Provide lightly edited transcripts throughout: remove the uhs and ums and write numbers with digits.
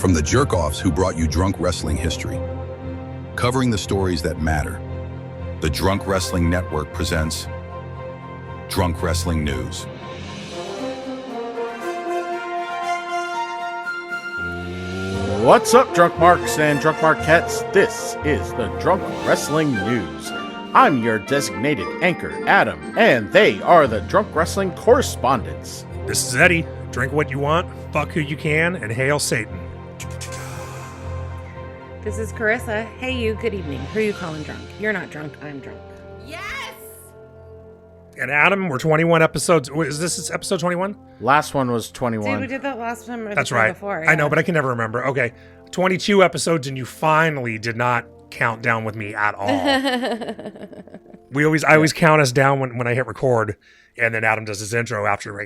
From the jerk-offs who brought you drunk wrestling history, covering the stories that matter, the Drunk Wrestling Network presents Drunk Wrestling News. What's up, Drunk Marks and Drunk Marquettes? This is the Drunk Wrestling News. I'm your designated anchor, Adam, and they are the Drunk Wrestling correspondents. This is Eddie. Drink what you want, fuck who you can, and hail Satan. This is Carissa. Hey you, good evening. Who are you calling drunk? You're not drunk, I'm drunk. Yes! And Adam, we're 21 episodes. Is this episode 21? Last one was 21. Dude, we did that last time. Or That's the time right. Before, I know, but I can never remember. Okay, 22 episodes, and you finally did not count down with me at all. I always count us down when I hit record, and then Adam does his intro after I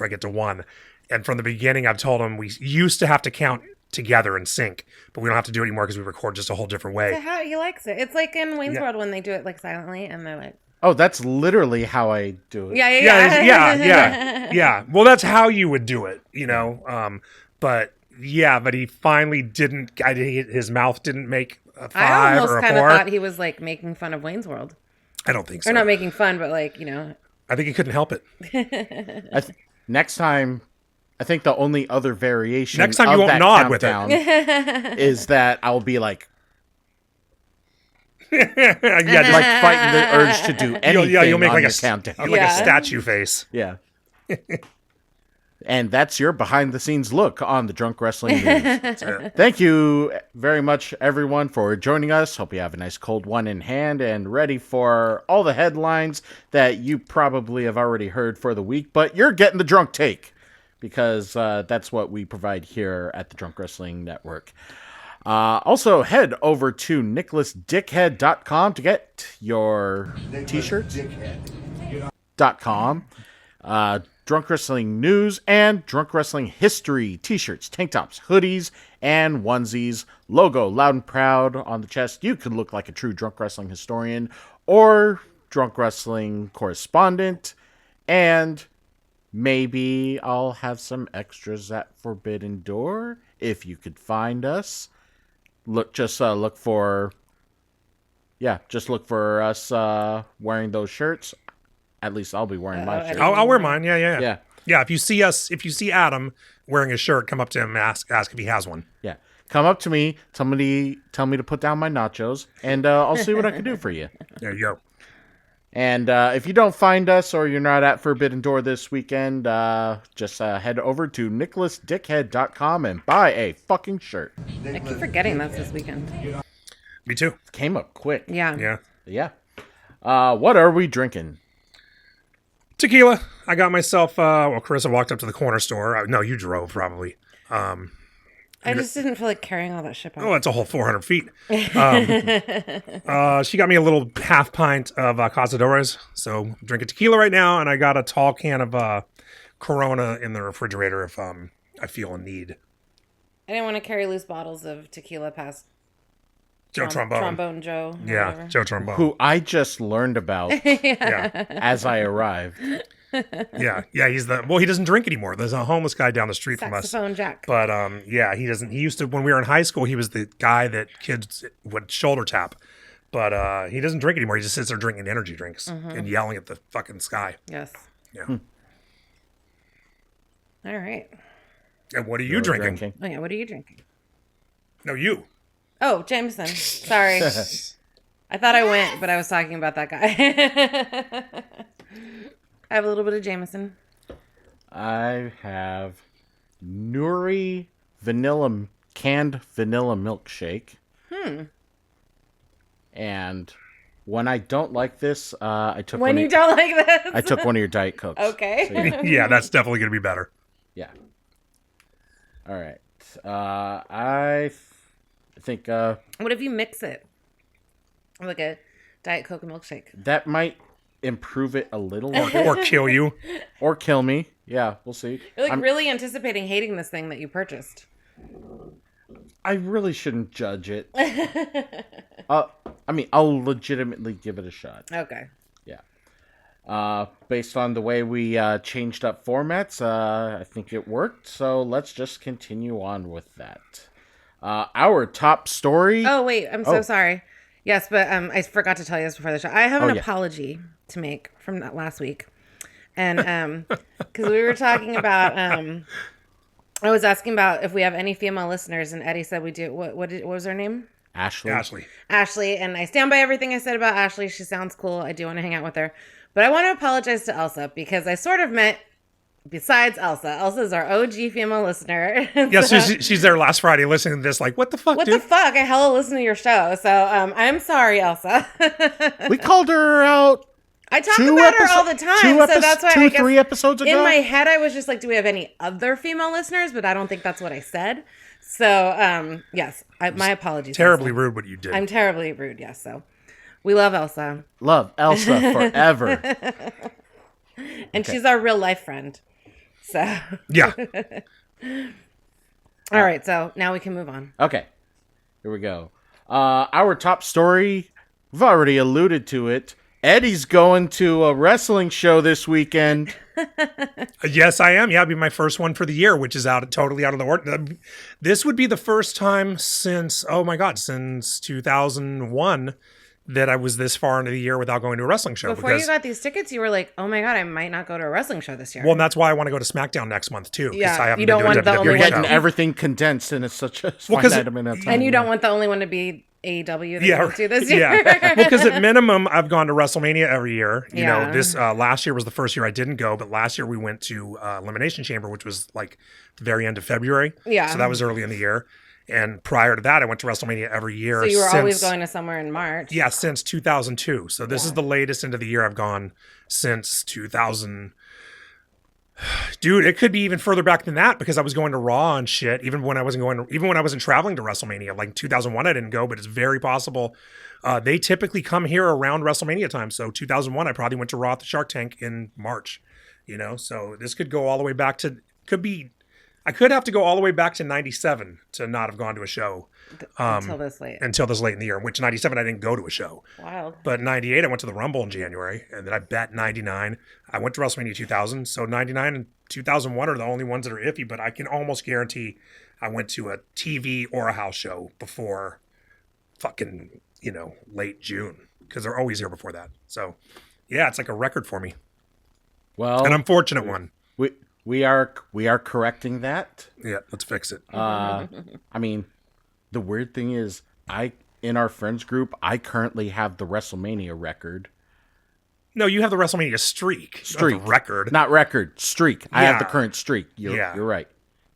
get to one. And from the beginning, I've told him we used to have to count together and sync, but we don't have to do it anymore because we record just a whole different way. So how he likes it. It's like in Wayne's World when they do it like silently, and they're like, oh, that's literally how I do it. Yeah. Well, that's how you would do it, you know. But he finally didn't. His mouth didn't make a 5 or a 4. I almost kind of thought he was like making fun of Wayne's World. I don't think so. Or not making fun, but like, you know. I think he couldn't help it. Next time, I think the only other variation next time of you won't that nod with countdown it is that I'll be like, yeah, like fighting the urge to do anything you'll make on like your a countdown. like a statue face. Yeah. And that's your behind-the-scenes look on the Drunk Wrestling News. Thank you very much, everyone, for joining us. Hope you have a nice cold one in hand and ready for all the headlines that you probably have already heard for the week, but you're getting the drunk take because that's what we provide here at the Drunk Wrestling Network. Also, head over to nicholasdickhead.com to get your t-shirts. .com. Drunk Wrestling News and Drunk Wrestling History t-shirts, tank tops, hoodies, and onesies. Logo loud and proud on the chest. You can look like a true drunk wrestling historian or drunk wrestling correspondent. And maybe I'll have some extras at Forbidden Door if you could find us. Look for us wearing those shirts. At least I'll be wearing my shirt. I'll wear mine. Yeah. Yeah. If you see Adam wearing a shirt, come up to him and ask if he has one. Yeah. Come up to me, tell me to put down my nachos, and I'll see what I can do for you. There you go. And if you don't find us or you're not at Forbidden Door this weekend, just head over to nicholasdickhead.com and buy a fucking shirt. I keep forgetting that's this weekend. Me too. Came up quick. Yeah. Yeah. What are we drinking? Tequila. I got myself, Carissa walked up to the corner store. No, you drove probably. I just didn't feel like carrying all that shit out. Oh, it's a whole 400 feet. She got me a little half pint of Cazadores. So I'm drinking tequila right now. And I got a tall can of Corona in the refrigerator if I feel a need. I didn't want to carry loose bottles of tequila past Joe Trombone. Trombone Joe. Yeah, Whatever. Joe Trombone. Who I just learned about as I arrived. Yeah, he doesn't drink anymore. There's a homeless guy down the street from us. Saxophone Jack. But he doesn't. He used to, when we were in high school, he was the guy that kids would shoulder tap. But he doesn't drink anymore. He just sits there drinking energy drinks and yelling at the fucking sky. Yes. Yeah. All right. And what are you drinking? Oh yeah, what are you drinking? No, you. Oh, Jameson. Sorry. I thought I went, but I was talking about that guy. I have a little bit of Jameson. I have Nuri canned vanilla milkshake. And when I don't like this, I took When you don't like this? I took one of your Diet Cokes. Okay. So, yeah. Yeah, that's definitely going to be better. Yeah. All right. I think What if you mix it? Like a Diet Coke and milkshake. that might improve it a little Or kill you. or kill me. Yeah, we'll see. You're like really anticipating hating this thing that you purchased. I really shouldn't judge it. I'll legitimately give it a shot. Okay. Based on the way we changed up formats, I think it worked. So let's just continue on with that. Our top story. Oh wait, I'm so Oh. sorry. Yes, but I forgot to tell you this before the show. I have an Oh, yeah. apology to make from that last week, and because we were talking about I was asking about if we have any female listeners, and Eddie said we do. What was her name? Ashley. Ashley, and I stand by everything I said about Ashley. She sounds cool. I do want to hang out with her, but I want to apologize to Elsa because I sort of meant. Besides Elsa. Elsa's our OG female listener. Yeah, so she's there last Friday listening to this, like, what the fuck, What dude? the fuck? I hella listen to your show. So I'm sorry, Elsa. We called her out I talk about her all the time. So that's why I guess 3 episodes ago. in my head I was just like, do we have any other female listeners? But I don't think that's what I said. So yes, my apologies. Terribly Elsa. rude what you did. I'm terribly rude, yes. So we love Elsa. Love Elsa forever. And she's our real life friend. So Yeah. all right, so now we can move on. Okay, here we go. Our top story, we've already alluded to it. Eddie's going to a wrestling show this weekend. Yes, I am. Yeah, it'll be my first one for the year, which is totally out of the ordinary. This would be the first time since 2001 that I was this far into the year without going to a wrestling show. Before you got these tickets, you were like, "Oh my god, I might not go to a wrestling show this year." Well, and that's why I want to go to SmackDown next month too. 'Cause Yeah, I haven't you been don't doing want the WWE only You're one- getting show. everything condensed in such a Well, 'cause finite amount of time. and you don't want the only one to be AEW that you Yeah, went to this year. yeah. Well, because at minimum, I've gone to WrestleMania every year. You know, Yeah. this last year was the first year I didn't go, but last year we went to Elimination Chamber, which was like the very end of February. Yeah. So that was early in the year. And prior to that, I went to WrestleMania every year. So you were always since- going to somewhere in March. Yeah, since 2002. So this is the latest into the year I've gone since 2000. Dude, it could be even further back than that because I was going to Raw and shit. Even when I wasn't traveling to WrestleMania, like 2001, I didn't go, but it's very possible. They typically come here around WrestleMania time. So 2001, I probably went to Raw at the Shark Tank in March. You know, so this could go all the way back to. I could have to go all the way back to 97 to not have gone to a show Until this late. until this late in the year. Which 97, I didn't go to a show. Wild. But 98, I went to the Rumble in January, and then I bet 99. I went to WrestleMania 2000, so 99 and 2001 are the only ones that are iffy, but I can almost guarantee I went to a TV or a house show before fucking, late June, because they're always here before that. So, yeah, it's like a record for me. Well, An unfortunate one. we are correcting that. Yeah, let's fix it. I mean, the weird thing is, in our friends group, I currently have the WrestleMania record. No, you have the WrestleMania streak. Streak. Not the record. Not record, streak. I have the Yeah. current streak. You're right.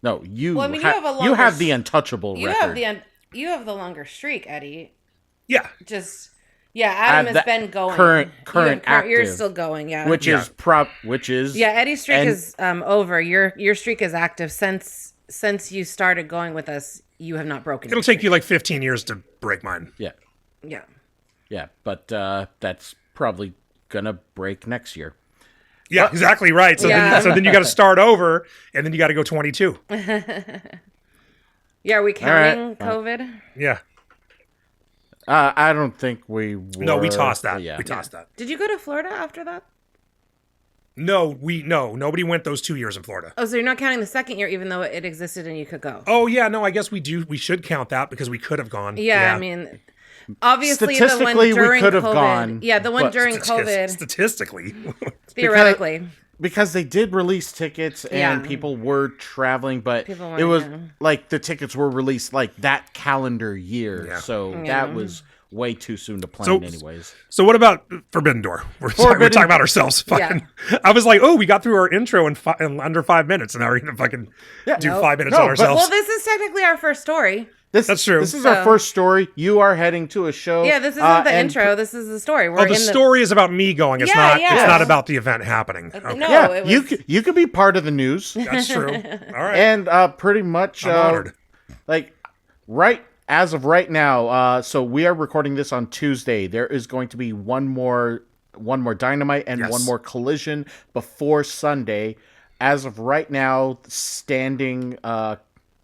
No, you. Well, I mean, you have a you longer have the untouchable You record. you have the longer streak, Eddie. Yeah. Adam have has the been going. current You're active, still going, yeah. which Yeah. is Yeah, Eddie's streak and- is over. Your streak is active since you started going with us. You have not broken. It'll your take streak. you like 15 years to break mine. Yeah, Yeah. but that's probably gonna break next year. Yeah, exactly right. So Yeah. then you got to start over, and then you got to go 22. Yeah. Are we counting right. COVID? Yeah. I don't think we were. No, we tossed that. Yeah. We tossed that. Did you go to Florida after that? No, nobody went those 2 years in Florida. Oh, so you're not counting the second year, even though it existed and you could go. Oh yeah, no, I guess we do. We should count that because we could have gone. Yeah, I mean, obviously the one Statistically, we during could have COVID. gone, Yeah, the one but during COVID. Statistically, Theoretically. because they did release tickets and Yeah. people were traveling, but People it was weren't, yeah. like the tickets were released like that calendar year, Yeah. so Yeah. that was way too soon to plan, So- anyways. so what about Forbidden Door? We're talking about ourselves. Fucking. I was like, oh, we got through our intro in under 5 minutes, and now we're gonna fucking do Nope. 5 minutes No, on but- ourselves. Well, this is technically our first story. That's true. This is our So- first story. You are heading to a show. Yeah, this isn't the and intro. This is the story. We're Oh, the in story is about me going. It's Yeah, not. yeah. It's not about the event happening. Okay. No, Yeah, it was. you could be part of the news, That's true. All right. and pretty much I'm honored. like as of right now. So we are recording this on Tuesday. There is going to be one more Dynamite and Yes. one more Collision before Sunday. As of right now, standing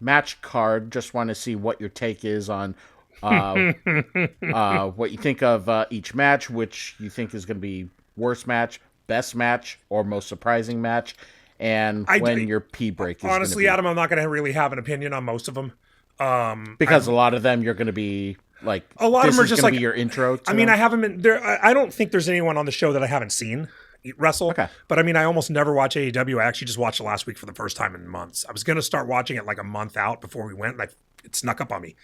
match card. Just want to see what your take is on what you think of each match, which you think is going to be worst match, best match, or most surprising match, and when your pee break is. Honestly, gonna be. Adam, I'm not going to really have an opinion on most of them. Because a lot of them you're going to be like, a lot of them are just gonna like be your intro. To I mean, them? I haven't been there. I don't think there's anyone on the show that I haven't seen wrestle. Okay. But I mean, I almost never watch AEW. I actually just watched it last week for the first time in months. I was going to start watching it like a month out before we went, and it snuck up on me.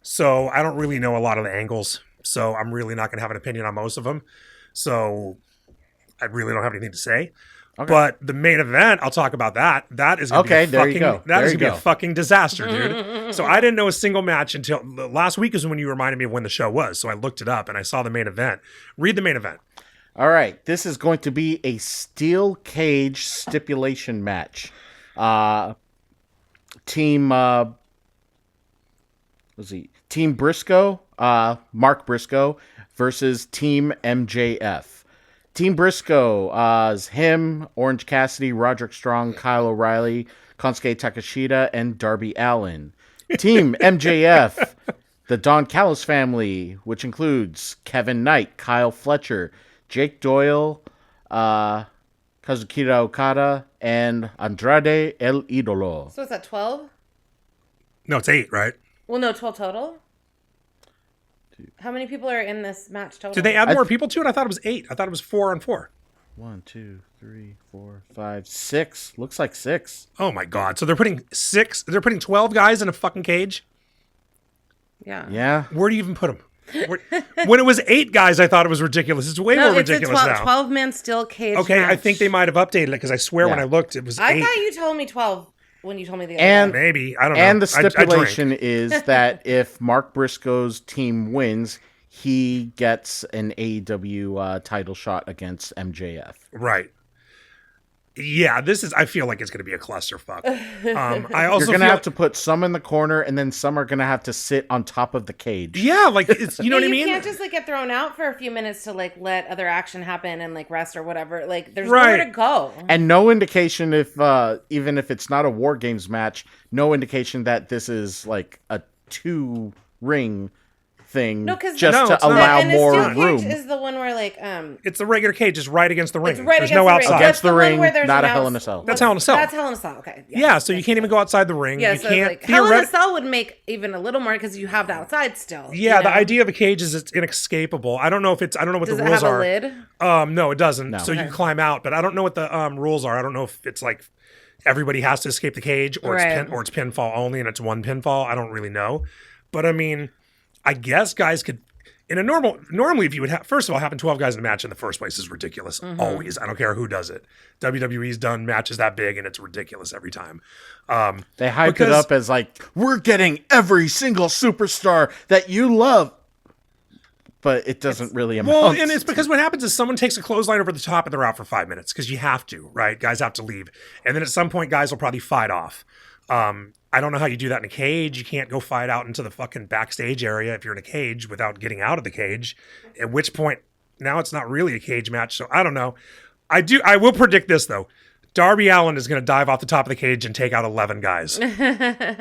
So I don't really know a lot of the angles. So I'm really not going to have an opinion on most of them. So I really don't have anything to say. Okay. But the main event, I'll talk about that. That is going to be a there you go. That There is you going to be go. a fucking disaster, dude. So I didn't know a single match until last week is when you reminded me of when the show was. So I looked it up and I saw the main event. Read the main event. All right, this is going to be a steel cage stipulation match. Team Briscoe, Mark Briscoe versus Team MJF. Team Briscoe is him, Orange Cassidy, Roderick Strong, Kyle O'Reilly, Konsuke Takeshita, and Darby Allin. Team MJF, the Don Callis family, which includes Kevin Knight, Kyle Fletcher, Jake Doyle, Kazuchika Okada, and Andrade El Idolo. So it's at 12? No, it's 8, right? Well, no, 12 total. How many people are in this match total? Did they add more people to it? I thought it was 8. I thought it was 4 on 4. 1, 2, 3, 4, 5, 6. Looks like 6. Oh my god! So they're putting 6. They're putting 12 guys in a fucking cage. Yeah. Yeah. Where do you even put them? When it was 8 guys, I thought it was ridiculous. It's way more it's ridiculous a now. 12-man steel cage Okay, I match. think they might have updated it because I swear when Yeah. I looked, it was 8. I thought you told me 12 when you told me the other And- day. Maybe. I don't know. And the I drank. stipulation is that if Mark Briscoe's team wins, he gets an AEW title shot against MJF. Right. Yeah, I feel like it's going to be a clusterfuck. I You're also going to feel have to put some in the corner, and then some are going to have to sit on top of the cage. Yeah, like, it's, you know what I You mean? can't just like get thrown out for a few minutes to like let other action happen and like rest or whatever. Like there's Right. nowhere to go. And no indication if, even if it's not a War Games match, no indication that this is like a 2-ring thing No, because just No, to it's not. allow and more the steel room. cage is the one where like It's the regular cage, just right against the ring. it's right There's against no the ring. outside. Against That's the one ring, where there's not an a Hell in a outs- Cell. That's Hell in a Cell. That's Hell in a Cell. Okay. Yeah, so you can't even go outside the ring. Yeah, you so can't like Hell in a theoretic- Cell would make even a little more because you have the outside still. Yeah, you the know? idea of a cage is it's inescapable. I don't know what Does the it rules have a are. lid? No, it doesn't. No. So you Okay. can climb out, but I don't know what the rules are. I don't know if it's like everybody has to escape the cage or Right. it's pinfall only and it's one pinfall. I don't really know. But I mean, I guess guys could in a normally if you would have first of all having 12 guys in a match in the first place is ridiculous. Mm-hmm. Always. I don't care who does it. WWE's done matches that big and it's ridiculous every time. They hype it Because- up as like, we're getting every single superstar that you love. But it doesn't really amount. Well, and it's because what happens is someone takes a clothesline over the top and they're out for 5 minutes because you have to, right? Guys have to leave. And then at some point, guys will probably fight off. I don't know how you do that in a cage. You can't go fight out into the fucking backstage area if you're in a cage without getting out of the cage. At which point, now it's not really a cage match. So I don't know. I will predict this, though. Darby Allin is going to dive off the top of the cage and take out 11 guys.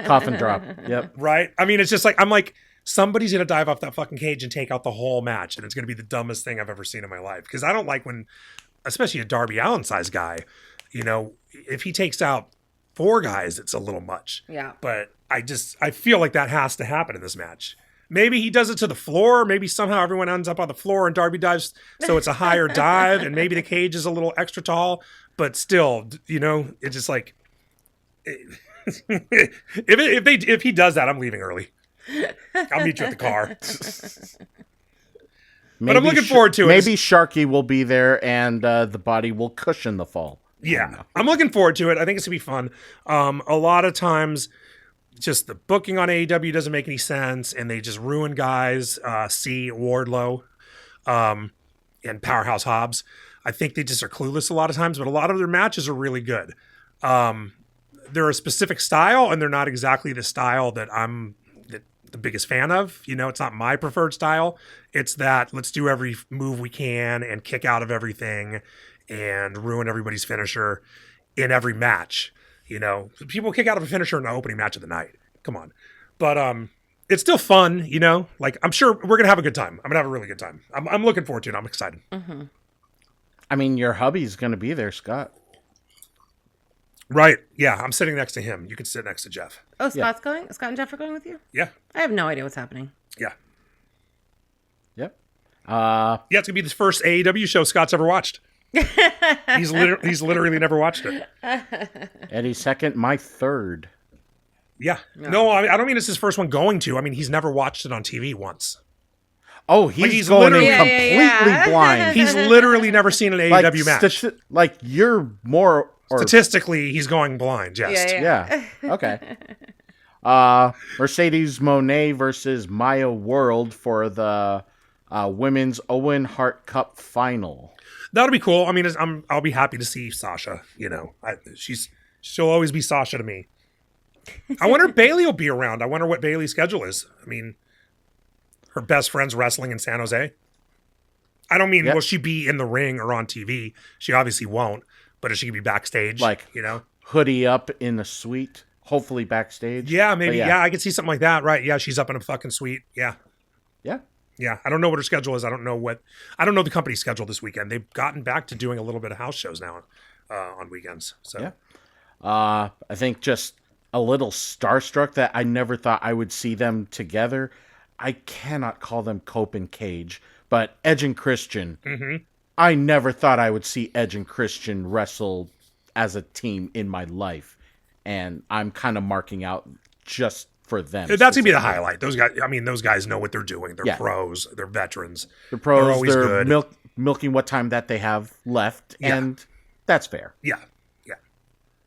Coffin drop. Yep. Right? I mean, it's just like, I'm like, somebody's going to dive off that fucking cage and take out the whole match. And it's going to be the dumbest thing I've ever seen in my life. Because I don't like when, especially a Darby Allin size guy, you know, if he takes out 4 guys, it's a little much. Yeah. But I feel like that has to happen in this match. Maybe he does it to the floor. Maybe somehow everyone ends up on the floor and Darby dives. So it's a higher dive. And maybe the cage is a little extra tall. But still, you know, it's just like, if he does that, I'm leaving early. I'll meet you at the car. But I'm looking forward to it. Maybe Sharky will be there and the body will cushion the fall. Yeah, I'm looking forward to it. I think it's going to be fun. A lot of times, just the booking on AEW doesn't make any sense, and they just ruin guys. See Wardlow and Powerhouse Hobbs. I think they just are clueless a lot of times, but a lot of their matches are really good. They're a specific style, and they're not exactly the style that I'm the biggest fan of. You know, it's not my preferred style. It's that let's do every move we can and kick out of everything and ruin everybody's finisher in every match. You know, people kick out of a finisher in the opening match of the night. Come on. But it's still fun, you know? Like, I'm sure we're going to have a good time. I'm going to have a really good time. I'm looking forward to it. I'm excited. I mean, your hubby's going to be there, Scott. Right. Yeah, I'm sitting next to him. You can sit next to Jeff. Oh, Scott's going? Scott and Jeff are going with you? Yeah. I have no idea what's happening. Yeah. Yep. Yeah, it's gonna be the first AEW show Scott's ever watched. He's literally never watched it. Eddie's second, my third. Yeah. No, I don't mean it's his first one going to. I mean, he's never watched it on TV once. Oh, he's, he's going in literally- completely blind. He's literally never seen an AEW match. Like you're more or Statistically, he's going blind. Yes. Yeah. yeah. Okay. Mercedes Moné versus Maya World for the women's Owen Hart Cup final. That'll be cool. I mean, I'll be happy to see Sasha. You know, she'll always be Sasha to me. I wonder if Bailey will be around. I wonder what Bailey's schedule is. I mean, her best friend's wrestling in San Jose. I don't mean will she be in the ring or on TV? She obviously won't. But is she gonna be backstage? Like, you know, hoodie up in the suite, hopefully backstage. Yeah, maybe. But Yeah, I could see something like that. Right? Yeah, she's up in a fucking suite. Yeah. Yeah. Yeah, I don't know what her schedule is. I don't know the company's schedule this weekend. They've gotten back to doing a little bit of house shows now on weekends. So Yeah. I think just a little starstruck that I never thought I would see them together. I cannot call them Cope and Cage, but Edge and Christian. Mm-hmm. I never thought I would see Edge and Christian wrestle as a team in my life, and I'm kind of marking out just for them. That's gonna be the highlight. Those guys. I mean, those guys know what they're doing. They're Yeah. pros. They're veterans. The pros, They're always they're good. milking what time that they have left, Yeah. and that's fair. Yeah. Yeah.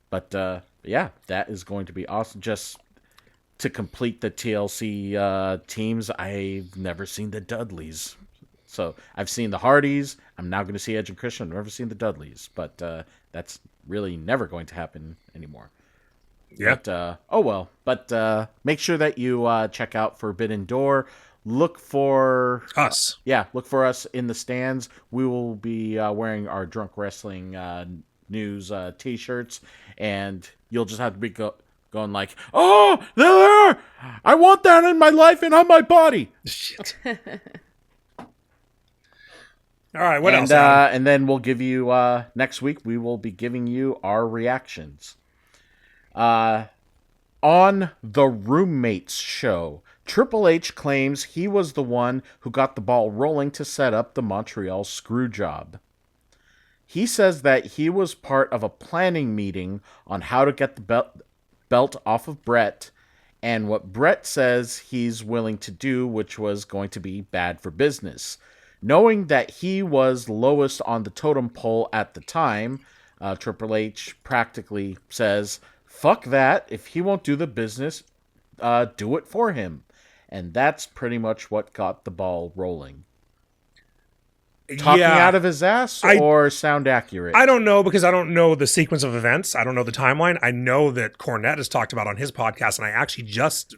But yeah, that is going to be awesome. Just to complete the TLC teams, I've never seen the Dudleys. So I've seen the Hardys. I'm now going to see Edge and Christian. I've never seen the Dudleys, but that's really never going to happen anymore. Yeah. But, oh well. But make sure that you check out Forbidden Door. Look for Us. look for us in the stands. We will be wearing our Drunk Wrestling News T-shirts, and you'll just have to be going like, "Oh, there! I want that in my life and on my body." Shit. All right. What else? And then we'll give you next week. We will be giving you our reactions. On the Roommates show, Triple H claims he was the one who got the ball rolling to set up the Montreal Screwjob. He says that he was part of a planning meeting on how to get the belt off of Brett, and what Brett says he's willing to do, which was going to be bad for business. Knowing that he was lowest on the totem pole at the time, Triple H practically says, "Fuck that. If he won't do the business, do it for him." And that's pretty much what got the ball rolling. Talking out of his ass or sound accurate? I don't know, because I don't know the sequence of events. I don't know the timeline. I know that Cornette has talked about on his podcast, and I actually just,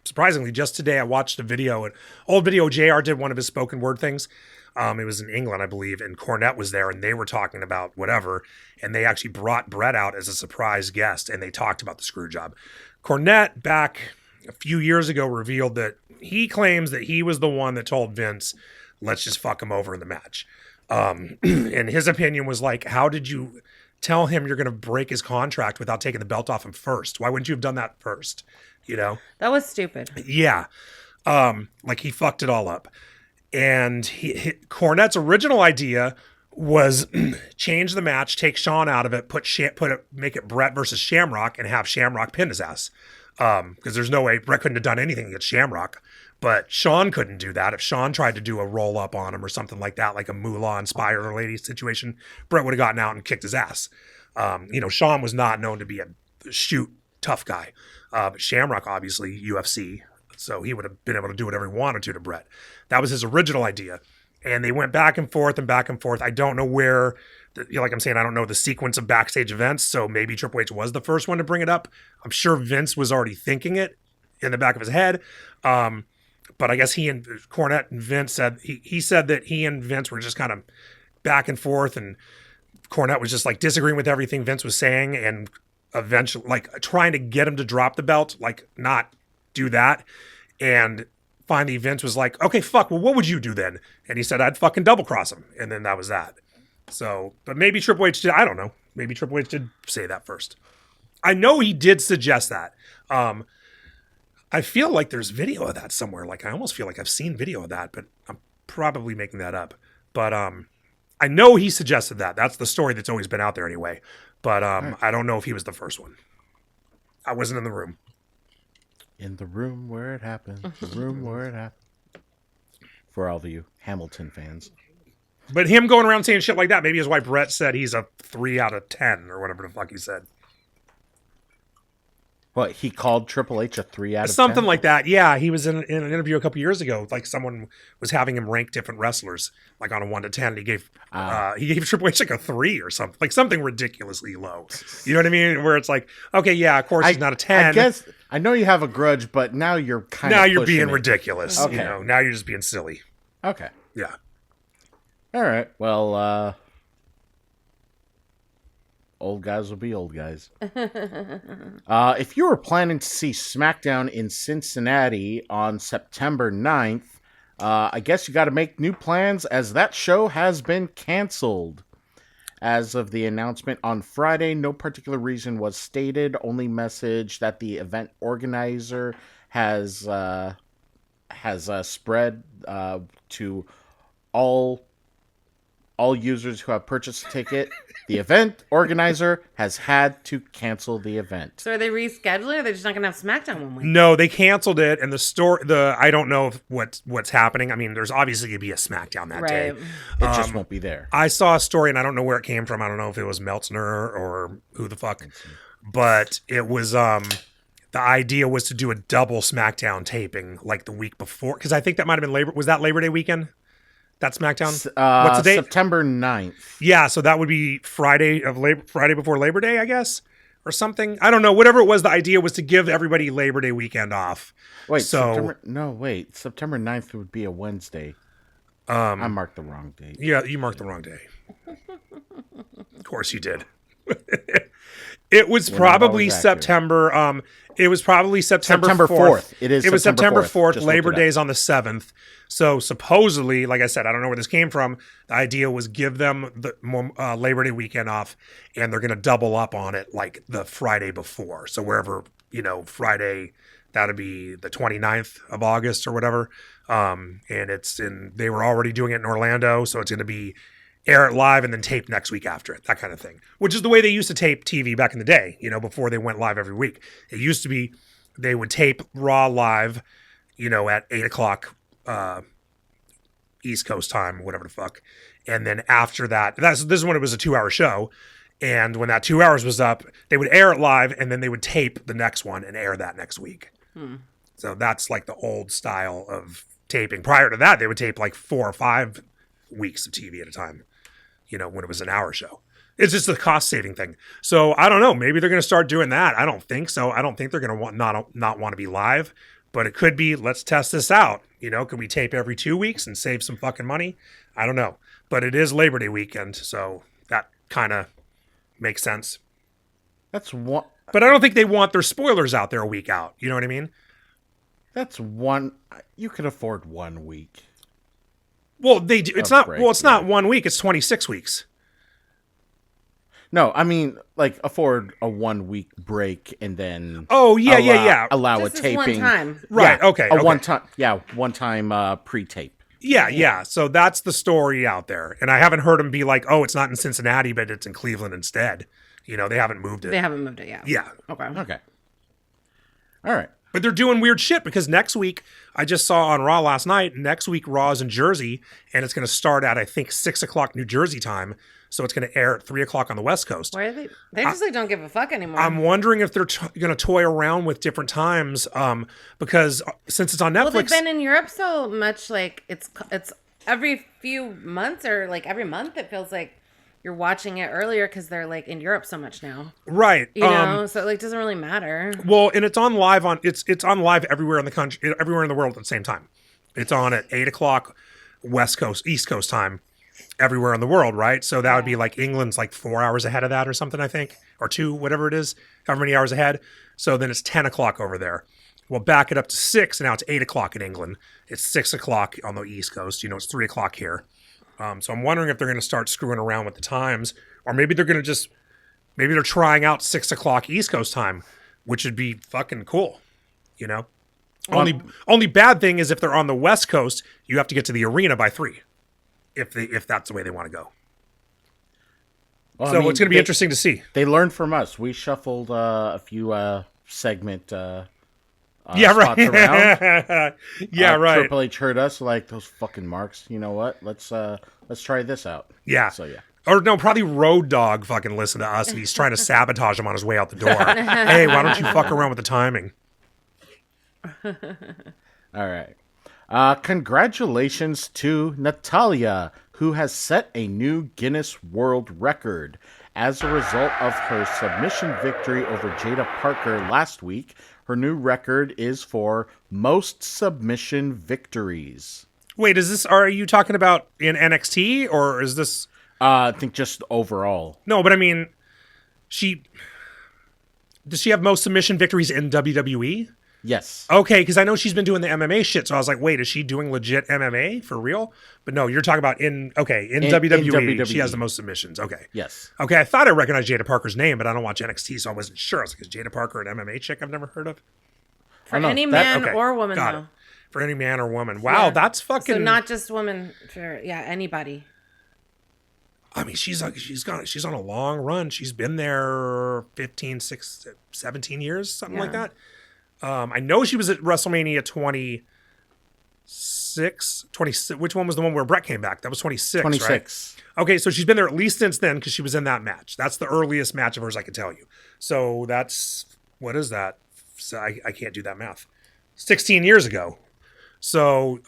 surprisingly, just today I watched a video, an old video. JR did one of his spoken word things. It was in England, I believe, and Cornette was there, and they were talking about whatever, and they actually brought Brett out as a surprise guest, and they talked about the screw job. Cornette, back a few years ago, revealed that he claims that he was the one that told Vince, "Let's just fuck him over in the match." And his opinion was like, how did you tell him you're going to break his contract without taking the belt off him first? Why wouldn't you have done that first? You know? That was stupid. Yeah. Like he fucked it all up. And Cornette's original idea was change the match, take Shawn out of it, make it Brett versus Shamrock, and have Shamrock pin his ass. Because there's no way Brett couldn't have done anything against Shamrock. But Shawn couldn't do that. If Shawn tried to do a roll up on him or something like that, like a Moolah inspired or lady situation, Brett would have gotten out and kicked his ass. Shawn was not known to be a shoot tough guy. But Shamrock, obviously, UFC. So he would have been able to do whatever he wanted to Brett. That was his original idea. And they went back and forth and back and forth. I don't know where, like I'm saying, I don't know the sequence of backstage events. So maybe Triple H was the first one to bring it up. I'm sure Vince was already thinking it in the back of his head. But I guess he and Cornette and Vince said, he said that he and Vince were just kind of back and forth, and Cornette was just like disagreeing with everything Vince was saying, and eventually like trying to get him to drop the belt, like not do that. And finally Vince was like, "Okay, fuck, well, what would you do then?" And he said, "I'd fucking double cross him." And then that was that. So, but maybe Triple H did, I don't know. Maybe Triple H did say that first. I know he did suggest that. I feel like there's video of that somewhere. Like I almost feel like I've seen video of that, but I'm probably making that up. But I know he suggested that. That's the story that's always been out there anyway. But I don't know if he was the first one. I wasn't in the room. In the room where it happened. The room where it happened. For all of you Hamilton fans. But him going around saying shit like that, maybe his wife Brett said he's a 3 out of 10 or whatever the fuck he said. What, he called Triple H a 3 out of 10? Something like that. Yeah, he was in an interview a couple years ago. Like someone was having him rank different wrestlers, like on a 1 to 10. And he gave Triple H like a 3 or something, like something ridiculously low. You know what I mean? Where it's like, okay, yeah, of course he's not a 10. I guess I know you have a grudge, but now you're you're being ridiculous. Okay. You know, now you're just being silly. Okay. Yeah. All right. Well, old guys will be old guys. If you were planning to see SmackDown in Cincinnati on September 9th, I guess you got to make new plans as that show has been canceled. As of the announcement on Friday, no particular reason was stated, only message that the event organizer has spread to all users who have purchased a ticket. The event organizer has had to cancel the event. So are they rescheduling, or are they just not going to have SmackDown one week? No, they canceled it, and I don't know what's happening. I mean, there's obviously going to be a SmackDown that day. It just won't be there. I saw a story, and I don't know where it came from. I don't know if it was Meltzer or who the fuck, but it was the idea was to do a double SmackDown taping like the week before, because I think that might have been Was that Labor Day weekend? That SmackDown? What's the date? September 9th. Yeah, so that would be Friday before Labor Day, I guess, or something. I don't know. Whatever it was, the idea was to give everybody Labor Day weekend off. Wait, September 9th would be a Wednesday. I marked the wrong date. Yeah, you marked the wrong day. Of course you did. It was probably September. It was probably September 4th. It was September 4th. Labor Day's on the 7th. So supposedly, like I said, I don't know where this came from. The idea was give them the Labor Day weekend off, and they're going to double up on it like the Friday before. So wherever, Friday, that'd be the 29th of August or whatever. And they were already doing it in Orlando. So it's going to be air it live and then tape next week after it, that kind of thing, which is the way they used to tape TV back in the day, before they went live every week. It used to be they would tape Raw live, at 8 o'clock East Coast time, whatever the fuck. And then after that, this is when it was a 2-hour show. And when that 2 hours was up, they would air it live and then they would tape the next one and air that next week. So that's like the old style of taping. Prior to that, they would tape like 4 or 5 weeks of TV at a time, when it was an hour show. It's just a cost saving thing. So I don't know. Maybe they're going to start doing that. I don't think so. I don't think they're going to not want to be live, but it could be, let's test this out. Could we tape every 2 weeks and save some fucking money? I don't know. But it is Labor Day weekend, so that kind of makes sense. That's one. But I don't think they want their spoilers out there a week out. You know what I mean? That's one. You could afford 1 week. Well, they do. It's not. Break, it's not 1 week. It's 26 weeks. No, I mean, like, afford a 1 week break and then. Oh yeah. Allow just a taping. One time. Right. Yeah, okay. One time. Yeah, one time pre-tape. Yeah. So that's the story out there, and I haven't heard them be like, "Oh, it's not in Cincinnati, but it's in Cleveland instead." They haven't moved it. They haven't moved it yet. Yeah. Okay. All right. But they're doing weird shit because next week, I just saw on Raw last night, next week Raw is in Jersey, and it's going to start at, I think, 6 o'clock New Jersey time. So it's going to air at 3 o'clock on the West Coast. Why are they? They just don't give a fuck anymore. I'm wondering if they're going to toy around with different times because since it's on Netflix. Well, they've been in Europe so much, like, it's every few months or, like, every month it feels like you're watching it earlier because they're, like, in Europe so much now. Right. So it, like, doesn't really matter. Well, and it's on live it's on live everywhere in the country, everywhere in the world at the same time. It's on at 8 o'clock West Coast, East Coast time, everywhere in the world, right? So that would be like England's like 4 hours ahead of that or something, I think, or 2, whatever it is, however many hours ahead. So then it's 10 o'clock over there. Well, back it up to 6, and now it's 8 o'clock in England. It's 6 o'clock on the East Coast. It's 3 o'clock here. So I'm wondering if they're going to start screwing around with the times, or maybe they're going to just Maybe they're trying out 6 o'clock East Coast time, which would be fucking cool. You know, only bad thing is if they're on the West Coast, you have to get to the arena by 3. If that's the way they want to go. Well, So it's going to be interesting to see. They learned from us. We shuffled a few segment Yeah, spots right. around. Yeah, right. Triple H heard us like those fucking marks. You know what? Let's try this out. Yeah. So yeah. Or no, probably Road Dogg fucking listened to us and he's trying to sabotage him on his way out the door. Hey, why don't you fuck around with the timing? All right. Congratulations to Natalia, who has set a new Guinness World Record. As a result of her submission victory over Jada Parker last week, her new record is for most submission victories. Wait, are you talking about in NXT or is this? I think just overall. No, but I mean, does she have most submission victories in WWE? Yes. Okay, because I know she's been doing the MMA shit, so I was like, wait, is she doing legit MMA for real? But no, you're talking about in WWE, she has the most submissions. Okay. Yes. Okay, I thought I recognized Jada Parker's name, but I don't watch NXT, so I wasn't sure. I was like, is Jada Parker an MMA chick I've never heard of? For any man okay, or woman, got though. it. For any man or woman. Wow, Yeah. that's fucking... So not just women, for anybody. I mean, she's on a long run. She's been there 17 years, something like that. I know she was at WrestleMania 26. Which one was the one where Brett came back? That was 26, 26. right? Okay, so she's been there at least since then because she was in that match. That's the earliest match of hers I can tell you. So that's, what is that? So I can't do that math. 16 years ago. So,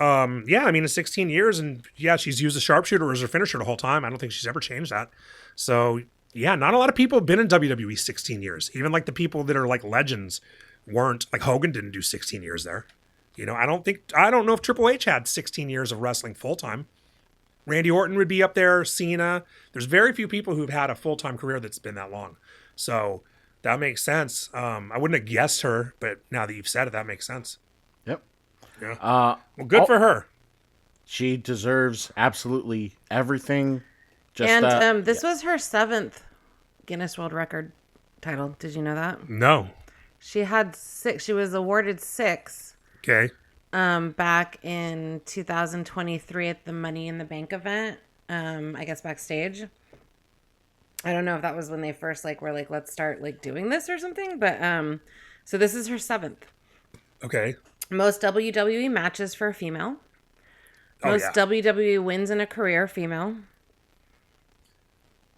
yeah, I mean, it's 16 years, and yeah, she's used the sharpshooter as her finisher the whole time. I don't think she's ever changed that. So, yeah, not a lot of people have been in WWE 16 years. Even like the people that are like legends weren't. Like Hogan didn't do 16 years there. You know, I don't know if Triple H had 16 years of wrestling full time. Randy Orton would be up there, Cena. There's very few people who've had a full-time career that's been that long. So that makes sense. I wouldn't have guessed her, but now that you've said it, that makes sense. Yep. Yeah. Well, good for her. She deserves absolutely everything. This was her 7th Guinness World Record title. Did you know that? No. She had 6. She was awarded 6. Okay. Back in 2023 at the Money in the Bank event. I guess backstage. I don't know if that was when they first were like, let's start doing this or something. But so this is her 7th. Okay. Most WWE matches for a female. Most WWE wins in a career, female.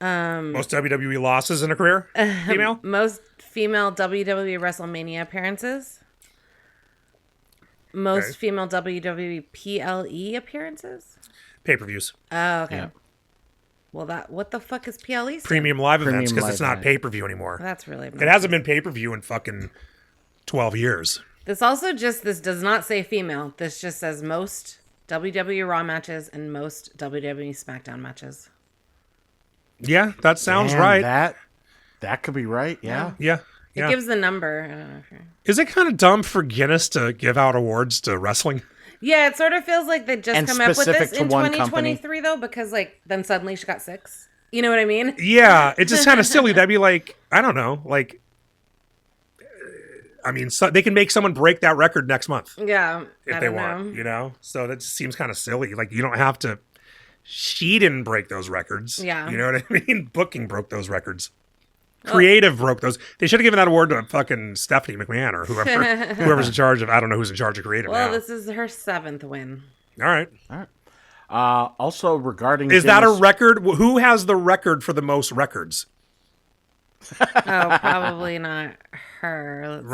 Most WWE losses in a career, female. Most female WWE WrestleMania appearances. Most female WWE PLE appearances. Pay-per-views. Oh, okay. Yeah. Well, what the fuck is PLE? Premium live events, because it's not event. pay-per-view anymore. That's really It hasn't been pay-per-view in fucking 12 years. This does not say female. This just says most WWE Raw matches and most WWE SmackDown matches. Yeah, that sounds Damn, right. That could be right. Yeah. Yeah. It gives the number. I don't know if Is it kind of dumb for Guinness to give out awards to wrestling? Yeah, it sort of feels like they just And come up with specific this to in one 2023 though, because then suddenly she got 6. You know what I mean? Yeah, it's just kind of silly. That'd be like, I don't know, I mean, so they can make someone break that record next month Yeah, if I they don't want, know. you know? So that just seems kind of silly. You don't have to. She didn't break those records. Yeah. You know what I mean? Booking broke those records. Creative broke those. They should have given that award to fucking Stephanie McMahon or whoever's in charge of. I don't know who's in charge of creative Well, now. this is her 7th win. All right. Also, regarding Is that a Guinness- record? Who has the record for the most records? Oh, probably not her. Let's see.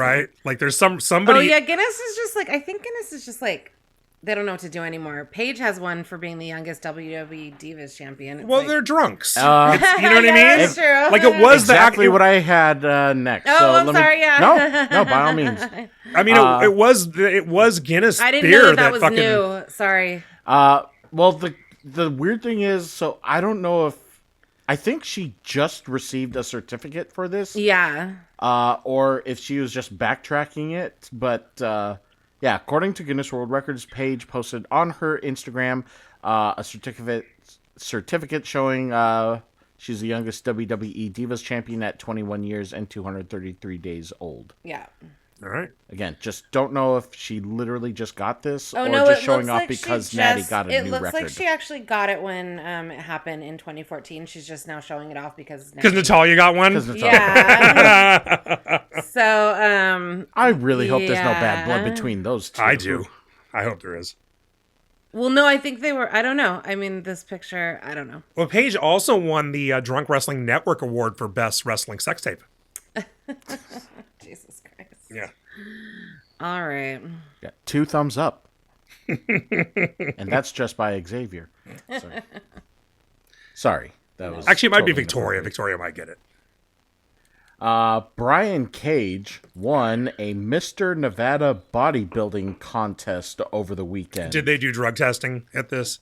Right? There's somebody. Oh yeah, Guinness is just I think Guinness is just they don't know what to do anymore. Paige has one for being the youngest WWE Divas champion. It's Well, they're drunks. Uh, You know what I mean? Yeah, that's true. It was exactly what I had next. Oh, so I'm let me- sorry, yeah. No, by all means. I mean, it was Guinness I didn't beer know that was fucking. new. Sorry. Well, the weird thing is, so I don't know if I think she just received a certificate for this. Yeah. Or if she was just backtracking it. But yeah, according to Guinness World Records, Paige posted on her Instagram a certificate showing She's the youngest WWE Divas champion at 21 years and 233 days old. Yeah. All right. Again, just don't know if she literally just got this Oh, or no, just it showing looks off like because Natty got a new record. It looks like she actually got it when it happened in 2014. She's just now showing it off because Natalia got one? Yeah. So, I really hope there's no bad blood between those two. I do. I hope there is. Well, no, I think they were. I don't know. I mean, this picture, I don't know. Well, Paige also won the Drunk Wrestling Network Award for Best Wrestling Sex Tape. Jesus Christ. Yeah. All right. Yeah, 2 thumbs up. And that's just by Xavier. Sorry. That was Actually, it might be totally Victoria. inappropriate. Victoria might get it. Brian Cage won a Mr. Nevada bodybuilding contest over the weekend. Did they do drug testing at this?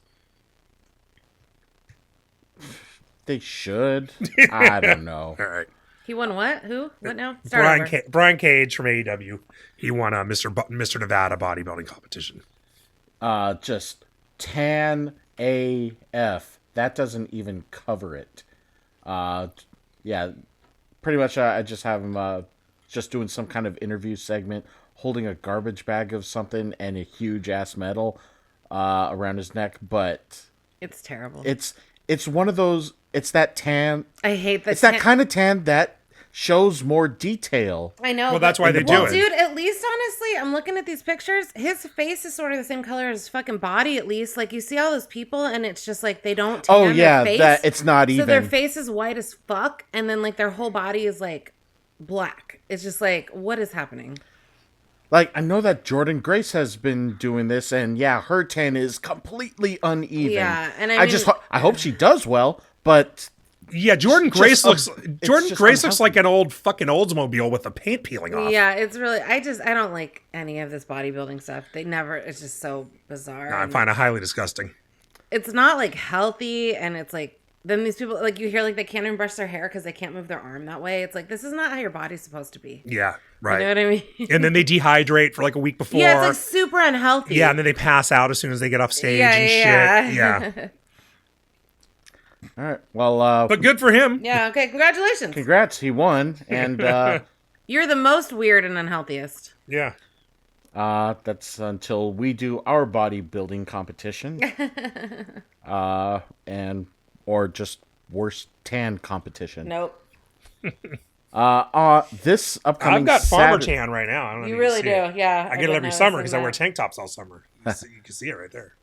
They should. I don't know. All right. He won what? Who? What now? Start over. Brian Cage from AEW. He won a Mr. Nevada bodybuilding competition. Just tan AF. That doesn't even cover it. Yeah, pretty much I just have him just doing some kind of interview segment, holding a garbage bag of something and a huge ass medal around his neck. But It's terrible. it's one of those. It's that tan. I hate the It's that kind of tan that shows more detail. I know. Well, that's why they do Well, it. dude, at least honestly, I'm looking at these pictures. His face is sort of the same color as his fucking body, at least. Like, you see all those people, and it's just like they don't tan their face. That it's not even. So their face is white as fuck, and then like their whole body is like black. It's just like, what is happening? Like, I know that Jordan Grace has been doing this, and yeah, her tan is completely uneven. Yeah, and I mean, I hope she does well, but Yeah, Jordan Grace looks unhealthy. like an old fucking Oldsmobile with the paint peeling off. yeah, it's really. I don't like any of this bodybuilding stuff. It's just so bizarre. No, I find it highly disgusting. It's not like healthy, and it's like then these people like you hear like they can't even brush their hair because they can't move their arm that way. It's like this is not how your body's supposed to be. Yeah, right. You know what I mean? And then they dehydrate for like a week before. Yeah, it's like super unhealthy. Yeah, and then they pass out as soon as they get off stage Yeah, and yeah. shit. Yeah. all right. Well, But good for him. Yeah. Okay. Congratulations. congrats, he won, and You're the most weird and unhealthiest. Yeah. that's until we do our bodybuilding competition, and or just worst tan competition. Nope. This upcoming I've got farmer Saturday- tan right now. I don't know You if really can do. see it. Yeah. I get it every summer because I wear tank tops all summer. You can see it right there.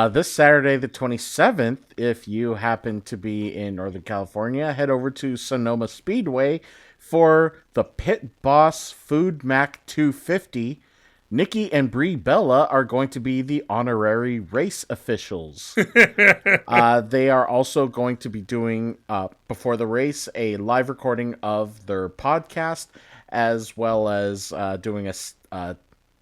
This Saturday, the 27th, if you happen to be in Northern California, head over to Sonoma Speedway for the Pit Boss Food Mac 250. Nikki and Brie Bella are going to be the honorary race officials. They are also going to be doing, before the race, a live recording of their podcast, as well as doing a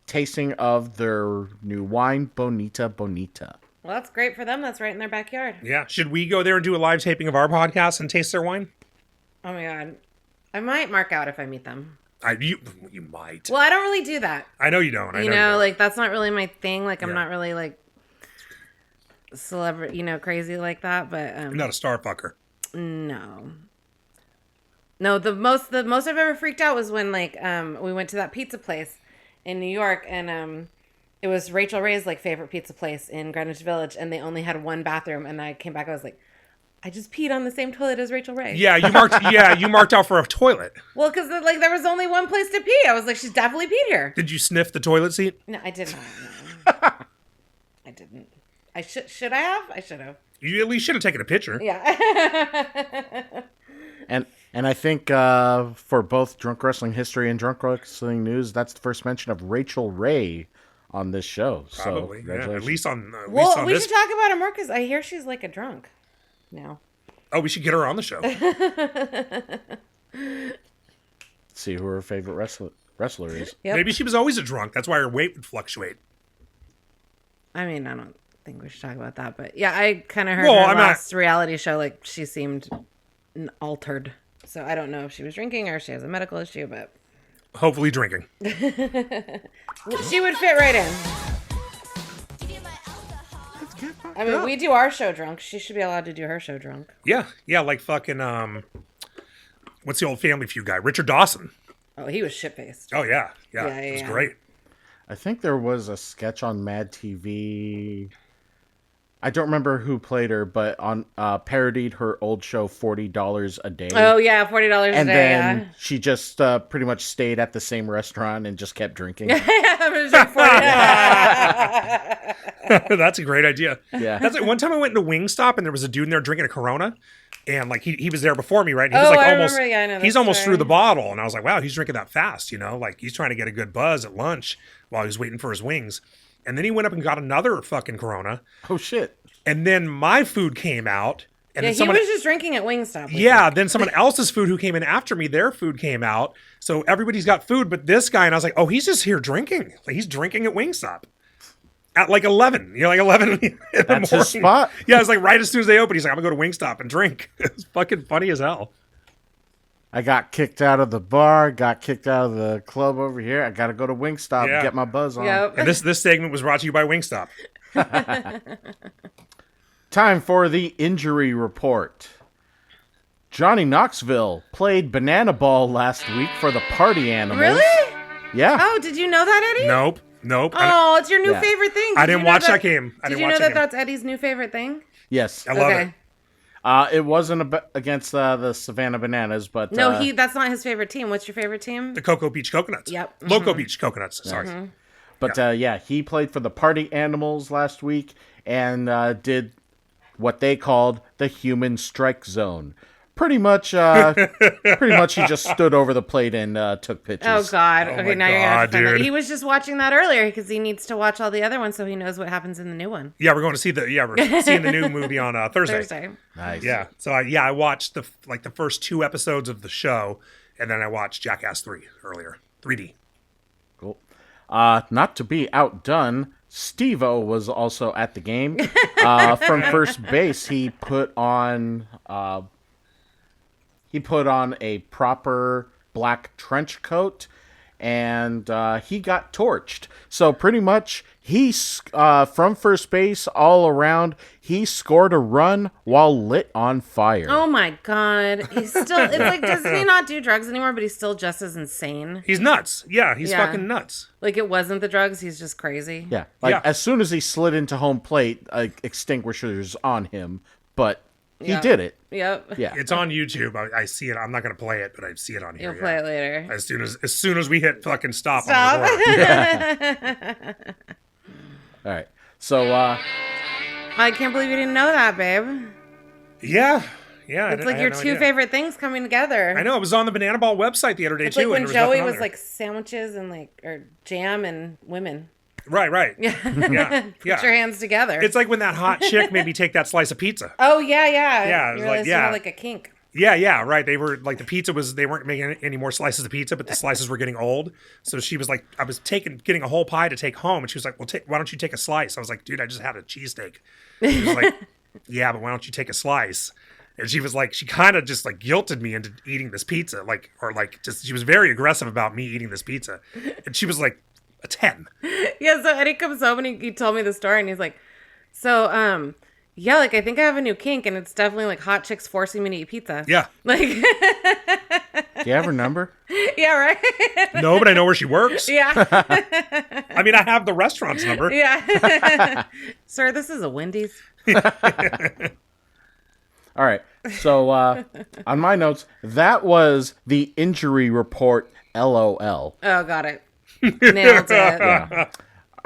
tasting of their new wine, Bonita Bonita. Well, that's great for them. That's right in their backyard. Yeah. Should we go there and do a live taping of our podcast and taste their wine? Oh my god. I might mark out if I meet them. You might. Well, I don't really do that. I know you don't. I You know know, you don't. like that's not really my thing. Like I'm Yeah. not really like celebrity, crazy like that. But You're not a star fucker. no. The most I've ever freaked out was when like we went to that pizza place in New York, and it was Rachel Ray's like favorite pizza place in Greenwich Village, and they only had one bathroom, and I came back, I was like, I just peed on the same toilet as Rachel Ray. Yeah, you marked. You marked out for a toilet. Well, because like there was only one place to pee. I was like, she's definitely peed here. Did you sniff the toilet seat? No, I did not. No. I didn't. I should I have? I should have. You at least should have taken a picture. Yeah. And I think for both Drunk Wrestling History and Drunk Wrestling News, that's the first mention of Rachel Ray on this show. Probably. So, Yeah. At congratulations. least on. Well, we this. should talk about her more because I hear she's like a drunk now. Oh, we should get her on the show. See who her favorite wrestler is. Yep. Maybe she was always a drunk. That's why her weight would fluctuate. I mean, I don't think we should talk about that, but yeah, I kind of heard Well, her I'm not- last reality show, like she seemed altered. So I don't know if she was drinking or if she has a medical issue, but Hopefully drinking. she would fit right in. I mean, we do our show drunk. She should be allowed to do her show drunk. Yeah, like fucking what's the old Family Feud guy? Richard Dawson. Oh, he was shit-faced. Oh yeah. It was great. I think there was a sketch on Mad TV. I don't remember who played her, but on parodied her old show $40 a Day. Oh yeah, $40 a day. And then she just pretty much stayed at the same restaurant and just kept drinking. I'm gonna drink $40. That's a great idea. Yeah. That's like one time I went into Wingstop and there was a dude in there drinking a Corona. And like he was there before me, right? He was like I almost remember. Yeah, I know he's that almost story. through the bottle, and I was like, wow, he's drinking that fast, like he's trying to get a good buzz at lunch while he was waiting for his wings. And then he went up and got another fucking Corona. Oh shit. And then my food came out. And Yeah, then someone, he was just drinking at Wingstop. yeah, then someone else's food who came in after me, their food came out. So everybody's got food, but this guy, and I was like, oh, he's just here drinking. Like he's drinking at Wingstop. At like 11, like 11 in the That's morning. his spot. Yeah, it's like right as soon as they open, he's like, I'm gonna go to Wingstop and drink. It's fucking funny as hell. I got kicked out of the bar, got kicked out of the club over here. I got to go to Wingstop Yeah. and get my buzz on. Yep. And this segment was brought to you by Wingstop. Time for the injury report. Johnny Knoxville played banana ball last week for the Party Animals. Really? Yeah. Oh, did you know that, Eddie? Nope. Oh, it's your new Yeah. favorite thing. I Did didn't you know watch that game. I Did didn't you watch know that that game. that's Eddie's new favorite thing? Yes. I love Okay. it. It wasn't against the Savannah Bananas, but No, that's not his favorite team. What's your favorite team? The Cocoa Beach Coconuts. Yep. Loco Beach Coconuts. Sorry. But he played for the Party Animals last week and did what they called the human strike zone. Pretty much, he just stood over the plate and took pitches. Oh God! Oh Okay, my now you're gonna have to God, find out. dude. He was just watching that earlier because he needs to watch all the other ones so he knows what happens in the new one. Yeah, we're going to see we're seeing the new movie on Thursday. Thursday. Nice. Yeah. So I watched the first 2 episodes of the show, and then I watched Jackass 3 earlier. 3D. Cool. Not to be outdone, Steve-O was also at the game. From first base, he put on a proper black trench coat, and he got torched. So pretty much, from first base all around, he scored a run while lit on fire. Oh my God! He's still. It's like, doesn't he not do drugs anymore? But he's still just as insane. He's nuts. Yeah, he's Yeah. fucking nuts. Like it wasn't the drugs. He's just crazy. Yeah, like Yeah. as soon as he slid into home plate, extinguishers on him, but he Yeah. did it. Yep. Yeah. It's on YouTube. I see it. I'm not going to play it, but I see it on here. You'll play it later. As soon as we hit fucking stop. On Stop. the board. All right. So I can't believe you didn't know that, babe. Yeah. Yeah. It's like your two favorite things coming together. I know. It was on the Banana Ball website the other day It's too. like when and there Joey nothing on was there. like sandwiches and or jam and women. Right. Yeah. Yeah. Put your hands together. It's like when that hot chick made me take that slice of pizza. Oh yeah. Yeah, it was You like, realized you yeah. had like a kink. Yeah, right. They were like they weren't making any more slices of pizza, but the slices were getting old. So she was like, I was getting a whole pie to take home, and she was like, well, why don't you take a slice? I was like, dude, I just had a cheesesteak. She was like, yeah, but why don't you take a slice? And she was like, she kind of just like guilted me into eating this pizza, she was very aggressive about me eating this pizza, and she was like a 10. Yeah. So Eddie comes home and he told me the story, and he's like, so yeah, like I think I have a new kink, and it's definitely like hot chicks forcing me to eat pizza. Yeah. Like. do you have her number? Yeah. Right. No, but I know where she works. Yeah. I mean, I have the restaurant's number. Yeah. Sir, this is a Wendy's. All right. So on my notes, that was the injury report. LOL. Oh, got it. Nailed it.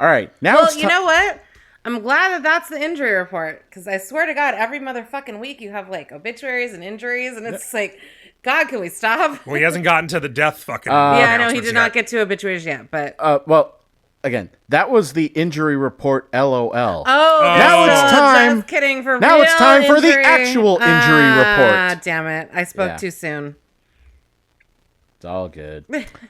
All right. Now Well, it's you know what? I'm glad that that's the injury report, because I swear to God, every motherfucking week you have like obituaries and injuries, and it's like, God, can we stop? Well, he hasn't gotten to the death fucking. Yeah, I know he announcements did not yet. get to obituaries yet, but well, again, that was the injury report. LOL. now it's time- Just kidding. For now real it's time for the injury. actual injury report. Damn it! I spoke Yeah. too soon. It's all good.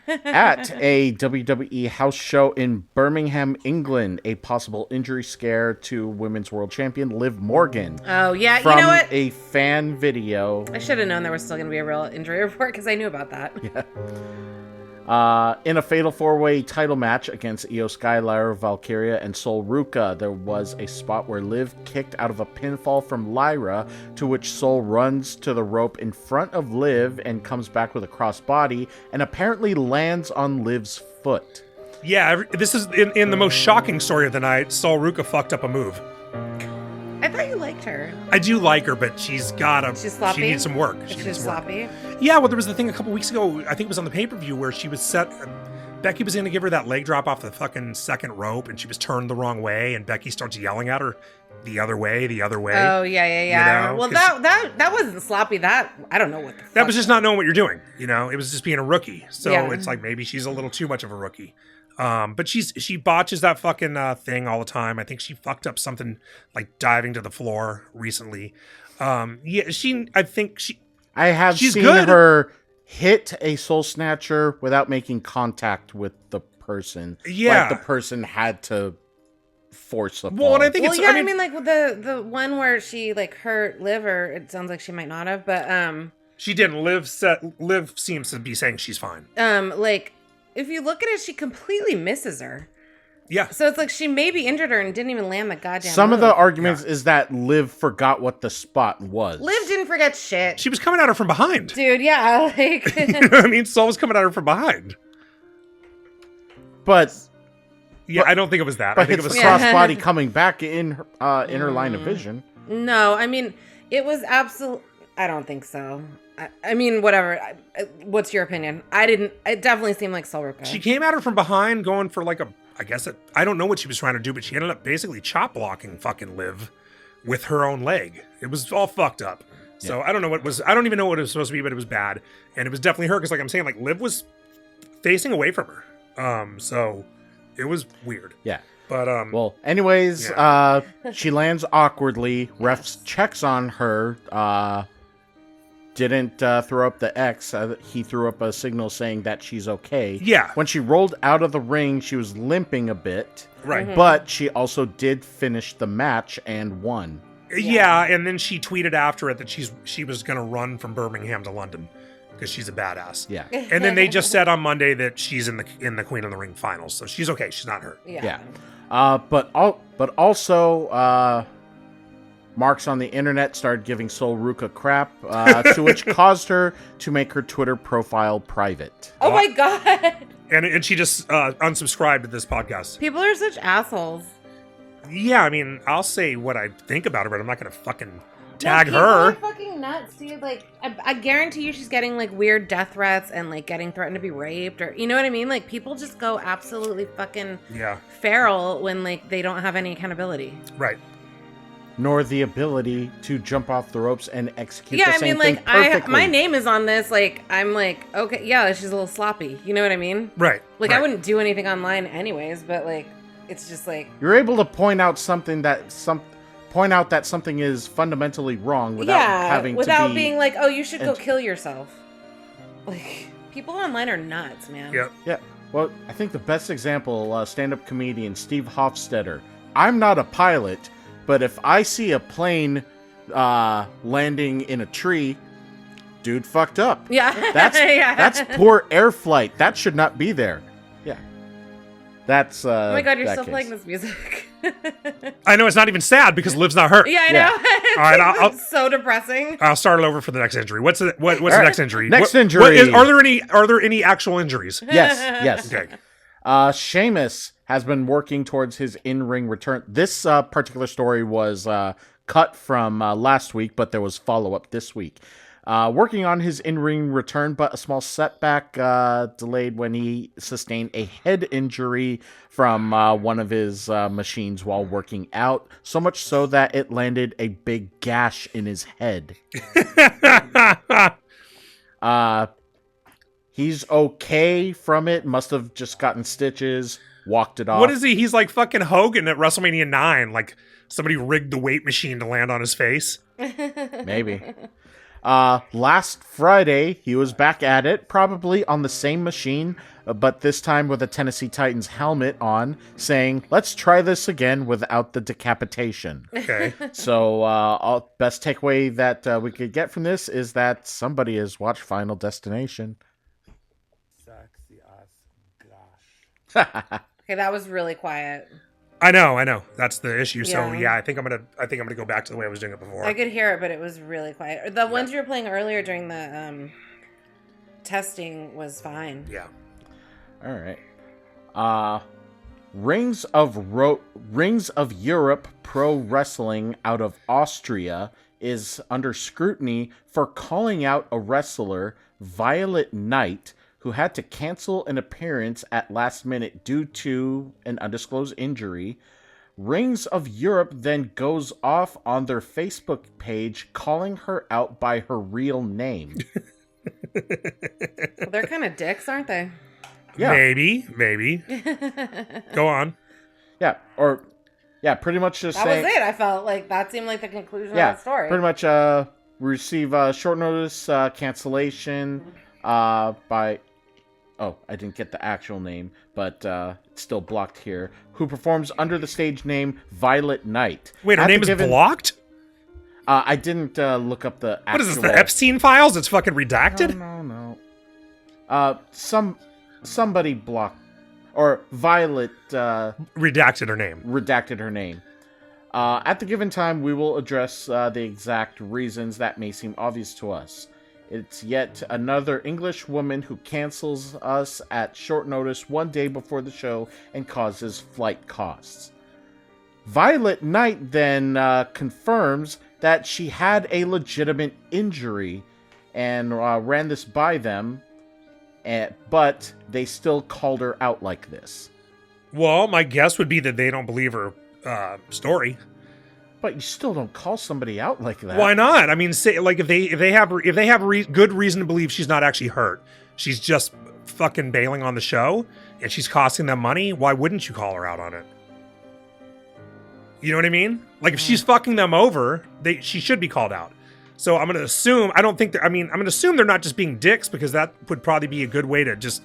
At a WWE house show in Birmingham, England, a possible injury scare to Women's World Champion Liv Morgan. Oh yeah, From you know what? a fan video. I should have known there was still going to be a real injury report because I knew about that. In a fatal 4-way title match against Io Sky, Valkyria, and Sol Ruka, there was a spot where Liv kicked out of a pinfall from Lyra, to which Sol runs to the rope in front of Liv and comes back with a crossbody and apparently lands on Liv's foot. Yeah, this is in the most shocking story of the night. Sol Ruka fucked up a move. I thought you liked her. I do like her, but she's sloppy? She needs some work. She's sloppy. Yeah, well, there was the thing a couple weeks ago, I think it was on the pay-per-view, where she was set... Becky was going to give her that leg drop off the fucking second rope, and she was turned the wrong way, and Becky starts yelling at her, the other way. Oh, yeah. You know, well, that wasn't sloppy. That, I don't know what the fuck. That was just not knowing what you're doing, you know? It was just being a rookie. So Yeah. it's like maybe she's a little too much of a rookie. But she botches that fucking thing all the time. I think she fucked up something like diving to the floor recently. I have she's seen good. her hit a Soul Snatcher without making contact with the person. Yeah. Like the person had to force a fall. Well, and I think Well, it's... yeah, I mean, like with the one where she like hurt liver, it sounds like she might not have, but she didn't. Liv seems to be saying she's fine. like if you look at it, she completely misses her. Yeah. So it's like she maybe injured her and didn't even land the goddamn Some of move. the arguments is that Liv forgot what the spot was. Liv didn't forget shit. She was coming at her from behind. Dude, yeah, like You know what I mean? Sol was coming at her from behind. But Yeah, I don't think it was that. I but think it's it was the crossbody coming back in her line of vision. no, I mean it was absolute. I don't think so. I mean, whatever. What's your opinion? It definitely seemed like Sol Ruka. She came at her from behind going for like I don't know what she was trying to do, but she ended up basically chop blocking fucking Liv with her own leg. It was all fucked up. So I don't know what it was. I don't even know what it was supposed to be, but it was bad. And it was definitely her because like I'm saying, like Liv was facing away from her. So it was weird. Yeah. But Well, anyways, she lands awkwardly. Refs checks on her. Didn't throw up the X. He threw up a signal saying that she's okay. Yeah. When she rolled out of the ring, she was limping a bit. Right. Mm-hmm. But she also did finish the match and won. Yeah, and then she tweeted after it that she was going to run from Birmingham to London because she's a badass. Yeah. And then they just said on Monday that she's in the Queen of the Ring finals, so she's okay. She's not hurt. Yeah. But also, marks on the internet started giving Sol Ruka crap, to which caused her to make her Twitter profile private. Oh my god. And she just unsubscribed to this podcast. People are such assholes. Yeah, I mean, I'll say what I think about her, but I'm not going to fucking tag People her. are fucking nuts, dude. Like, I guarantee you she's getting, like, weird death threats and, like, getting threatened to be raped or, you know what I mean? Like, people just go absolutely fucking Yeah, feral when, like, they don't have any accountability. right. Nor the ability to jump off the ropes and execute Yeah, the I same mean, thing like, perfectly. my name is on this. Like, I'm like, okay, yeah, she's a little sloppy. You know what I mean? Right. Like, right. I wouldn't do anything online anyways, but, like, it's just like, You're able to point out that something is fundamentally wrong without being like, oh, you should go kill yourself. Like, people online are nuts, man. Yep. Yeah. Well, I think the best example, stand-up comedian Steve Hofstetter. I'm not a pilot, but if I see a plane landing in a tree, dude fucked up. Yeah. That's poor air flight. That should not be there. Yeah. That's Oh my god, you're that still case. playing this music. I know it's not even sad because Liv's not hurt. Yeah, I Yeah. know. All right, I'll- It's so depressing. I'll start it over for the next injury. What's the All next right. injury? Next What injury. Are there any actual injuries? Yes. Okay. Sheamus has been working towards his in-ring return. This particular story was cut from last week, but there was follow-up this week. Working on his in-ring return, but a small setback delayed when he sustained a head injury from one of his machines while working out, so much so that it landed a big gash in his head. He's okay from it, must have just gotten stitches, walked it off. What is he? He's like fucking Hogan at WrestleMania 9. Like somebody rigged the weight machine to land on his face. Maybe. Last Friday, he was back at it, probably on the same machine, but this time with a Tennessee Titans helmet on, saying, let's try this again without the decapitation. Okay. So, best takeaway that we could get from this is that somebody has watched Final Destination. Sexy Okay, that was really quiet. I know. That's the issue. So Yeah. yeah, I think I'm gonna go back to the way I was doing it before. I could hear it, but it was really quiet. The ones you were playing earlier during the testing was fine. Yeah. All right. Rings of Europe Pro Wrestling out of Austria is under scrutiny for calling out a wrestler, Violet Knight, who had to cancel an appearance at last minute due to an undisclosed injury. Rings of Europe then goes off on their Facebook page calling her out by her real name. Well, they're kind of dicks, aren't they? Yeah. Maybe. Go on. Yeah, pretty much just That saying... was it. I felt like that seemed like the conclusion of the story. Pretty much receive short notice cancellation by... Oh, I didn't get the actual name, but it's still blocked here. Who performs under the stage name Violet Knight. Wait, her name is blocked? I didn't look up the actual... What is this, the Epstein files? It's fucking redacted? No. Somebody blocked... Or Violet... redacted her name. Redacted her name. At the given time, we will address the exact reasons that may seem obvious to us. It's yet another English woman who cancels us at short notice one day before the show and causes flight costs. Violet Knight then confirms that she had a legitimate injury and ran this by them, but they still called her out like this. Well, my guess would be that they don't believe her story. But you still don't call somebody out like that. Why not? I mean, say like if they have good reason to believe she's not actually hurt, she's just fucking bailing on the show, and she's costing them money. Why wouldn't you call her out on it? You know what I mean? Like if she's fucking them over, she should be called out. So I'm gonna assume. I'm gonna assume they're not just being dicks, because that would probably be a good way to just.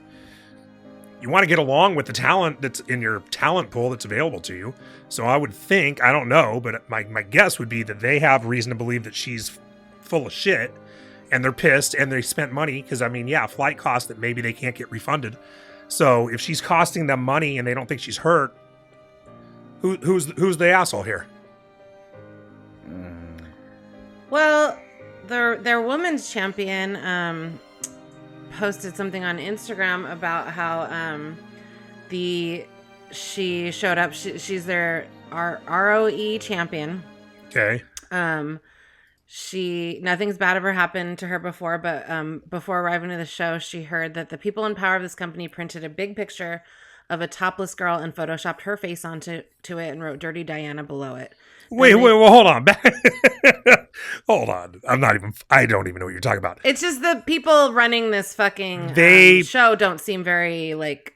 You want to get along with the talent that's in your talent pool that's available to you. So I would think, I don't know, but my guess would be that they have reason to believe that she's full of shit, and they're pissed, and they spent money, because, flight costs that maybe they can't get refunded. So if she's costing them money and they don't think she's hurt, who's the asshole here? Well, their women's champion posted something on Instagram about how she showed up. She's their ROE champion. Okay. Nothing's bad ever happened to her before, but before arriving to the show, she heard that the people in power of this company printed a big picture of a topless girl and photoshopped her face onto it and wrote "Dirty Diana" below it. Wait, hold on. Hold on. I don't even know what you're talking about. It's just the people running this fucking show don't seem very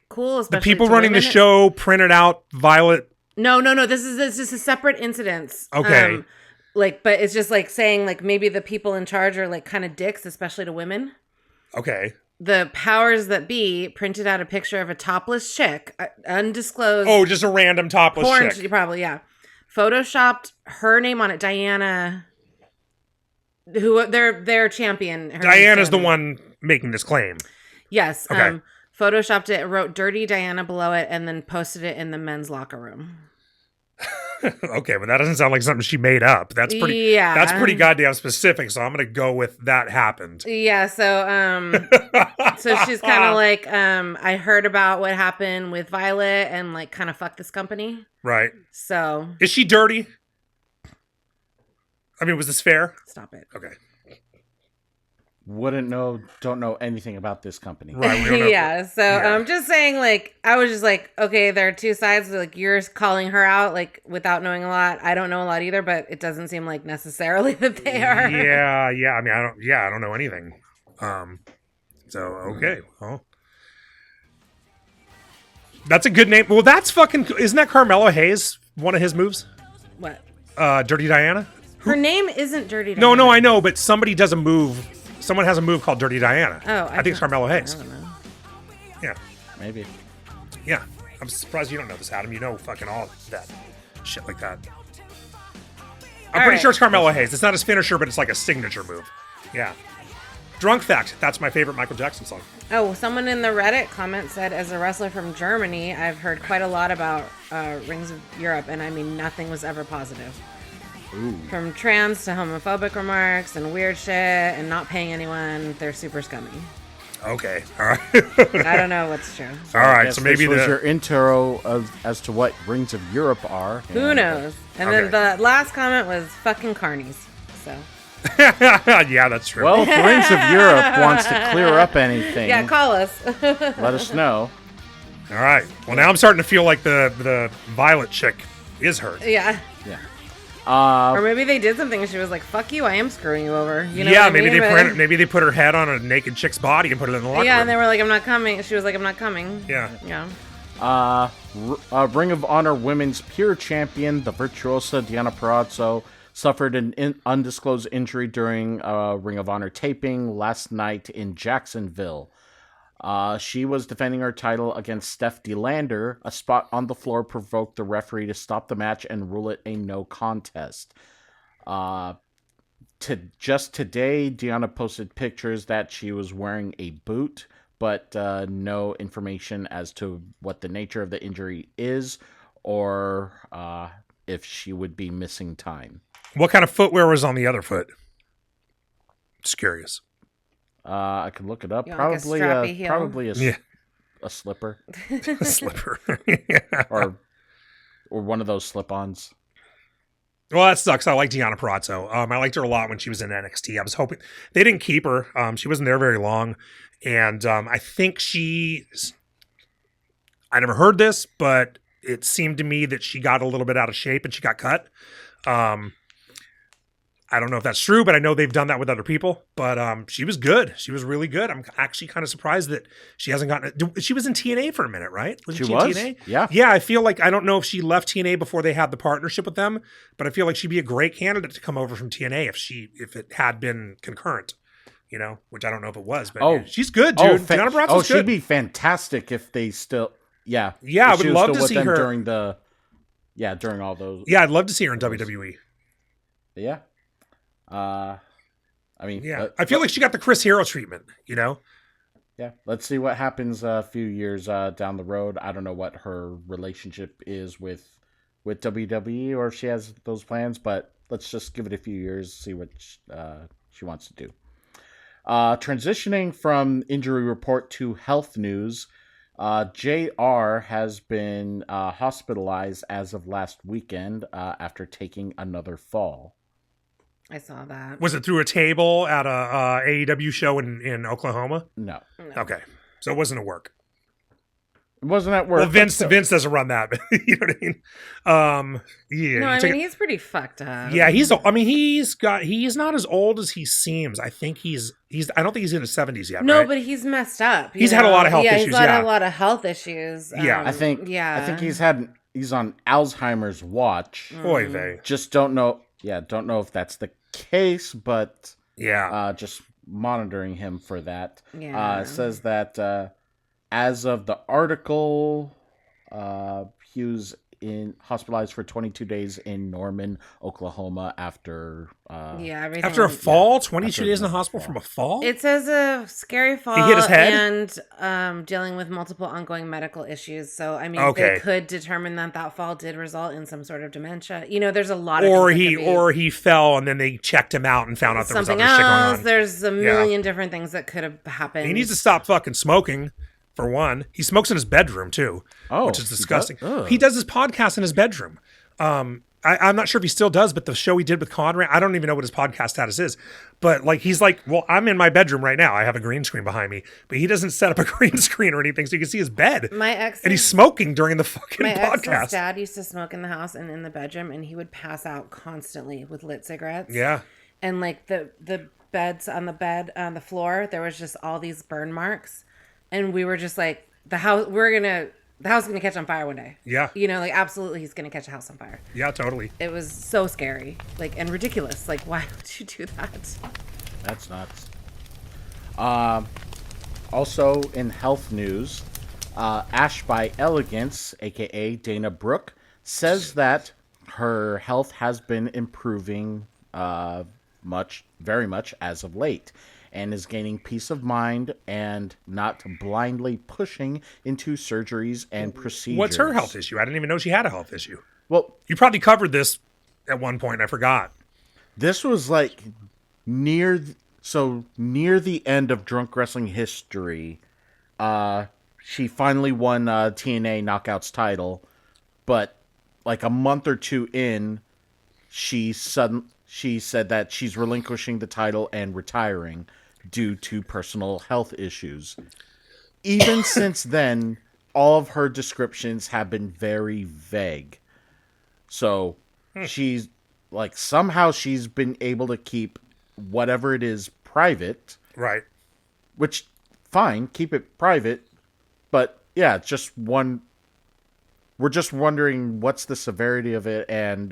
cool. Especially the people running the show printed out Violet. No. This is just a separate incident. Okay. But it's just saying maybe the people in charge are kind of dicks, especially to women. Okay. The powers that be printed out a picture of a topless chick, undisclosed. Oh, just a random topless porn chick. Probably, yeah. Photoshopped her name on it, Diana. Who their champion. Diana's the one making this claim. Yes. Okay. Photoshopped it, wrote "Dirty Diana" below it, and then posted it in the men's locker room. Okay, but that doesn't sound like something she made up. That's pretty. Yeah. That's pretty goddamn specific. So I'm gonna go with that happened. Yeah. So so she's kind of I heard about what happened with Violet and kind of fuck this company. Right. So is she dirty? I mean, was this fair? Stop it. Okay. Don't know anything about this company. Right. We don't know. Yeah. So I'm just saying, I was just okay, there are two sides. You're calling her out, without knowing a lot. I don't know a lot either, but it doesn't seem like necessarily that they are. Yeah. I mean, I don't know anything. So, okay. Well, that's a good name. Well, that's fucking, isn't that Carmelo Hayes? One of his moves? What? Dirty Diana? Her name isn't Dirty Diana. No, I know, but somebody does a move. Someone has a move called Dirty Diana. Oh, I think it's Carmelo Hayes. I don't know. Yeah. Maybe. Yeah. I'm surprised you don't know this, Adam. You know fucking all that shit like that. I'm pretty sure it's Carmelo Hayes. It's not his finisher, but it's like a signature move. Yeah. Drunk fact. That's my favorite Michael Jackson song. Oh, someone in the Reddit comment said, as a wrestler from Germany, I've heard quite a lot about Rings of Europe, and I mean, nothing was ever positive. Ooh. From trans to homophobic remarks and weird shit and not paying anyone, they're super scummy. Okay. All right. I don't know what's true. All right. Yes, So maybe this was your intro as to what Rings of Europe are. Who knows? And Okay. then the last comment was fucking carnies. So yeah, that's true. Well, if Rings of Europe wants to clear up anything, yeah, call us. let us know. All right. Well, now I'm starting to feel like the Violet chick is hurt. Yeah. Yeah. Or maybe they did something and she was like, fuck you, I am screwing you over. You know Yeah, what I maybe mean? maybe they put her head on a naked chick's body and put it in the locker Yeah, room. and they were like, I'm not coming. She was like, I'm not coming. Yeah. Yeah. Ring of Honor Women's Pure Champion, the virtuosa Deonna Purrazzo, suffered an undisclosed injury during Ring of Honor taping last night in Jacksonville. She was defending her title against Steph DeLander. A spot on the floor provoked the referee to stop the match and rule it a no contest. Just today, Deonna posted pictures that she was wearing a boot, but no information as to what the nature of the injury is or if she would be missing time. What kind of footwear was on the other foot? Just curious. I could look it up. You want like a strappy heel? Probably Yeah. a slipper Slipper. or one of those slip-ons. Well, that sucks. I like Deonna Purrazzo. I liked her a lot when she was in NXT. I was hoping they didn't keep her. She wasn't there very long, and I think I never heard this, but it seemed to me that she got a little bit out of shape and she got cut. I don't know if that's true, but I know they've done that with other people. But she was good. She was really good. I'm actually kind of surprised that she hasn't gotten. She was in TNA for a minute, right? She in was? TNA? Yeah. Yeah, I feel like I don't know if she left TNA before they had the partnership with them, but I feel like she'd be a great candidate to come over from TNA if it had been concurrent. You know, which I don't know if it was, but yeah, she's good, dude. Deonna Purrazzo's she'd good. be fantastic if they still. Yeah. Yeah, I if would she was love still to with see them her during all those. Yeah, I'd love to see her in WWE. Yeah. I mean, Yeah, I feel like she got the Chris Hero treatment, you know? yeah. Let's see what happens a few years down the road. I don't know what her relationship is with WWE or if she has those plans, but let's just give it a few years, see what she wants to do. Transitioning from injury report to health news, JR has been hospitalized as of last weekend after taking another fall. I saw that. Was it through a table at a AEW show in Oklahoma? No. Okay, so it wasn't at work. It wasn't at work. Well, Vince doesn't run that, but you know what I mean? Yeah. No, I mean, he's pretty fucked up. Yeah, he's not as old as he seems. I think I don't think he's in his 70s yet. No, right? but he's messed up. He's had a lot of health issues, He's had yeah. a lot of health issues. Yeah. I think he's on Alzheimer's watch. Oy vey. Just don't know if that's the case, but Yeah. just monitoring him for that. Yeah. It says that as of the article, he was hospitalized for 22 days in Norman, Oklahoma after everything. After a fall, 22 After days in the a hospital fall. from a fall? It says a scary fall. He hit his head? And dealing with multiple ongoing medical issues. So, I mean, Okay. they could determine that fall did result in some sort of dementia. You know, there's a lot of or things that he could be or he fell and then they checked him out and found out there was something other shit going else. on. There's a million different things that could have happened. He needs to stop fucking smoking, for one. He smokes in his bedroom, too, which is disgusting. He does his podcast in his bedroom. I'm not sure if he still does, but the show he did with Conrad, I don't even know what his podcast status is. But like he's like, well, I'm in my bedroom right now. I have a green screen behind me. But he doesn't set up a green screen or anything, so you can see his bed. And he's smoking during the fucking my podcast. ex's dad used to smoke in the house and in the bedroom, and he would pass out constantly with lit cigarettes. Yeah. And like the beds on the floor, there was just all these burn marks, and we were just like, the house is gonna catch on fire one day. Yeah. You know, like absolutely, he's gonna catch a house on fire. Yeah, totally. It was so scary, like, and ridiculous. Like, why would you do that? That's nuts. Also in health news, Ash by Elegance, aka Dana Brooke, says that her health has been improving very much as of late. and is gaining peace of mind and not blindly pushing into surgeries and procedures. What's her health issue? I didn't even know she had a health issue. Well, You probably covered this at one point. I forgot. this was like near the end of Drunk Wrestling history. She finally won TNA Knockouts title, but like a month or two in, she said that she's relinquishing the title and retiring due to personal health issues. Even since then, all of her descriptions have been very vague. So she's like, somehow she's been able to keep whatever it is private, Right. which fine, keep it private. But yeah, it's just one. We're just wondering what's the severity of it and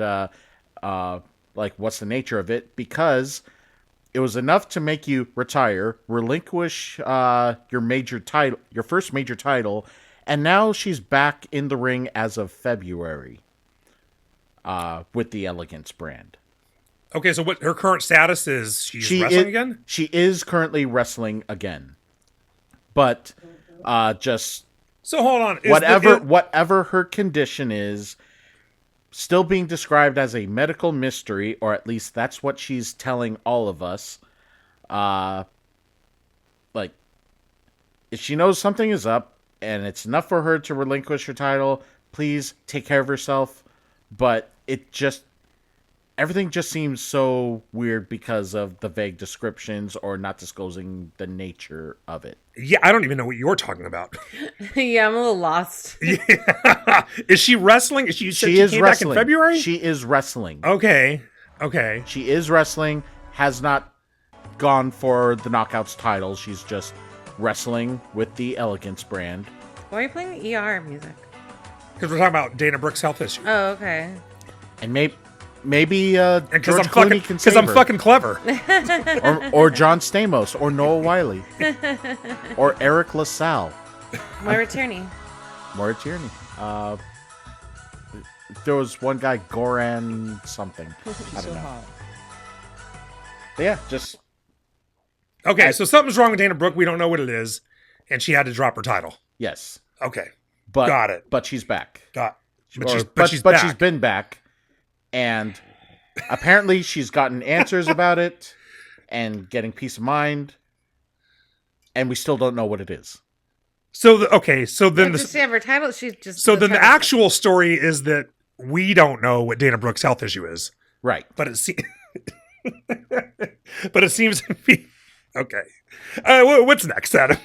like what's the nature of it, because it was enough to make you retire, relinquish your first major title, and now she's back in the ring as of February with the Elegance brand. Okay, so what her current status is? She's wrestling again? She is currently wrestling again, but just So hold on. whatever her condition is, still being described as a medical mystery, or at least that's what she's telling all of us. Like, if she knows something is up and it's enough for her to relinquish her title, please take care of herself. But everything just seems so weird because of the vague descriptions or not disclosing the nature of it. Yeah, I don't even know what you're talking about. Yeah, I'm a little lost. Yeah. Is she wrestling? She said She she is came wrestling. back in February? She is wrestling. Okay. She is wrestling, has not gone for the Knockouts title. She's just wrestling with the Elegance brand. Why are you playing the ER music? Because we're talking about Dana Brooks' health issue. Oh, okay. And maybe Because George Clooney can save I'm her. fucking clever. or John Stamos, or Noah Wiley, or Eric LaSalle. Moira Tierney. Maura Tierney. There was one guy, Goran something. I don't know. But yeah, just Okay, so something's wrong with Dana Brooke. We don't know what it is. And she had to drop her title. yes. Okay. But Got it. But she's back. But But she's she's back. been back, and apparently she's gotten answers about it and getting peace of mind, and we still don't know what it is. So then Does she have her title? She's just. so then the actual story is that we don't know what Dana Brooks' health issue is. Right. But it seems to be okay. What's next, Adam?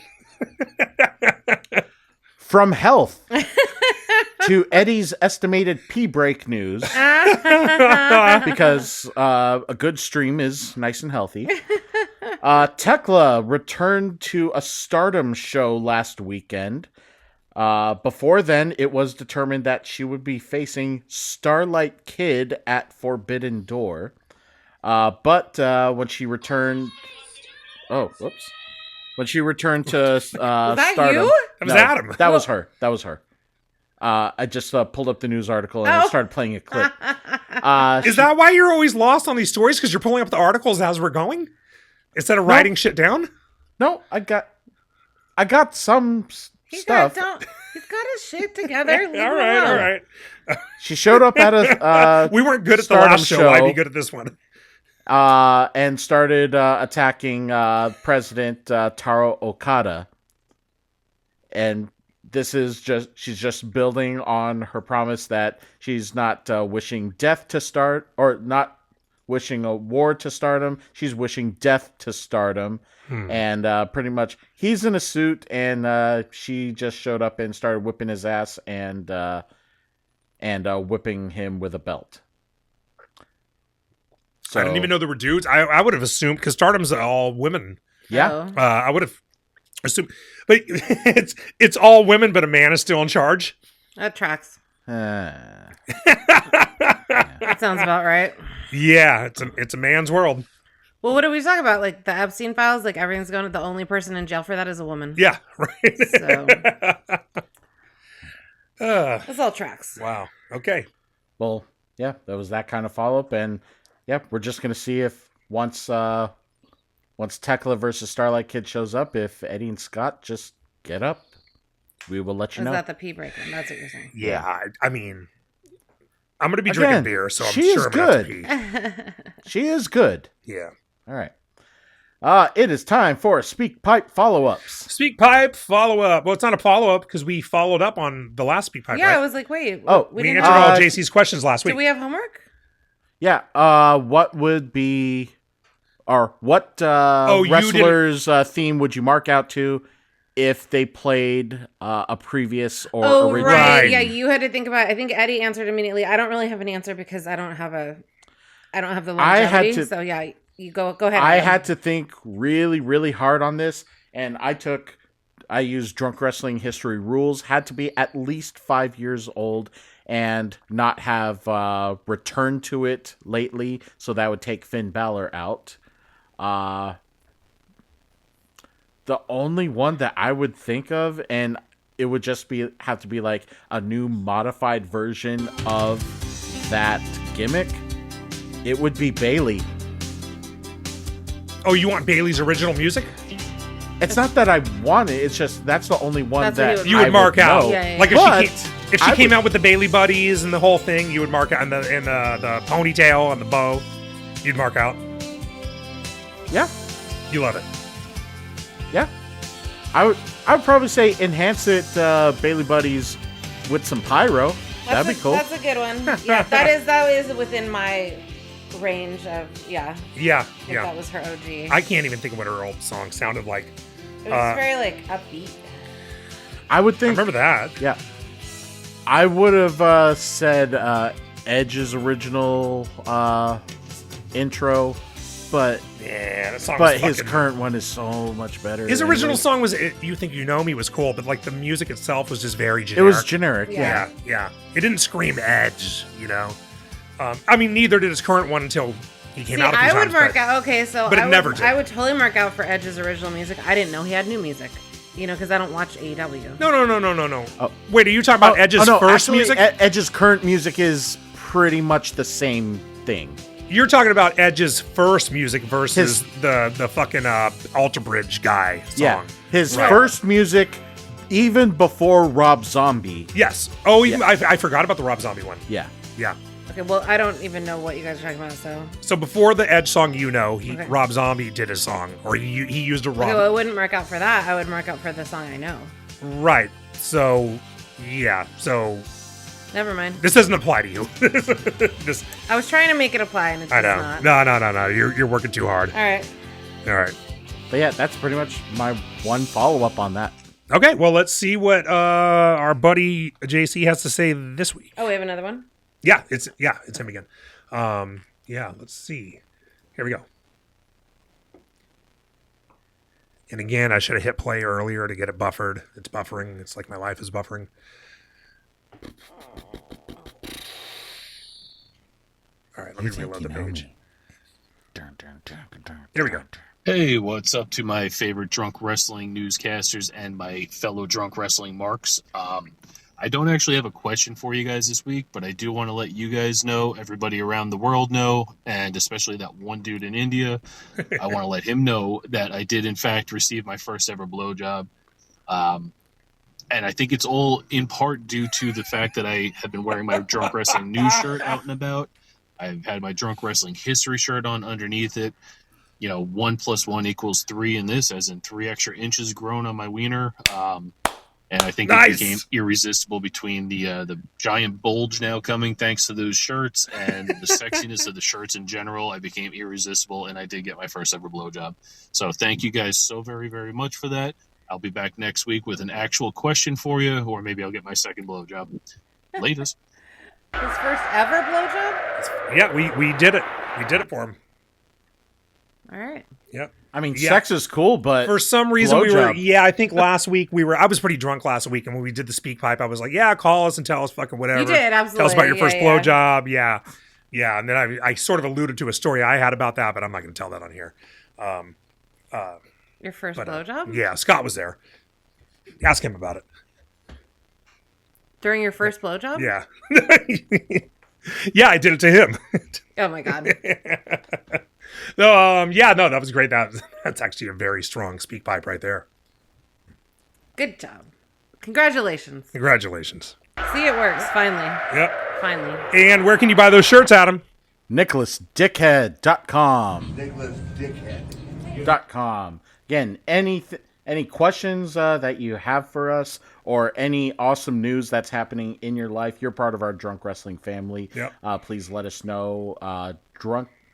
From health to Eddie's estimated pee break news, because a good stream is nice and healthy. Tekla returned to a Stardom show last weekend. Before then, it was determined that she would be facing Starlight Kid at Forbidden Door. But when she returned... Oh, whoops. When she returned to Stardom... you? That was Adam. That was her. That was her. I just pulled up the news article and I started playing a clip. Is that why you're always lost on these stories? Because you're pulling up the articles as we're going? Instead of writing shit down? No, I got some stuff. He's got his shit together. Leave all him right, alone. all right. She showed up at a We weren't good at the Stardom last show. I'd be good at this one. and started attacking President Taro Okada. And this is she's just building on her promise that she's not wishing death to start, or not wishing a war to Stardom. She's wishing death to Stardom. And pretty much he's in a suit, and she just showed up and started whipping his ass and whipping him with a belt. So, I didn't even know there were dudes. I would have assumed, because Stardom's all women. Yeah. Oh. I would have assumed. But it's all women, but a man is still in charge. That tracks. Uh, That sounds about right. Yeah, it's a man's world. Well, what are we talking about? Like the Epstein files? Like everything's going to the only person in jail for that is a woman. Yeah, right. So this all tracks. Wow. Okay. well, yeah, that was that kind of follow-up. And yeah, we're just going to see if once once Tekla versus Starlight Kid shows up, if Eddie and Scott just get up, we will let you know. Is that the pee break one? That's what you're saying. Yeah, I mean, I'm going to be drinking beer, so I'm she sure is I'm going to have good. to pee. She is good. Yeah. All right. It is time for Speak Pipe follow-ups. Speak Pipe follow-up. Well, it's not a follow-up because we followed up on the last Speak Pipe, Yeah, right? I was like, wait. We didn't answered all JC's questions last week. Do we have homework? Yeah. What would be, or what wrestler's theme would you mark out to if they played a previous or original? Right. Yeah, you had to think about it. I think Eddie answered immediately. I don't really have an answer because I don't have the longevity. So yeah, you go ahead. I had to think really, really hard on this, and I used Drunk Wrestling History Rules. Had to be at least 5 years old and not have returned to it lately, so that would take Finn Balor out. The only one that I would think of, and it would just have to be like a new modified version of that gimmick, it would be Bailey. Oh, you want Bailey's original music? It's not that I want it, it's just that's the only one That's that You would I mark out. know. Yeah. Like if she came would- out with the Bailey buddies and the whole thing, you would mark out, and the ponytail and the bow, you'd mark out. Yeah. You love it. Yeah. I would probably say enhance it Bailey Buddies with some pyro. That'd be cool. That's a good one. Yeah, that is within my range of Yeah. If that was her OG. I can't even think of what her old song sounded like. It was very like upbeat. I would I think remember that. Yeah. I would have said Edge's original intro, but Yeah, that song. but was his current one is so much better. His original anyways. song was "You Think You Know Me" was cool, but like the music itself was just very It generic. was generic. Yeah. Yeah. It didn't scream Edge, you know. I mean, neither did his current one until he came out. A few I would times, mark but- out. Okay, so but it I would, never did. I would totally mark out for Edge's original music. I didn't know he had new music. You know, because I don't watch AEW. No. Oh. Wait, are you talking about Edge's no, first actually, music? Edge's current music is pretty much the same thing. You're talking about Edge's first music versus the fucking Alter Bridge guy song. Yeah, his Right. first music, even before Rob Zombie. Yes. Oh, even, Yeah. I forgot about the Rob Zombie one. Yeah. Yeah. Okay, well, I don't even know what you guys are talking about, so. So before the Edge song, Okay. Rob Zombie did his song, or he used a Rob. Okay, well, I wouldn't mark out for that. I would mark out for the song I know. Right. So, yeah. So Never mind. this doesn't apply to you. this, I was trying to make it apply, and it I does know. not. No. You're working too hard. All right. All right. But yeah, that's pretty much my one follow-up on that. Okay. Well, let's see what our buddy JC has to say this week. Oh, we have another one? Yeah, it's him again. Yeah, let's see. Here we go. And again, I should have hit play earlier to get it buffered. It's buffering. It's like my life is buffering. All right, let me reload the page. Here we go. Hey, what's up to my favorite drunk wrestling newscasters and my fellow drunk wrestling marks? I don't actually have a question for you guys this week, but I do want to let you guys know, everybody around the world know, and especially that one dude in India, I want to let him know that I did in fact receive my first ever blowjob. And I think it's all in part due to the fact that I have been wearing my drunk wrestling news shirt out and about. I've had my drunk wrestling history shirt on underneath it. You know, 1 + 1 = 3 in this, as in 3 extra inches grown on my wiener. And I think Nice. it became irresistible between the giant bulge now coming thanks to those shirts and the sexiness of the shirts in general. I became irresistible, and I did get my first ever blowjob. So thank you guys so very, very much for that. I'll be back next week with an actual question for you, or maybe I'll get my second blowjob. Latest. His first ever blowjob? Yeah, we did it. We did it for him. All right. Yep. I mean, Yeah. sex is cool, but For some reason we were, blowjob. I think last week I was pretty drunk last week, and when we did the speak pipe, I was like, yeah, call us and tell us fucking whatever. You did, absolutely. Tell us about your Yeah, first yeah. blowjob. Yeah. And then I sort of alluded to a story I had about that, but I'm not going to tell that on here. Your first But, blowjob? yeah, Scott was there. Ask him about it. During your first blowjob? Yeah. Yeah, I did it to him. Oh my God. No, yeah, no, that was great. That's actually a very strong speak pipe right there. Good job. Congratulations. Congratulations. See, it works. Finally. Yep. Finally. And where can you buy those shirts, Adam? NicholasDickhead.com. NicholasDickhead.com. Again, any questions that you have for us or any awesome news that's happening in your life, you're part of our Drunk Wrestling family. Yep. Please let us know.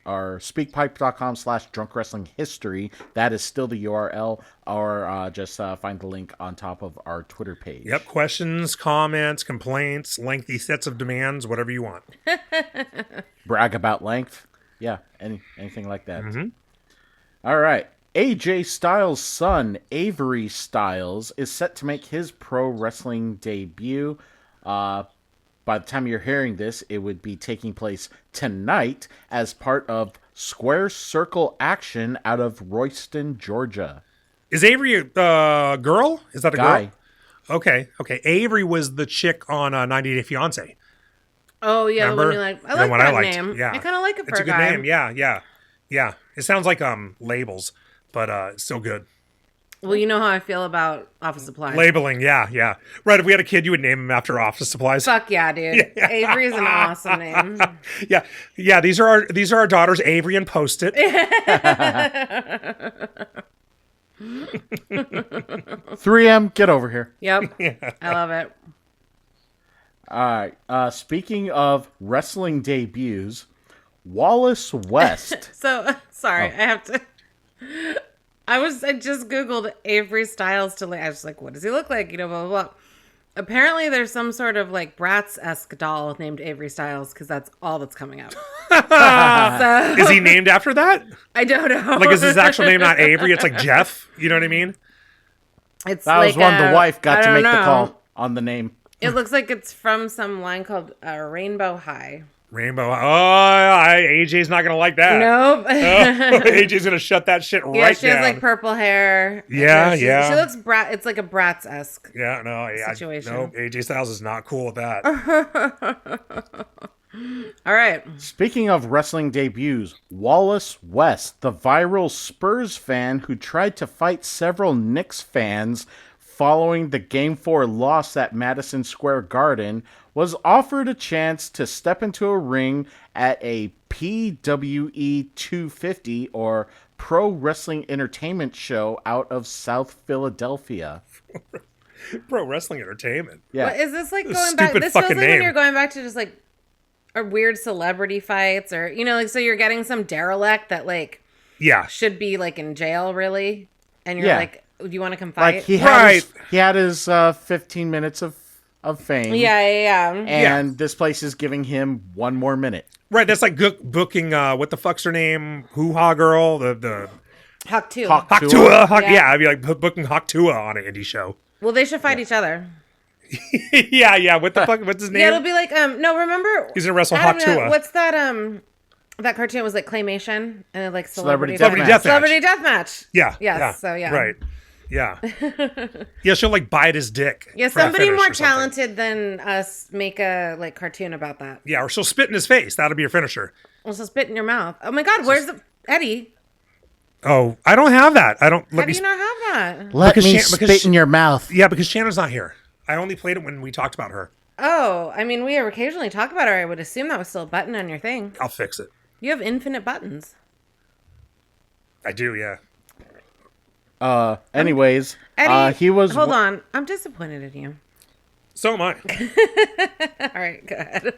Speakpipe.com/drunk wrestling history. That is still the URL, or just find the link on top of our Twitter page. Yep. Questions, comments, complaints, lengthy sets of demands, whatever you want. Brag about length. Yeah, anything like that. Mm-hmm. All right. AJ Styles' son, Avery Styles, is set to make his pro wrestling debut. By the time you're hearing this, it would be taking place tonight as part of Square Circle Action out of Royston, Georgia. Is Avery a girl? Is that a Guy. girl? Okay. Avery was the chick on 90 Day Fiance. Oh, yeah. Remember? The one you like. I The like one that I liked. name. Yeah. I kind of like it for It's a a good guy. name. Yeah. It sounds like labels, but it's still good. Well, you know how I feel about office supplies. Labeling, yeah. Right, if we had a kid, you would name him after office supplies. Fuck yeah, dude. Yeah. Avery is an awesome name. Yeah. These are our daughters, Avery and Post-it. 3M, get over here. Yep. I love it. All right. Speaking of wrestling debuts, Wallace West. So, sorry, I have to. I just Googled Avery Styles to I was like, what does he look like? Blah, blah, blah. Apparently, there's some sort of like Bratz-esque doll named Avery Styles because that's all that's coming out. So, Is he named after that? I don't know. Like, is his actual name not Avery? It's like Jeff. You know what I mean? It's That was like one the wife got I to don't make the know. call on the name. It looks like it's from some line called Rainbow High. Rainbow. Oh, AJ's not going to like that. Nope. AJ's going to shut that shit right Yeah, she has down. like purple hair. Yeah, She looks it's like a Bratz-esque. Situation. No, AJ Styles is not cool with that. All right. Speaking of wrestling debuts, Wallace West, the viral Spurs fan who tried to fight several Knicks fans following the Game 4 loss at Madison Square Garden, was offered a chance to step into a ring at a PWE 250 or Pro Wrestling Entertainment show out of South Philadelphia. Pro Wrestling Entertainment. Yeah. What, is this like going Stupid back? This feels fucking like when name. you're going back to just like or weird celebrity fights or, like, so you're getting some derelict that like Yeah. should be like in jail really. And you're Yeah. like, do you want to come fight? Like he Right. had his 15 minutes of fame. Yeah. And this place is giving him one more minute. Right, that's like booking, what the fuck's her name? Hoo-Ha Girl? The Huck too. Hawk Haktua. Yeah. Yeah, I'd be like booking Haktua on an indie show. Well, they should fight each other. yeah. What the fuck? What's his name? Yeah, it'll be like no, remember He's gonna wrestle Adam, Haktua. what's that cartoon was like claymation and then like Celebrity Deathmatch. Celebrity Deathmatch. Yeah. Yes, Yeah. so yeah. Right. Yeah. Yeah, she'll like bite his dick. Yeah, for a somebody finish more or something. talented than us make a like cartoon about that. Yeah, or she'll spit in his face. That'll be your finisher. Also spit in your mouth. Oh my god, where's the Eddie? Oh, I don't have that. I don't. How Let do me. you not have that? Let Because me Shan- because spit Sh- in your mouth. Yeah, because Shannon's not here. I only played it when we talked about her. Oh, I mean, we occasionally talk about her. I would assume that was still a button on your thing. I'll fix it. You have infinite buttons. I do. Yeah. Anyways, Eddie, he was. Hold on, I'm disappointed in you. So am I. All right, go ahead.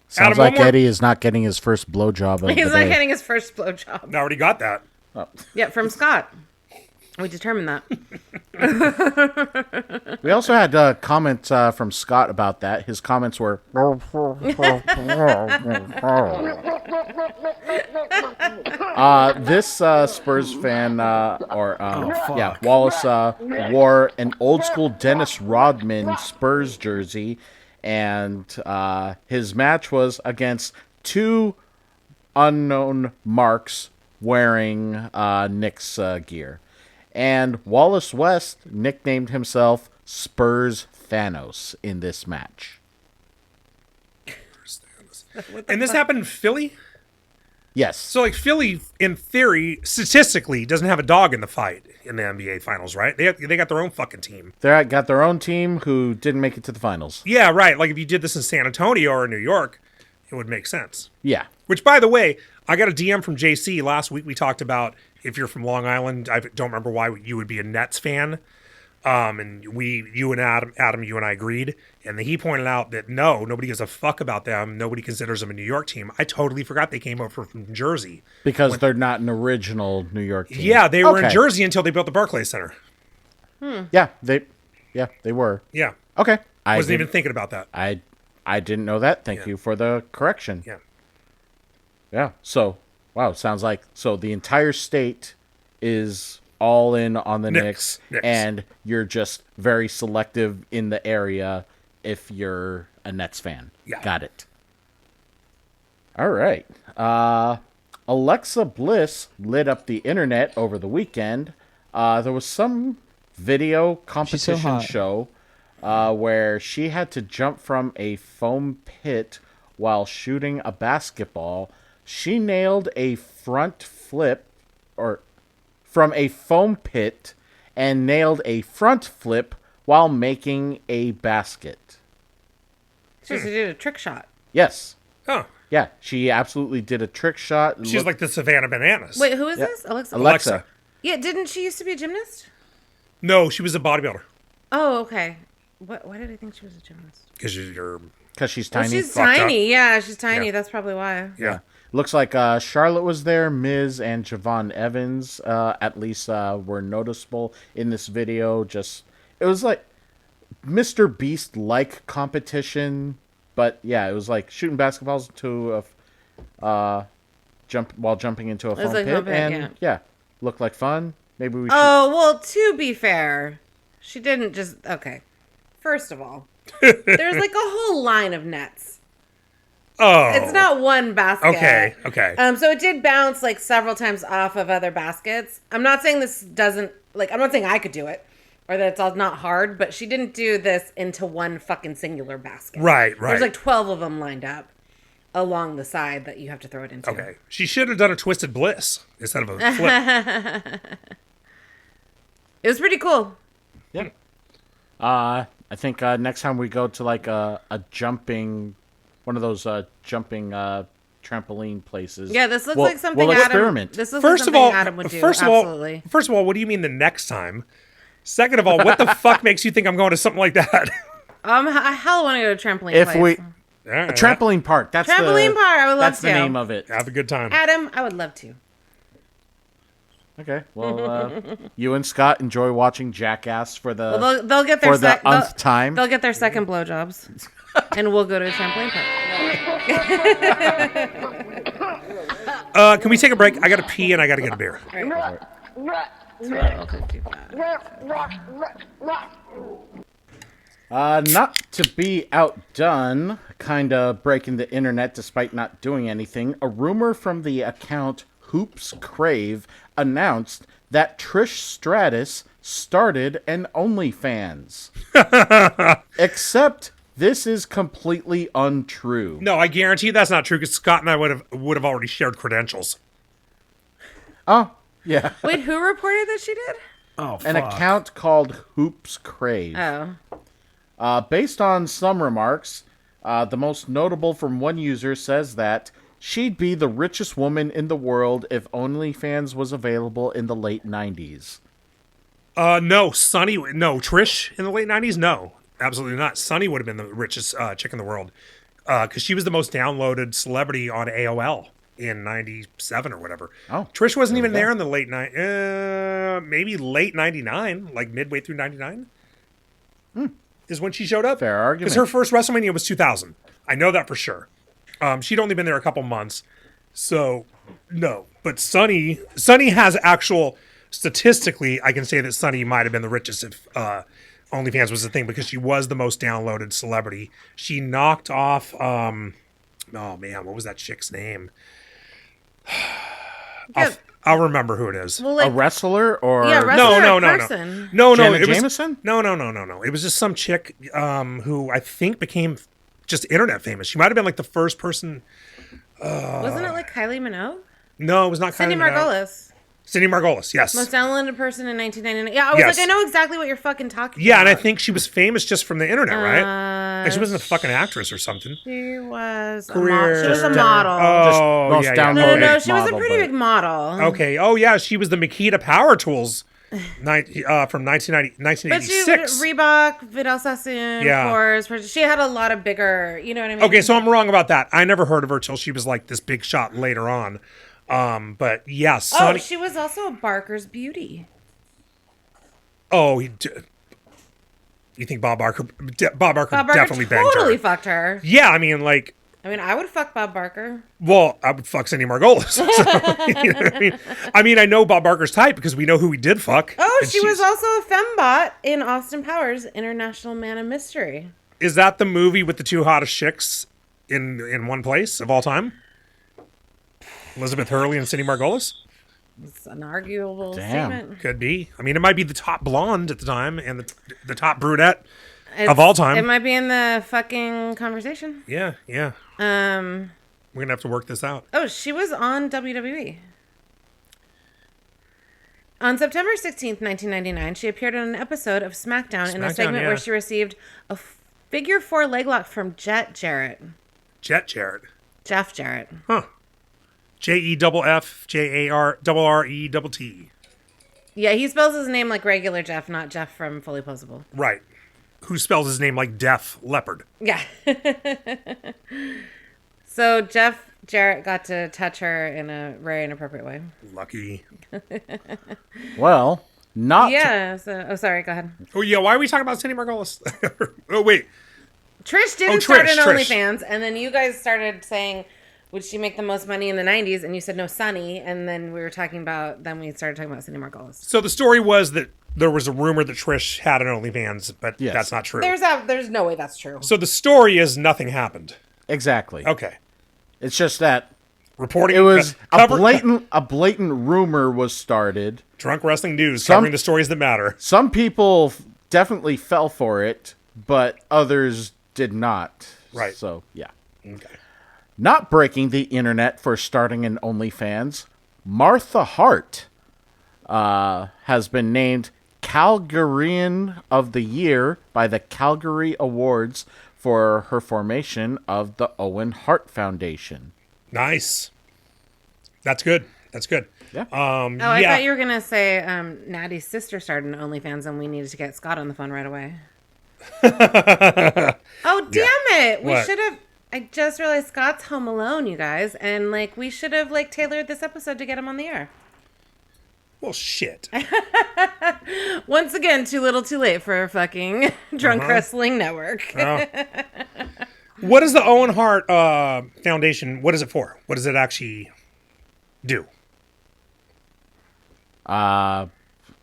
Sounds Adam, like one more- Eddie is not getting his first blowjob of He's the not day. getting his first blowjob. I already got that. Yeah, from Scott. We determined that. We also had a comment from Scott about that. His comments were. This Spurs fan, Wallace, wore an old school Dennis Rodman Spurs jersey, and his match was against two unknown marks wearing Knicks gear. And Wallace West nicknamed himself Spurs Thanos in this match. And this happened in Philly? Yes. So, like, Philly, in theory, statistically, doesn't have a dog in the fight in the NBA Finals, right? They got their own fucking team. They got their own team who didn't make it to the finals. Yeah, right. Like, if you did this in San Antonio or New York, it would make sense. Yeah. Which, by the way, I got a DM from JC last week. We talked about if you're from Long Island. I don't remember why you would be a Nets fan. And you and Adam, you and I agreed. And he pointed out that nobody gives a fuck about them. Nobody considers them a New York team. I totally forgot they came over from Jersey. Because they're not an original New York team. Yeah, they were in Jersey until they built the Barclays Center. Yeah, they were. Yeah. Okay. I wasn't even thinking about that. I didn't know that. Thank you for the correction. Yeah. Yeah. So, wow, sounds like the entire state is all in on the Knicks, and you're just very selective in the area if you're a Nets fan. Yeah. Got it. All right. Alexa Bliss lit up the internet over the weekend. There was some video competition show where she had to jump from a foam pit while shooting a basketball. She nailed a front flip from a foam pit and nailed a front flip while making a basket. So she did a trick shot. Yes. Oh. Yeah, she absolutely did a trick shot. She's like the Savannah Bananas. Wait, who is this? Alexa? Alexa. Yeah, didn't she used to be a gymnast? No, she was a bodybuilder. Oh, okay. Why did I think she was a gymnast? Because you're... Because she's tiny. She's Fucked tiny. up. Yeah, she's tiny. Yeah. That's probably why. Yeah. Looks like Charlotte was there. Miz and Javon Evans at least were noticeable in this video. It was like Mr. Beast-like competition, but yeah, it was like shooting basketballs to jumping into a foam like pit, foam pit, and yeah, looked like fun. Maybe we should. Oh, well, to be fair, she didn't just... Okay. First of all, there's like a whole line of nets. Oh. It's not one basket. Okay. So it did bounce like several times off of other baskets. I'm not saying this doesn't... Like, I'm not saying I could do it or that it's all not hard, but she didn't do this into one fucking singular basket. Right. There's like 12 of them lined up along the side that you have to throw it into. Okay. She should have done a Twisted Bliss instead of a flip. It was pretty cool. Yeah. I think next time we go to like a jumping, one of those jumping trampoline places. Yeah, this looks like something we'll Adam. experiment. This looks First like of something all, Adam would do. first Absolutely. of all, what do you mean the next time? Second of all, what the fuck makes you think I'm going to something like that? I hell want to go to a trampoline If place. a trampoline park. That's Trampoline park, I would love That's to. the name of it. Have a good time. Adam, I would love to. Okay. Well, you and Scott enjoy watching Jackass for the Well, they'll get their for the nth time. They'll get their second blowjobs, and we'll go to a trampoline park. Can we take a break? I got to pee and I got to get a beer. Not to be outdone, kind of breaking the internet despite not doing anything, a rumor from the account Hoops Crave announced that Trish Stratus started an Onlyfans. Except this is completely untrue. No, I guarantee that's not true because Scott and I would have already shared credentials. Oh, yeah. Wait, who reported that she did? Oh, An account called Hoops Crave. Oh. Based on some remarks, the most notable from one user says that she'd be the richest woman in the world if OnlyFans was available in the late 90s. No, Trish in the late 90s? No, absolutely not. Sunny would have been the richest chick in the world because she was the most downloaded celebrity on AOL in 97 or whatever. Oh, Trish wasn't even there in the late maybe late 99, like midway through 99 is when she showed up. Fair argument. Because her first WrestleMania was 2000. I know that for sure. She'd only been there a couple months. So, no. But Sunny has actual... Statistically, I can say that Sunny might have been the richest if OnlyFans was a thing because she was the most downloaded celebrity. She knocked off... oh, man, what was that chick's name? I'll remember who it is. Well, like, a wrestler or... Yeah, wrestler. No. Person. No. Janet It was Jameson? No. It was just some chick who I think became just internet famous. She might have been like the first person. Wasn't it like Kylie Minogue? No, it was not Cindy Kylie Minogue. Margolis. Cindy Margolis, yes. Most downloaded person in 1999. Yeah, I was Yes. like, I know exactly what you're fucking talking Yeah, about. and I think she was famous just from the internet, right? Like she wasn't a fucking actress or something. She was Career. she was a Just, model. Oh, most yeah, yeah. downloaded. No, Okay. she was a Model, pretty but- big model. Okay. Oh, yeah. She was the Makita Power Tools from 1986. But she Reebok, Vidal Sassoon, Yeah. Kors. She had a lot of bigger, you know what I mean? Okay, so I'm wrong about that. I never heard of her till she was like this big shot later on. But yeah, Sonny. she was also a Barker's Beauty. Oh, you think Bob Barker? Bob Barker Bob Barker definitely banged totally her. fucked her. Yeah, I mean, like, I would fuck Bob Barker. well, I would fuck Cindy Margolis. So, you know what I mean? I mean, I know Bob Barker's type because we know who he did fuck. Oh, and she was she's- also a fembot in Austin Powers' International Man of Mystery. Is that the movie with the two hottest chicks in one place of all time? Elizabeth Hurley and Cindy Margolis? It's an arguable Damn. statement. Could be. I mean, it might be the top blonde at the time and the top brunette of all time. It might be in the fucking conversation. Yeah, yeah. Um. We're going to have to work this out. Oh, she was on WWE. On September 16th, 1999, she appeared on an episode of SmackDown in a SmackDown, segment yeah. where she received a figure 4 leg lock from Jeff Jarrett. Jet Jarrett. E Huh. JEFFJARRETT. Yeah, he spells his name like regular Jeff, not Jeff from Fully Posable. Right. Who spells his name like Def Leopard. Yeah. So Jeff Jarrett got to touch her in a very inappropriate way. Lucky. Well, not. Yeah. So, sorry. Go ahead. Oh, yeah. Why are we talking about Cindy Margolis? Oh, wait. Trish didn't Oh, start Trish, an Trish. OnlyFans, and then you guys started saying, would she make the most money in the 90s? And you said no, Sunny. And then we started talking about Cindy Margolis. So the story was that there was a rumor that Trish had an OnlyFans, but Yes. that's not true. There's no way that's true. So the story is nothing happened. Exactly. Okay. It's just that Reporting. it was a cover- blatant rumor was started. Drunk Wrestling News covering the stories that matter. Some people definitely fell for it, but others did not. Right. So, yeah. Okay. Not breaking the internet for starting an OnlyFans, Martha Hart has been named Calgarian of the Year by the Calgary Awards for her formation of the Owen Hart Foundation. Nice. That's good. That's good. Yeah. I thought you were going to say Natty's sister started an OnlyFans and we needed to get Scott on the phone right away. Oh, damn it. We What? should have. I just realized Scott's home alone, you guys. And, we should have, tailored this episode to get him on the air. Well, shit. Once again, too little too late for fucking Drunk Wrestling Network. Oh. What is the Owen Hart Foundation? What is it for? What does it actually do?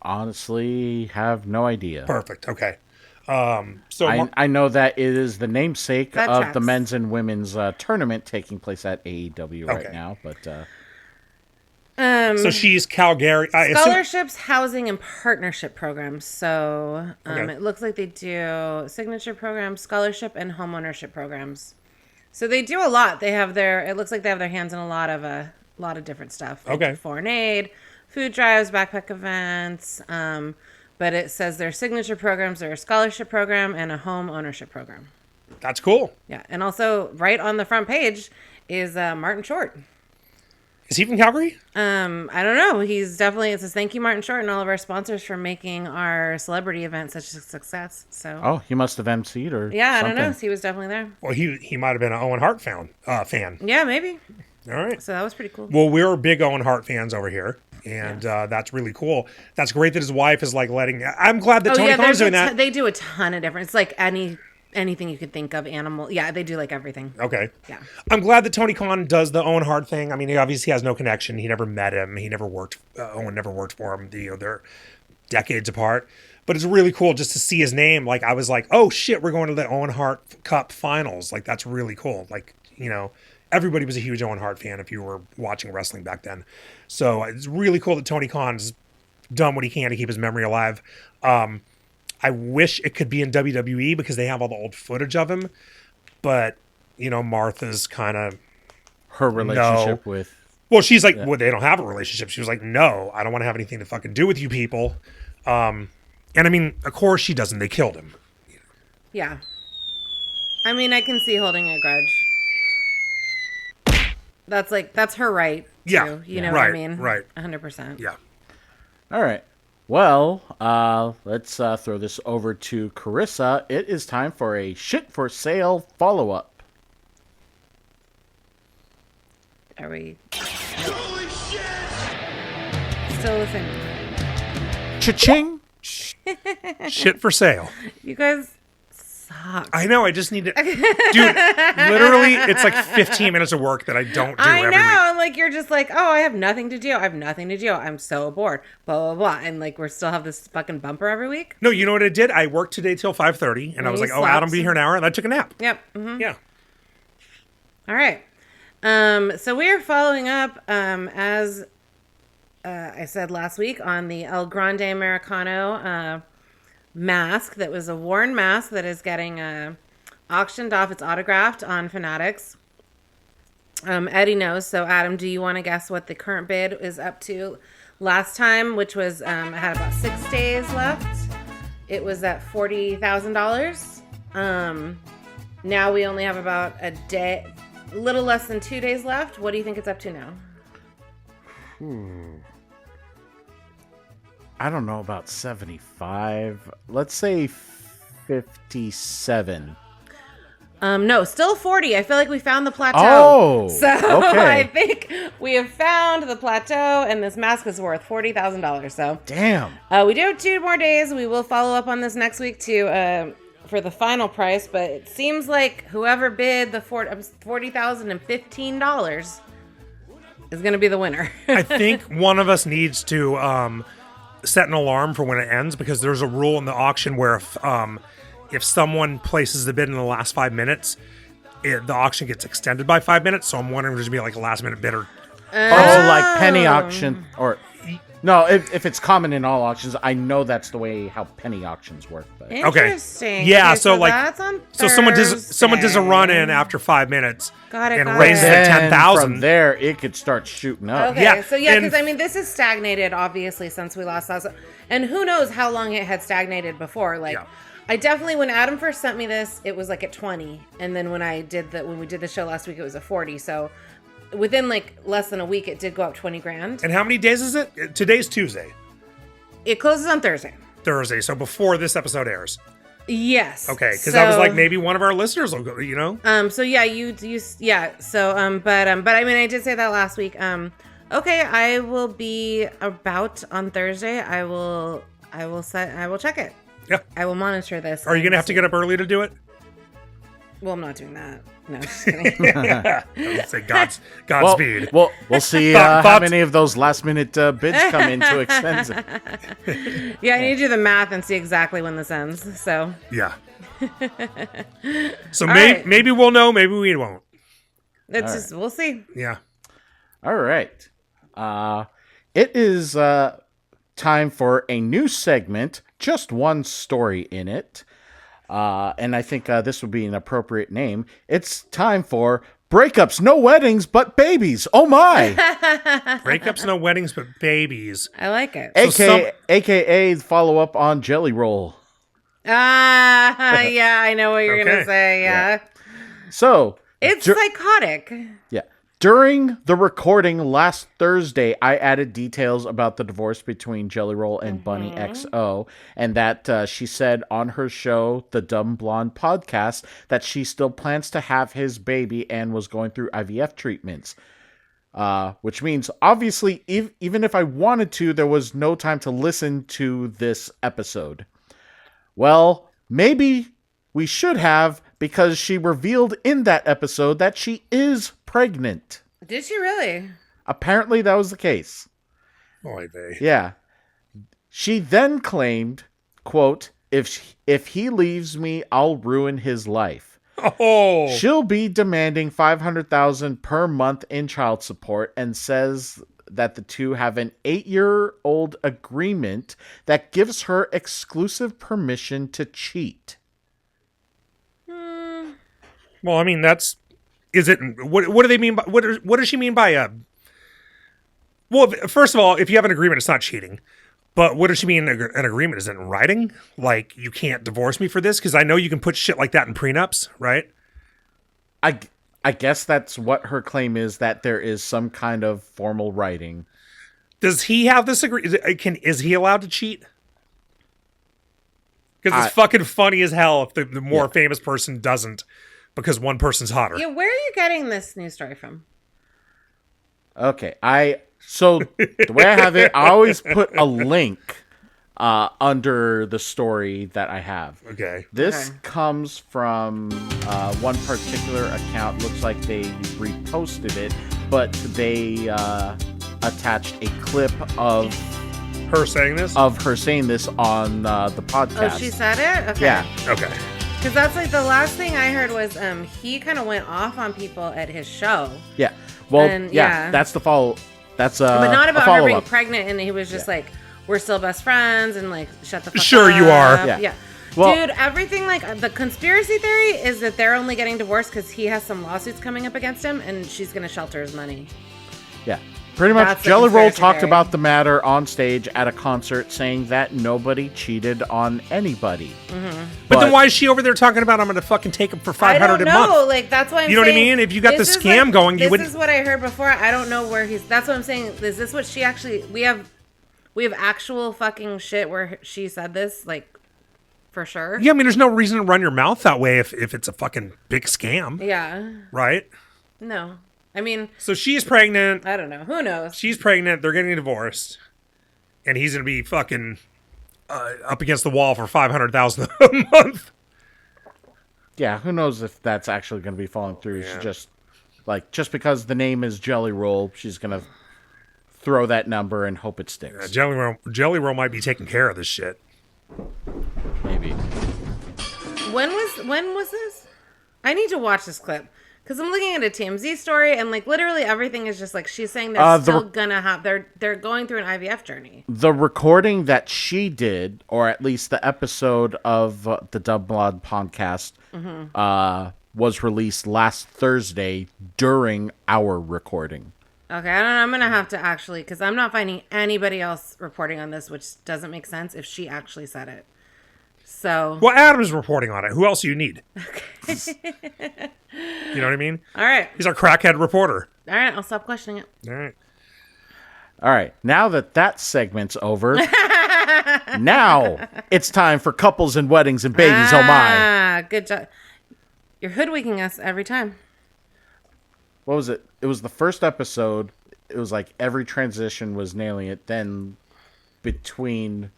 Honestly, have no idea. Perfect. Okay. So I know that it is the namesake That of tracks. the men's and women's tournament taking place at AEW right Okay. now, but so she's Calgary. I assume, Scholarships, housing, and partnership programs. So Okay. it looks like they do signature programs, scholarship, and homeownership programs. So they do a lot. They have it looks like they have their hands in a lot of different stuff. They Okay. do foreign aid, food drives, backpack events. But it says their signature programs are a scholarship program and a home ownership program. that's cool. Yeah. And also right on the front page is Martin Short. Is he from Calgary? I don't know. It says thank you, Martin Short, and all of our sponsors for making our celebrity event such a success. So, he must have emceed or yeah, I something. don't know. He was definitely there. Well, he might have been an Owen Hart fan. Yeah, maybe. All right. So that was pretty cool. Well, we're big Owen Hart fans over here, and that's really cool. That's great that his wife is letting. I'm glad that Tony Khan's doing that. They do a ton of different. It's like anything you could think of, animal. Yeah, they do everything. Okay. Yeah. I'm glad that Tony Khan does the Owen Hart thing. I mean, he obviously has no connection. He never met him. He never worked. Owen never worked for him. They're decades apart. But it's really cool just to see his name. I was like, oh shit, we're going to the Owen Hart Cup finals. That's really cool. Everybody was a huge Owen Hart fan if you were watching wrestling back then. So it's really cool that Tony Khan's done what he can to keep his memory alive. I wish it could be in WWE because they have all the old footage of him. But, Martha's kind of... Her relationship with Well, she's like, well, they don't have a relationship. She was like, no, I don't want to have anything to fucking do with you people. And I mean, of course she doesn't. They killed him. Yeah. I mean, I can see holding a grudge. That's her right. Yeah. Too, you know right, what I mean? Right. 100%. Yeah. All right. Well, let's throw this over to Carissa. It is time for a shit for sale follow-up. Are we? Holy shit! Still listening. Cha-ching! Shit for sale. You guys suck. I know. I just need to, dude. Literally, it's like 15 minutes of work that I don't do every week. And like you're just like, oh, I have nothing to do. I have nothing to do. I'm so bored. Blah blah blah. And like we still have this fucking bumper every week. No, you know what I did? I worked today till 5:30, and I was you like, oh, slept. Adam, be here an hour, and I took a nap. Yep. Mm-hmm. Yeah. All right. So we are following up, as I said last week, on the El Grande Americano mask that was a worn mask that is getting auctioned off. It's autographed on Fanatics. Eddie knows. So, Adam, do you want to guess what the current bid is up to? Last time, which was it had about 6 days left, it was at $40,000. Now we only have about a little less than 2 days left. What do you think it's up to now? I don't know about 75. Let's say 57. No, still 40. I feel like we found the plateau. Oh, so okay. I think we have found the plateau, and this mask is worth $40,000. So Damn. we do have 2 more days. We will follow up on this next week too. For the final price, but it seems like whoever bid the $40,015 is going to be the winner. I think one of us needs to set an alarm for when it ends, because there's a rule in the auction where if someone places the bid in the last 5 minutes, the auction gets extended by 5 minutes. So I'm wondering if there's going to be like a last minute bidder. Oh, like penny auction or no? If it's common in all auctions, I know that's the way how penny auctions work. But Interesting. Yeah, Okay, so like, that's on so someone does a run in after 5 minutes and raises it then 10,000. from there, it could start shooting up. Okay, Yeah, so yeah, and- because I mean, this is stagnated obviously since we last saw it, and who knows how long it had stagnated before. Like, Yeah. I definitely, when Adam first sent me this, it was like at 20, and then when we did the show last week, it was at 40. So within like less than a week, it did go up 20 grand. And how many days is it? Today's Tuesday. It closes on Thursday. Thursday, so before this episode airs. Yes. Okay, because I was like, maybe one of our listeners will go, you know? So yeah, yeah. So but I mean, I did say that last week. Okay, I will be about on Thursday. I will check it. Yeah. I will monitor this. Are you going to have to get up early to do it? Well, I'm not doing that. No, just kidding. I would say Godspeed. Well, we'll see how many of those last minute bids come in to extend it. Yeah, I need to do the math and see exactly when this ends. So Yeah. So right. maybe we'll know, maybe we won't. we'll see. Yeah. All right. It is time for a new segment, just one story in it. And I think this would be an appropriate name. It's time for Breakups, No Weddings, But Babies. Oh my! Breakups, no weddings, but babies. I like it. AKA follow-up on Jelly Roll. Yeah, I know what you're Okay. gonna say. Yeah, So, it's psychotic. yeah. During the recording last Thursday, I added details about the divorce between Jelly Roll and Bunny XO, and that she said on her show, the Dumb Blonde podcast, that she still plans to have his baby and was going through IVF treatments. Which means, obviously, even if I wanted to, there was no time to listen to this episode. Well, maybe we should have, because she revealed in that episode that she is pregnant. Did she really? Apparently that was the case. Boy, they. Yeah. She then claimed, quote, if he leaves me, I'll ruin his life. Oh. She'll be demanding $500,000 per month in child support, and says that the two have an 8-year-old agreement that gives her exclusive permission to cheat. Well, I mean, is it, what do they mean by, what does she mean by Well, first of all, if you have an agreement, it's not cheating. But what does she mean an agreement? Is it in writing? Like, you can't divorce me for this? Because I know you can put shit like that in prenups, right? I guess that's what her claim is, that there is some kind of formal writing. Does he have this is he allowed to cheat? Because it's fucking funny as hell if the more famous person doesn't, because one person's hotter. Yeah, where are you getting this news story from? Okay, so the way I have it, I always put a link under the story that I have. Okay. This comes from one particular account. Looks like they reposted it, but they attached a clip of Her saying this? her saying this on the podcast. Oh, she said it? Okay. Yeah. Okay. Because that's like the last thing I heard was he kind of went off on people at his show. Yeah. Well, And, yeah, yeah. that's the follow. That's But not a about her being follow-up. pregnant, and he was just like, we're still best friends, and like, shut the fuck Sure up. you are. Yeah. Well- Dude, everything, like, the conspiracy theory is that they're only getting divorced because he has some lawsuits coming up against him, and she's going to shelter his money. Yeah. Pretty much, That's the Jelly Roll conspiracy talked theory. about the matter on stage at a concert, saying that nobody cheated on anybody. Mm-hmm. But then why is she over there talking about I'm going to fucking take him for $500 I don't a know. month? Like, that's why I'm You know what I saying, mean? If you got the this is scam going, you wouldn't. This is what I heard before. I don't know where he's. That's what I'm saying. Is this what she actually? We have actual fucking shit where she said this, like, for sure. Yeah, I mean, there's no reason to run your mouth that way if it's a fucking big scam, Yeah. right? No. I mean, So she's pregnant. I don't know. Who knows? She's pregnant. They're getting divorced, and he's gonna be fucking up against the wall for $500,000 a month. Yeah, who knows if that's actually going to be falling through. Yeah. Just because the name is Jelly Roll, she's going to throw that number and hope it sticks. Jelly Roll might be taking care of this shit. Maybe. When was this? I need to watch this clip because I'm looking at a TMZ story and like literally everything is just like she's saying they're still gonna have they're going through an IVF journey. The recording that she did, or at least the episode of the Dublod podcast, was released last Thursday during our recording. Okay, I don't know. I'm gonna have to actually because I'm not finding anybody else reporting on this, which doesn't make sense if she actually said it. So Well, Adam's reporting on it. Who else do you need? You know what I mean? all right, He's our crackhead reporter. I'll stop questioning it. All right. All right, now that segment's over, now it's time for couples and weddings and babies. Oh my! Good job. You're hoodwinking us every time. What was it? It was the first episode. It was like every transition was nailing it. Then between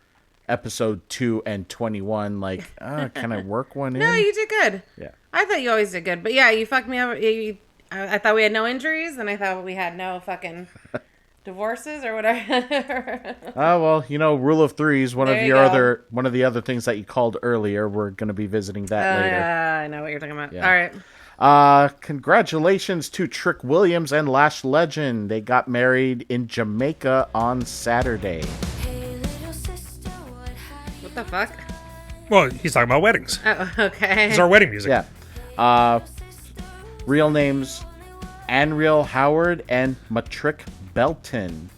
episode 2 and 21, like, can I work one in? No, you did good. Yeah. I thought you always did good, but yeah, you fucked me up. I thought we had no injuries, and I thought we had no fucking divorces or whatever. Oh well, rule of threes. One There of you your go. one of the other things that you called earlier. We're going to be visiting that later. I know what you're talking about. Yeah. All right. Congratulations to Trick Williams and Lash Legend. They got married in Jamaica on Saturday. What the fuck? Well, he's talking about weddings. Oh, okay. It's our wedding music. Yeah. Real names: Anriel Howard and Matrick Belton.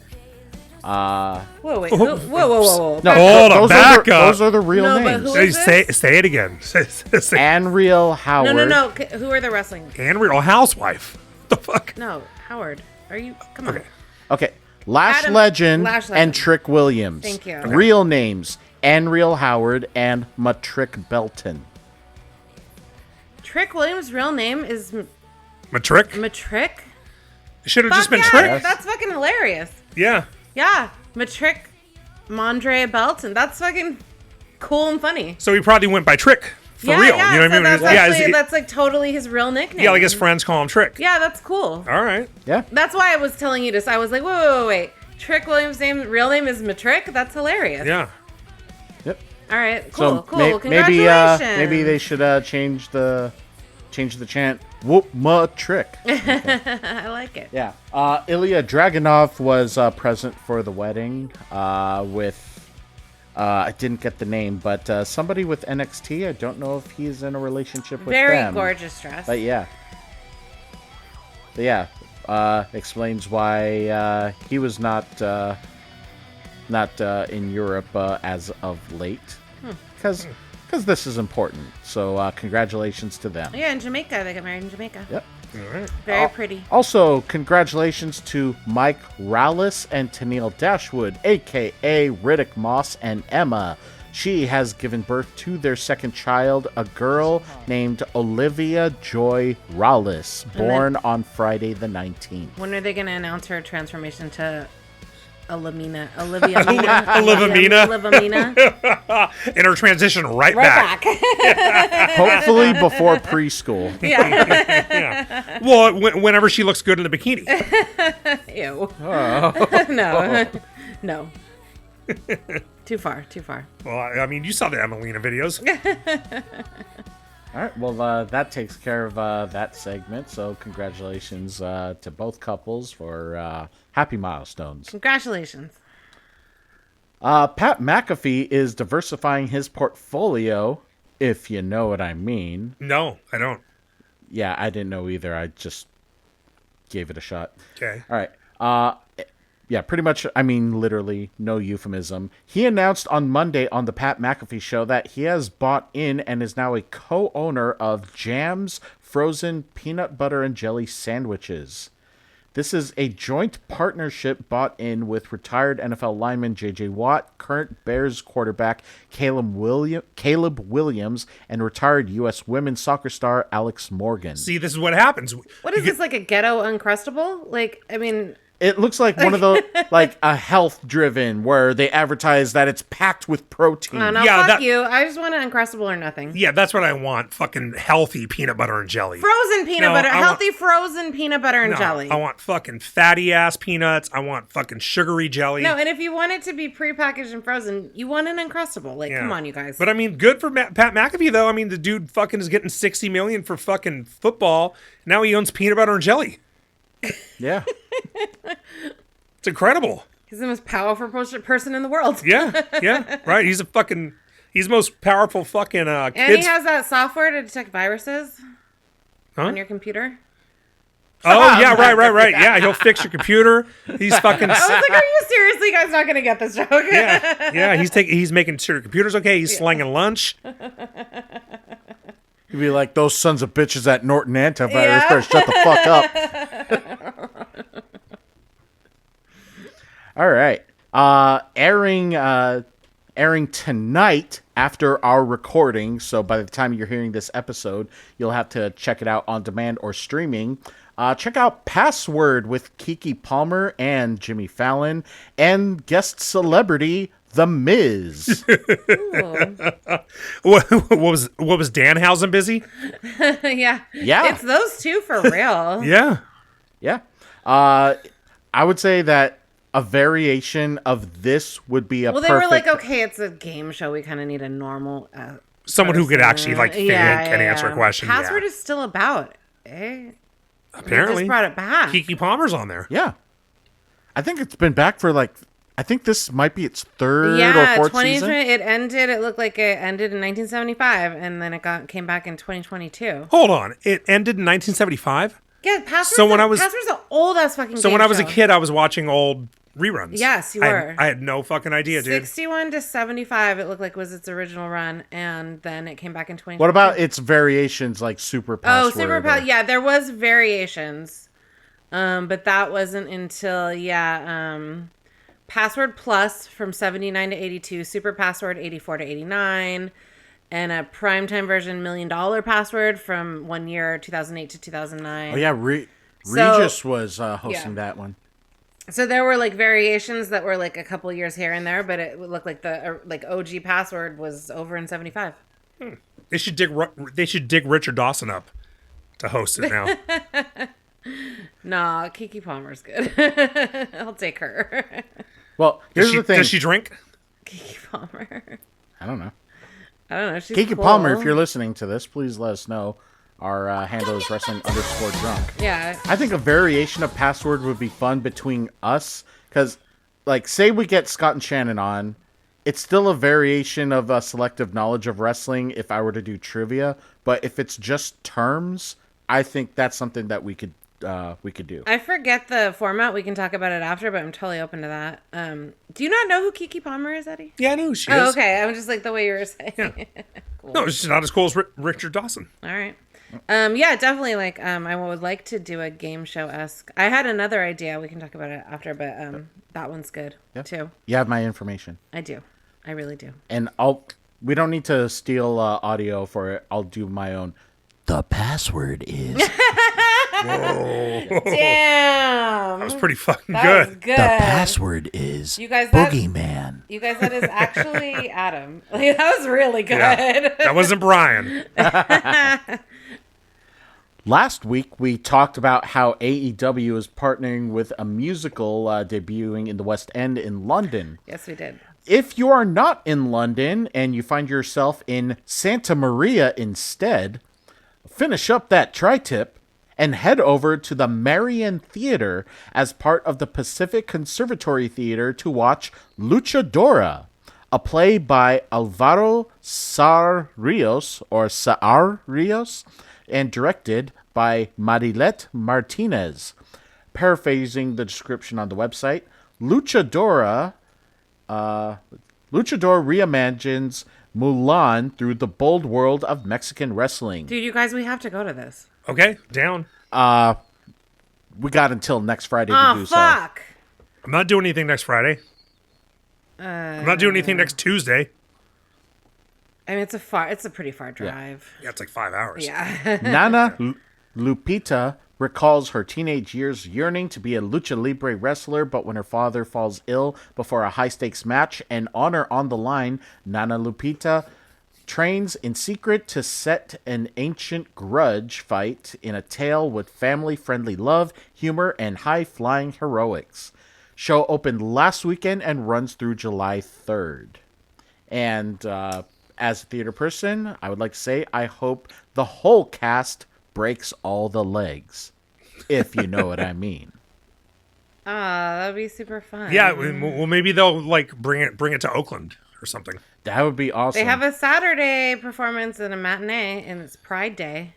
Whoa, wait. Whoa. No, Hold on, those back are up. Those are the real No, but names. who is this? Say it again. Say Anriel Howard. No. Who are the wrestling? Real housewife. The fuck? No, Howard. Are you? Come on. Okay. Okay. Lash Adam- Legend Lash and Legend. Trick Williams. Thank you. Real names: Anriel Howard and Matrick Belton. Trick Williams' real name is Matrick? Matrick. Should have just Fuck been yeah, Trick. That's fucking hilarious. Yeah. Yeah, Matrick Mondre Belton. That's fucking cool and funny. So he probably went by Trick for real. Yeah, You know what so I mean? that's, Yeah, actually, that's like totally his real nickname. yeah, like his friends call him Trick. Yeah, that's cool. All right. Yeah. That's why I was telling you this. I was like, wait. Trick Williams' real name is Matrick? That's hilarious. Yeah. Yep. All right, So cool. Congratulations. maybe they should change the chant. Whoop Matrick. I like it. Yeah. Ilya Dragunov was present for the wedding with. I didn't get the name, but somebody with NXT. I don't know if he's in a relationship with Very them. gorgeous dress. But yeah. explains why he was not in Europe as of late. Because this is important. So congratulations to them. Yeah, in Jamaica. They got married in Jamaica. Yep. All right. Very pretty. Also, congratulations to Mike Rallis and Tennille Dashwood, a.k.a. Riddick Moss and Emma. She has given birth to their second child, a girl named Olivia Joy Rallis, born on Friday the 19th. When are they going to announce her transformation to Olivia Mina? And her transition right back. Hopefully before preschool. Yeah. Well, whenever she looks good in the bikini. Ew. Oh. No. Too far. Well, I mean, you saw the Emelina videos. All right, well, that takes care of that segment. So congratulations to both couples for happy milestones. Congratulations. Pat McAfee is diversifying his portfolio, if you know what I mean. No, I don't. Yeah, I didn't know either. I just gave it a shot. Okay. All right. Yeah, pretty much, I mean, literally, no euphemism. He announced on Monday on the Pat McAfee Show that he has bought in and is now a co-owner of Jam's frozen peanut butter and jelly sandwiches. This is a joint partnership bought in with retired NFL lineman J.J. Watt, current Bears quarterback Caleb Williams, and retired U.S. women's soccer star Alex Morgan. See, this is what happens. What is this, like a ghetto Uncrustable? Like, I mean... It looks like one of those, like a health-driven, where they advertise that it's packed with protein. No, fuck you. I just want an Uncrustable or nothing. Yeah, that's what I want. Fucking healthy peanut butter and jelly. Frozen peanut butter. Healthy frozen peanut butter and jelly. I want fucking fatty-ass peanuts. I want fucking sugary jelly. No, and if you want it to be prepackaged and frozen, you want an Uncrustable. Like, come on, you guys. But I mean, good for Pat McAfee, though. I mean, the dude fucking is getting $60 million for fucking football. Now he owns peanut butter and jelly. Yeah. It's incredible. He's the most powerful person in the world. Yeah, right. He's the most powerful fucking And kids. he has that software to detect viruses on your computer. Oh, yeah, right. Yeah, he'll fix your computer. He's fucking... I was like, are you seriously guys not going to get this joke? Yeah, he's making sure your computer's okay. He's slanging lunch. You'd be like, those sons of bitches at Norton Antivirus better shut the fuck up. All right. Airing tonight after our recording, so by the time you're hearing this episode, you'll have to check it out on demand or streaming. Check out Password with Keke Palmer and Jimmy Fallon and guest celebrity The Miz. What was Danhausen busy? Yeah. It's those two for real. Yeah. I would say that a variation of this would be a perfect... Well, they were like, okay, it's a game show. We kind of need a normal... someone who could actually think and answer a question. Password is still about, eh? Apparently. They just brought it back. Keke Palmer's on there. Yeah. I think it's been back for I think this might be its third or fourth season. It looked like it ended in 1975, and then it came back in 2022. Hold on. It ended in 1975? Yeah, Password's an old-ass fucking game when I was a show. kid, I was watching old reruns. Yes, you were. I had no fucking idea, dude. 61 to 75, it looked like was its original run, and then it came back in 2022. What about its variations like Super Password? Oh, Super Password. Yeah, there was variations. But that wasn't until, Password Plus from 79 to 82, Super Password 84 to 89, and a primetime version $1 Million Password from 1 year, 2008 to 2009. Oh, yeah, Regis was hosting that one. So there were like variations that were like a couple years here and there, but it would look like the OG Password was over in 75. They should dig Richard Dawson up to host it now. Nah, Keke Palmer's good. I'll take her. Well, here's the thing. Does she drink? Keke Palmer. I don't know. She's Keke cool. Palmer, if you're listening to this, please let us know. Our handle is wrestling_drunk. Yeah. I think a variation of Password would be fun between us. Because, say we get Scott and Shannon on. It's still a variation of a selective knowledge of wrestling if I were to do trivia. But if it's just terms, I think that's something that we could do. I forget the format. We can talk about it after, but I'm totally open to that. Do you not know who Kiki Palmer is, Eddie? Yeah, I know who she Oh, is. okay. I'm just like the way you were saying. Yeah. Cool. No, she's not as cool as Richard Dawson. All right. Yeah, definitely. Like, I would like to do a game show-esque. I had another idea. We can talk about it after, but that one's good too. You have my information. I do. I really do. And we don't need to steal audio for it. I'll do my own. The password is. Whoa. Damn. That was pretty fucking That good. was good. The password is You guys, Boogeyman. You guys, that is actually Adam. Like, that was really good. Yeah. That wasn't Brian. Last week, we talked about how AEW is partnering with a musical debuting in the West End in London. Yes, we did. If you are not in London and you find yourself in Santa Maria instead, finish up that tri-tip and head over to the Marion Theater as part of the Pacific Conservatory Theater to watch Luchadora, a play by Alvaro Saar Rios, and directed by Marilet Martinez. Paraphrasing the description on the website, Luchador reimagines Mulan through the bold world of Mexican wrestling. Dude, you guys, we have to go to this. Okay, down. We got until next Friday to Oh, do fuck. I'm not doing anything next Friday. I'm not doing anything next Tuesday. I mean, it's a pretty far drive. Yeah, it's like 5 hours. Yeah. so. Nana Lupita recalls her teenage years yearning to be a lucha libre wrestler, but when her father falls ill before a high-stakes match and honor on the line, Nana Lupita trains in secret to set an ancient grudge fight in a tale with family-friendly love, humor, and high-flying heroics. Show opened last weekend and runs through July 3rd. And as a theater person, I would like to say I hope the whole cast breaks all the legs, if you know what I mean. That'd be super fun. Yeah, well, maybe they'll like bring it to Oakland or something. That would be awesome. They have a Saturday performance and a matinee, and it's Pride Day.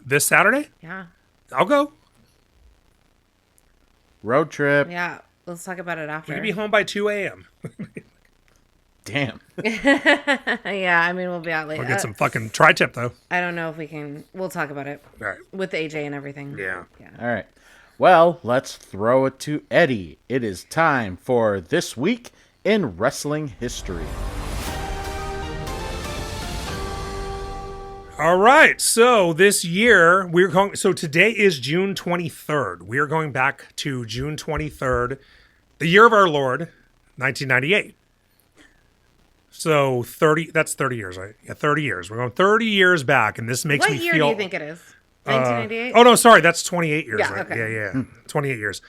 This Saturday? Yeah. I'll go. Road trip. Yeah. Let's talk about it after. We can be home by 2 a.m. Damn. Yeah, I mean, we'll be out late. We'll get some fucking tri-tip, though. I don't know if we can. We'll talk about it All right. with AJ and everything. Yeah. All right. Well, let's throw it to Eddie. It is time for This Week in Wrestling History. All right. So this year, so today is June 23rd. We are going back to June 23rd, the year of our Lord, 1998. So that's 30 years, right? Yeah, 30 years. We're going 30 years back, and this makes me What year feel... do you think it is? 1998? Oh, no, sorry. That's 28 years, Yeah, right? okay. Yeah. 28 years.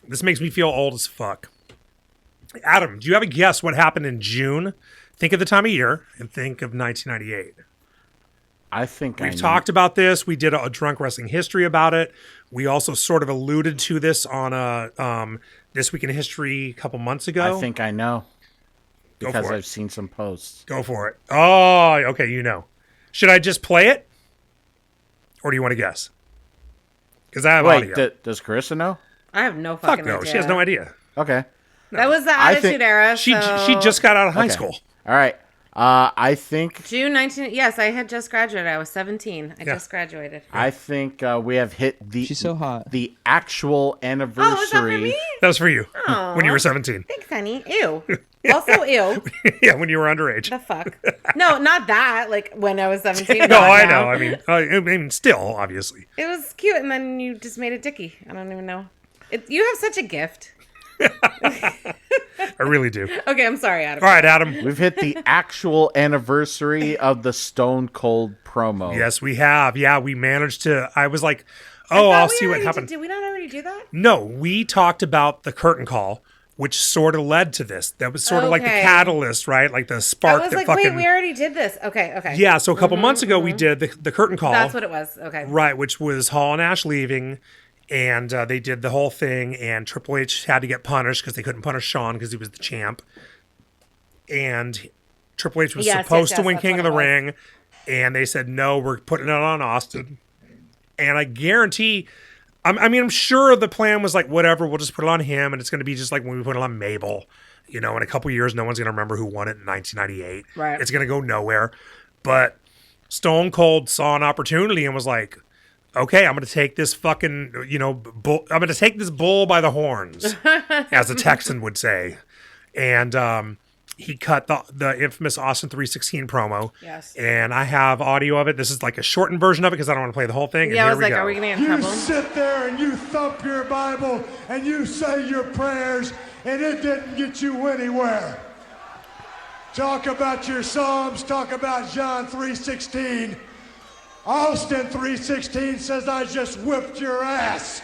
This makes me feel old as fuck. Adam, do you have a guess what happened in June? Think of the time of year and think of 1998. I think We've talked about this. We did a drunk wrestling history about it. We also sort of alluded to this on a This Week in History a couple months ago. I think I know. Go Because for it. I've seen some posts. Go for it. Oh, okay, you know. Should I just play it? Or do you want to guess? Because I have Wait, audio. does Carissa know? I have no Fuck fucking no, idea. she has no idea. Okay. That was the I Attitude think Era. She so just got out of high Okay. school. All right. I think June 19. Yes, I had just graduated. I was 17. I Yeah. just graduated. we have hit the She's so hot. the actual anniversary. Oh, was that for me? That was for you Aw. when you were 17. Thanks, honey. Ew. Also, ew. Yeah, when you were underage. The fuck? No, not that. Like when I was 17. No, not I now. know. I mean, still, obviously. It was cute, and then you just made it dicky. I don't even know. You have such a gift. I really do. Okay, I'm sorry, Adam. All right, Adam. We've hit the actual anniversary of the Stone Cold promo. Yes, we have. Yeah, we managed to. I was like, I oh, thought I'll we see what already happened. Did we not already do that? No, we talked about the curtain call, which sort of led to this. That was sort of like the Okay. catalyst, right? Like the I spark was that like, fucking. wait, we already did this. Okay. Yeah, so a couple months ago we did the curtain call. That's what it was. Okay. Right, which was Hall and Ash leaving, and they did the whole thing, and Triple H had to get punished because they couldn't punish Shawn because he was the champ. And Triple H was Yes, supposed yes, to win that's King what of the it was. Ring, and they said, no, we're putting it on Austin. And I guarantee, I'm sure the plan was like, whatever, we'll just put it on him, and it's going to be just like when we put it on Mabel. In a couple years, no one's going to remember who won it in 1998. Right. It's going to go nowhere. But Stone Cold saw an opportunity and was like, okay, I'm going to take this fucking, bull, I'm going to take this bull by the horns, as a Texan would say. And he cut the infamous Austin 316 promo. Yes. And I have audio of it. This is like a shortened version of it because I don't want to play the whole thing. Yeah, and I was like, go. are we going to get in You trouble? sit there and you thump your Bible and you say your prayers, and it didn't get you anywhere. Talk about your Psalms, talk about John 3:16. Austin 3:16 says, I just whipped your ass.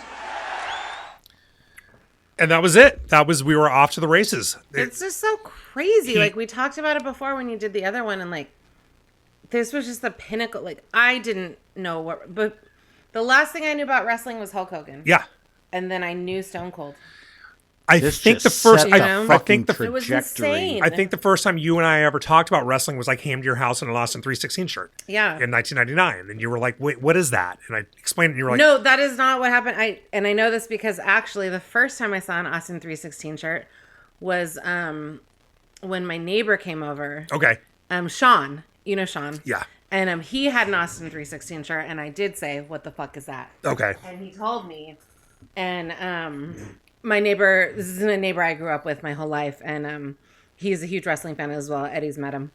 And that was it. We were off to the races. It's just so crazy. Like, we talked about it before when you did the other one, and like, this was just the pinnacle. Like, I didn't know but the last thing I knew about wrestling was Hulk Hogan. Yeah. And then I knew Stone Cold. I This think the just first, set the I think fucking It was trajectory. insane. I think the first time you and I ever talked about wrestling was I came to your house in an Austin 316 shirt. Yeah. In 1999, and you were like, "Wait, what is that?" And I explained, it, and you were like, No, that is not what happened. I know this because actually the first time I saw an Austin 316 shirt was when my neighbor came over. "Okay, Sean, you know Sean. yeah, And he had an Austin 316 shirt, and I did say, "What the fuck is that?" okay, And he told me, and my neighbor, this is a neighbor I grew up with my whole life, and he's a huge wrestling fan as well. Eddie's met him.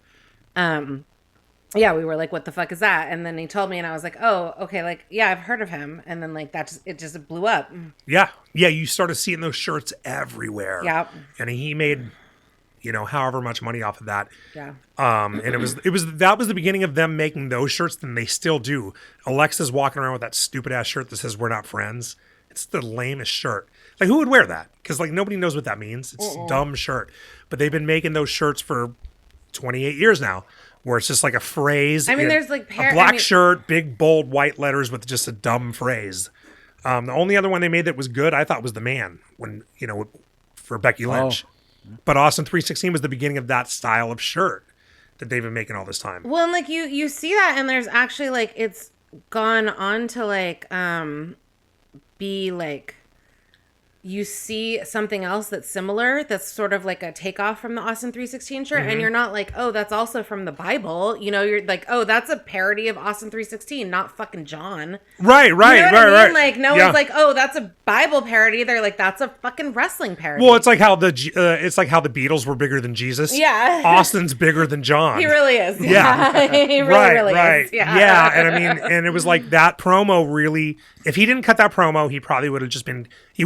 Yeah, we were like, "What the fuck is that?" And then he told me, and I was like, "Oh, okay, like, yeah, I've heard of him." And then like it just blew up. yeah." You started seeing those shirts everywhere. Yeah. And he made, however much money off of that. Yeah. And that was the beginning of them making those shirts, and they still do. Alexa's walking around with that stupid ass shirt that says "We're not friends." It's the lamest shirt. Like, who would wear that? Because like nobody knows what that means. It's a dumb shirt. But they've been making those shirts for 28 years now, where it's just like a phrase. I mean, there's like a black shirt, big bold white letters with just a dumb phrase. The only other one they made that was good, I thought, was The Man, when for Becky Lynch. But Austin 316 was the beginning of that style of shirt that they've been making all this time. Well, and like you see that, and there's actually like it's gone on to like be like you see something else that's similar, that's sort of like a takeoff from the Austin 316 shirt, and you're not like, oh, that's also from the Bible. You're like, oh, that's a parody of Austin 316, not fucking John. Right. You know what I mean? Right. Like, no one's like, oh, that's a Bible parody. They're like, that's a fucking wrestling parody. Well, it's like how the Beatles were bigger than Jesus. Yeah. Austin's bigger than John. He really is. Yeah. He really is. Yeah. And I mean, and it was like that promo really, if he didn't cut that promo, he probably would have just been, he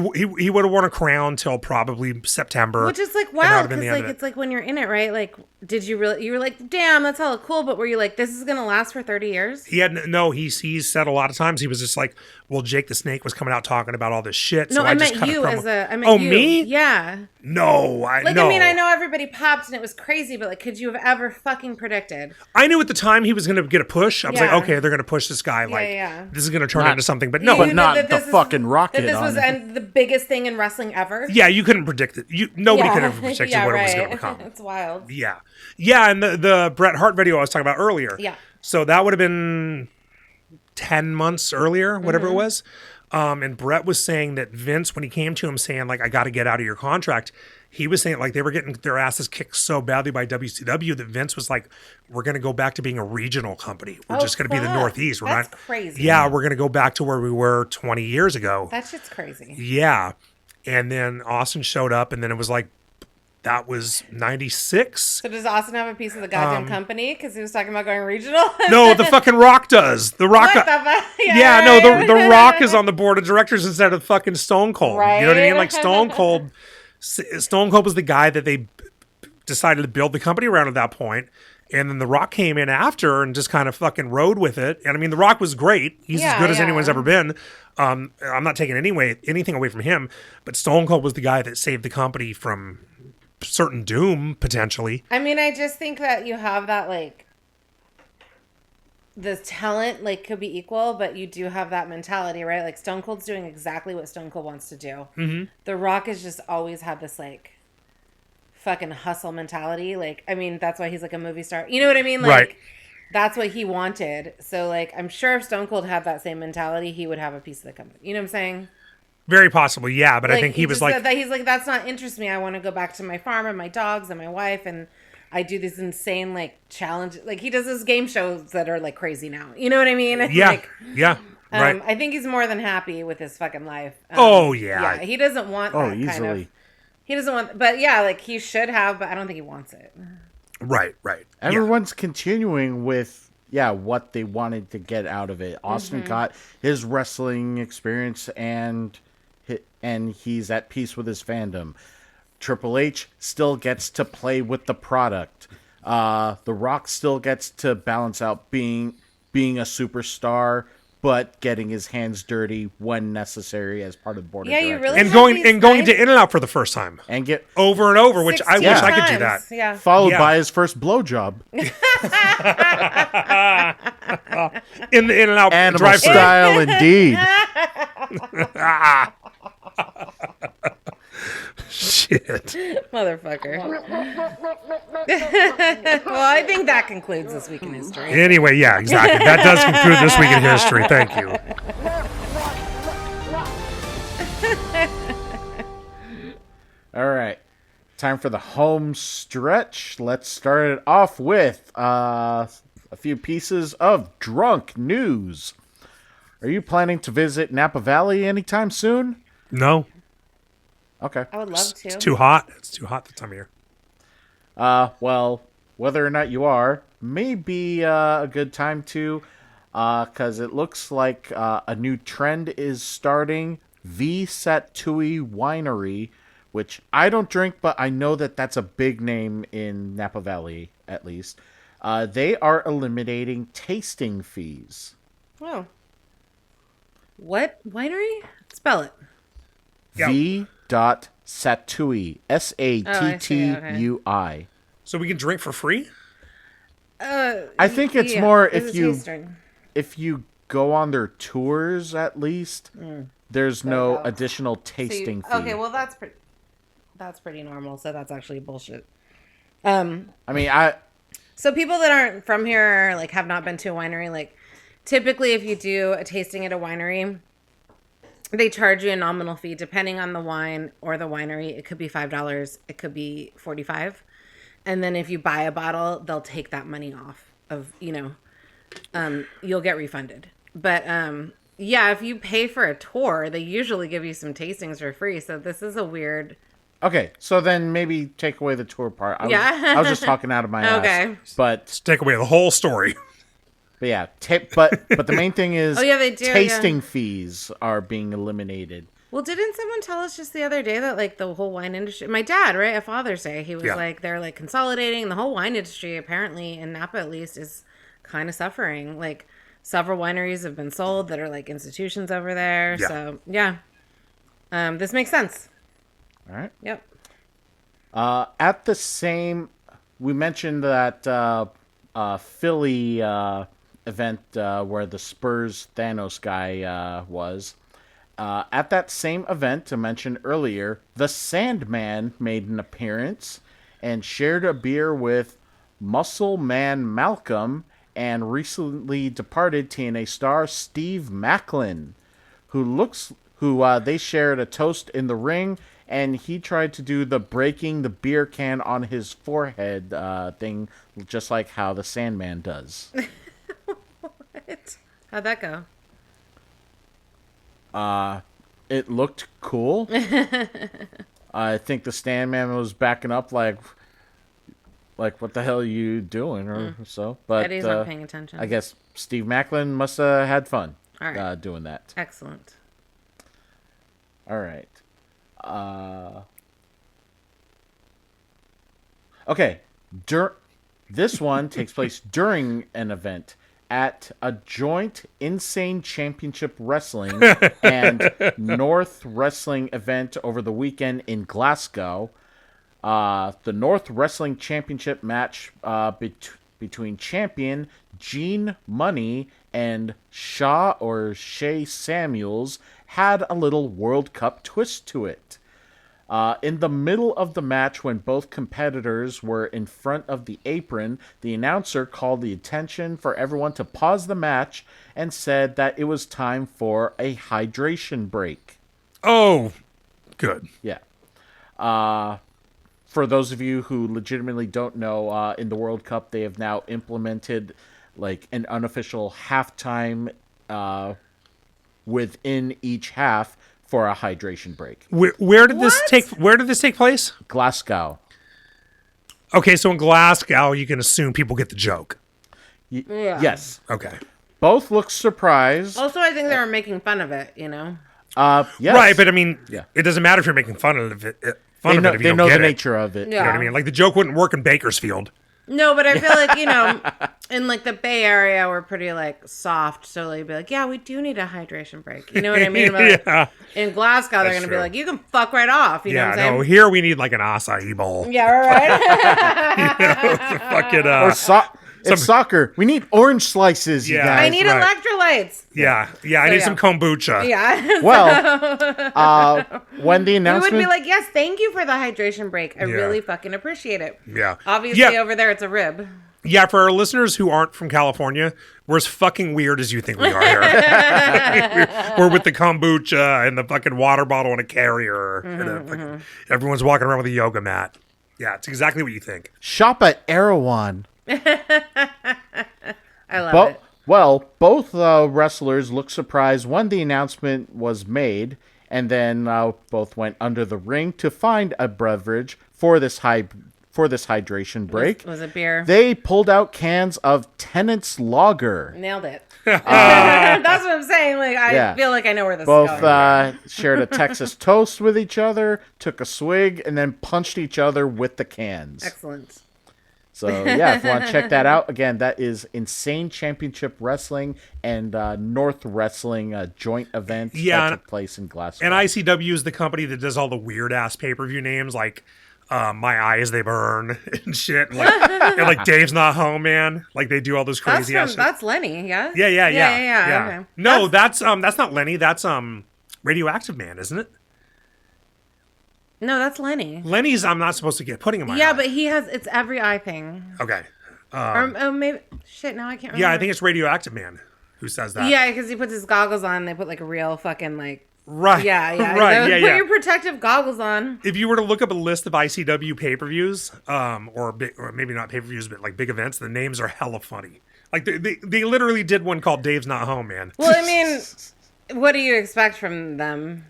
would have worn a crown till probably September. Which is like, and that would wow, have been because the end like of it. it's like when you're in it, right? Like, did you really? You were like, damn, that's hella cool. But were you like, this is gonna last for 30 years? He's said a lot of times he was just like, well, Jake the Snake was coming out talking about all this shit. No, so I just meant cut you promo. as a. I meant Oh, you. me? Yeah. No, I mean, I know everybody popped and it was crazy, but like, could you have ever fucking predicted? I knew at the time he was going to get a push. I was Yeah. like, okay, they're going to push this guy. Like, yeah. this is going to turn Not- into something. But You no, But knew not that the this fucking rocket That this was on the biggest thing in wrestling ever. yeah, you couldn't predict it. Nobody Yeah. could have predicted Yeah, what it was right. going to become. It's wild. Yeah. And the Bret Hart video I was talking about earlier. Yeah. So that would have been 10 months earlier, whatever it was. And Bret was saying that Vince, when he came to him saying, like, I got to get out of your contract, he was saying, like, they were getting their asses kicked so badly by WCW that Vince was like, we're going to go back to being a regional company. We're just going to be the fuck. Northeast. We're That's not crazy. Yeah, we're going to go back to where we were 20 years ago. That shit's crazy. Yeah. And then Austin showed up, and then it was like, that was 96. So does Austin have a piece of the goddamn company? Because he was talking about going regional. No, the fucking Rock does. The Rock. What the fuck? Yeah, no, the Rock is on the board of directors instead of fucking Stone Cold. Right. You know what I mean? Like Stone Cold was the guy that they decided to build the company around at that point. And then The Rock came in after and just kind of fucking rode with it. And I mean, The Rock was great. He's as good as anyone's ever been. I'm not taking anything away from him. But Stone Cold was the guy that saved the company from certain doom, potentially. I mean, I just think that you have that, like, the talent, like, could be equal, but you do have that mentality, right? Like, Stone Cold's doing exactly what Stone Cold wants to do. Mm-hmm. The Rock has just always had this, like, fucking hustle mentality. Like, I mean, that's why he's, like, a movie star. You know what I mean? Like, Right. that's what he wanted. So, like, I'm sure if Stone Cold had that same mentality, he would have a piece of the company. You know what I'm saying? Very possibly, yeah. But I think he was just like, said that he's like, that's not interest me. I want to go back to my farm and my dogs and my wife, and I do this insane like challenge. Like he does this game shows that are like crazy now. You know what I mean? It's yeah, like, yeah, right. I think he's more than happy with his fucking life. Oh, yeah. He doesn't want that easily. kind of. He doesn't want, but yeah, like he should have, but I don't think he wants it. Right. Everyone's continuing with what they wanted to get out of it. Austin got his wrestling experience and he's at peace with his fandom. Triple H still gets to play with the product. The Rock still gets to balance out being a superstar, but getting his hands dirty when necessary as part of the board of directors. You really And have going these to In-N-Out for the first time. And get Over and over, which I wish I could do that. times, Yeah. followed Yeah. by his first blowjob. In the In-N-Out Animal drive-thru. style indeed. Shit. Motherfucker. Well, I think that concludes this week in history. Anyway, yeah, exactly. That does conclude this week in history. Thank you. All right. Time for the home stretch. Let's start it off with a few pieces of drunk news. Are you planning to visit Napa Valley anytime soon? No, Okay. I would love to. it's too hot. It's too hot this time of year. Well, whether or not you are, may be a good time to, because it looks like a new trend is starting. V Satui Winery, which I don't drink, but I know that that's a big name in Napa Valley, at least. They are eliminating tasting fees. Oh. What winery? Spell it. Yeah. V. Satui, Sattui. So we can drink for free? I think it's more it's if a you tasting. if you go on their tours, at least. There's no additional tasting fee. Okay, well that's pretty normal. So that's actually bullshit. I mean, So people that aren't from here or, like have not been to a winery, like typically if you do a tasting at a winery, they charge you a nominal fee depending on the wine or the winery. It could be $5, it could be $45. And then if you buy a bottle, they'll take that money off of, you'll get refunded. But if you pay for a tour, they usually give you some tastings for free. So this is a weird. okay, so then maybe take away the tour part. I was just talking out of my ass. Okay. But Let's take away the whole story. yeah, but the main thing is they do, tasting fees are being eliminated. Well, didn't someone tell us just the other day that like the whole wine industry, my dad, right, at Father's Day, he was like, they're like consolidating. The whole wine industry, apparently in Napa at least, is kind of suffering. Like several wineries have been sold that are like institutions over there. Yeah. So this makes sense. All right. Yep. At the same, we mentioned that Philly event where the Spurs Thanos guy was. At that same event, I mentioned earlier, the Sandman made an appearance and shared a beer with Muscle Man Malcolm and recently departed TNA star Steve Macklin, who they shared a toast in the ring, and he tried to do the breaking the beer can on his forehead thing, just like how the Sandman does. What? How'd that go? It looked cool. I think the Sandman was backing up like what the hell are you doing or so. But Eddie's not paying attention. I guess Steve Macklin must have had fun All right. doing that. Excellent. All right. Okay. This one takes place during an event at a joint Insane Championship Wrestling and North Wrestling event over the weekend in Glasgow. The North Wrestling Championship match between champion Gene Money and Shay Samuels had a little World Cup twist to it. In the middle of the match, when both competitors were in front of the apron, the announcer called the attention for everyone to pause the match and said that it was time for a hydration break. Oh, good. Yeah. For those of you who legitimately don't know, in the World Cup, they have now implemented like an unofficial halftime within each half for a hydration break. Where did this take place? Glasgow. Okay, so in Glasgow, you can assume people get the joke. Yeah. Yes. Okay. Both look surprised. Also, I think they were making fun of it, Yes. Right, but I mean, Yeah. it doesn't matter if you're making fun of it. They If know, you they don't know get the it. nature of it. Yeah. You know what I mean? Like the joke wouldn't work in Bakersfield. No, but I feel like, in like the Bay Area, we're pretty like soft. So they'd be like, yeah, we do need a hydration break. You know what I mean? But, like, Yeah. in Glasgow, they're That's going to be true. like, you can fuck right off. You know Yeah, what I'm saying? no, here we need like an acai bowl. Yeah, right. Fucking, Or it's soccer. We need orange slices, you Yeah. guys. I need right. electrolytes. yeah, I need some kombucha. Yeah. Well, when the We announcement... would be like, yes, thank you for the hydration break. I Yeah. really fucking appreciate it. Yeah. Obviously, Yeah. over there, it's a rib. Yeah, for our listeners who aren't from California, we're as fucking weird as you think we are here. we're with the kombucha and the fucking water bottle and a carrier. And everyone's walking around with a yoga mat. Yeah, it's exactly what you think. Shop at Erewhon. I love it. Well, both wrestlers looked surprised when the announcement was made, and then both went under the ring to find a beverage for this hydration break. Was it beer? They pulled out cans of Tennant's Lager. Nailed it. That's what I'm saying. Like, I Yeah. feel like I know where this Both is going. shared a Texas toast with each other, took a swig, and then punched each other with the cans. Excellent. So, yeah, if you want to check that out, again, that is Insane Championship Wrestling and North Wrestling joint event that took place in Glasgow. And ICW is the company that does all the weird ass pay per view names like My Eyes They Burn and shit. And like Dave's Not Home, man. Like they do all those crazy ass shit. That's Lenny, yeah? Yeah. Okay. No, that's not Lenny. That's Radioactive Man, isn't it? No, that's Lenny. Lenny's I'm not supposed to get putting in my eye. Yeah, but it's every eye thing. Okay. Or maybe, shit, now I can't remember. Yeah, I think it's Radioactive Man who says that. Yeah, because he puts his goggles on, they put like a real fucking like, Right. yeah. Right, So yeah, put yeah. your protective goggles on. If you were to look up a list of ICW pay-per-views, or maybe not pay-per-views, but like big events, the names are hella funny. Like they literally did one called Dave's Not Home, man. Well, I mean, what do you expect from them,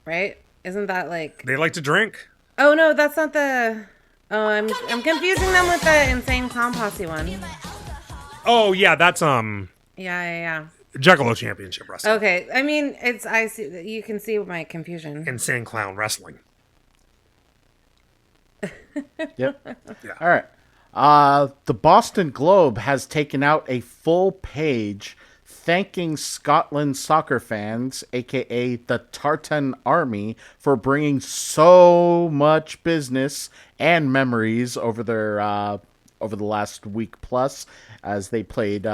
right? Isn't that like... They like to drink. Oh, no, that's not the... Oh, I'm confusing them with the Insane Clown Posse one. Oh yeah, that's Yeah. Juggalo Championship Wrestling. Okay, I mean, I see, you can see my confusion. Insane Clown Wrestling. Yep. Yeah. All right. The Boston Globe has taken out a full page thanking Scotland soccer fans, aka the Tartan Army, for bringing so much business and memories over the last week plus, as they played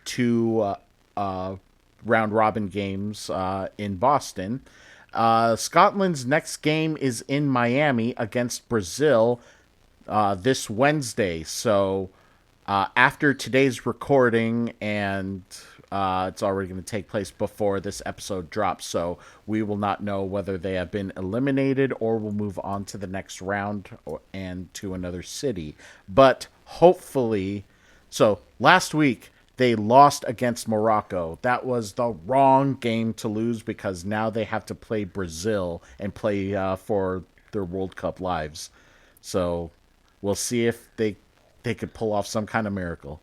two round robin games in Boston. Scotland's next game is in Miami against Brazil this Wednesday. So after today's recording, and it's already going to take place before this episode drops, so we will not know whether they have been eliminated or will move on to the next round and to another city. But hopefully, so last week they lost against Morocco. That was the wrong game to lose, because now they have to play Brazil and play for their World Cup lives. So we'll see if they could pull off some kind of miracle.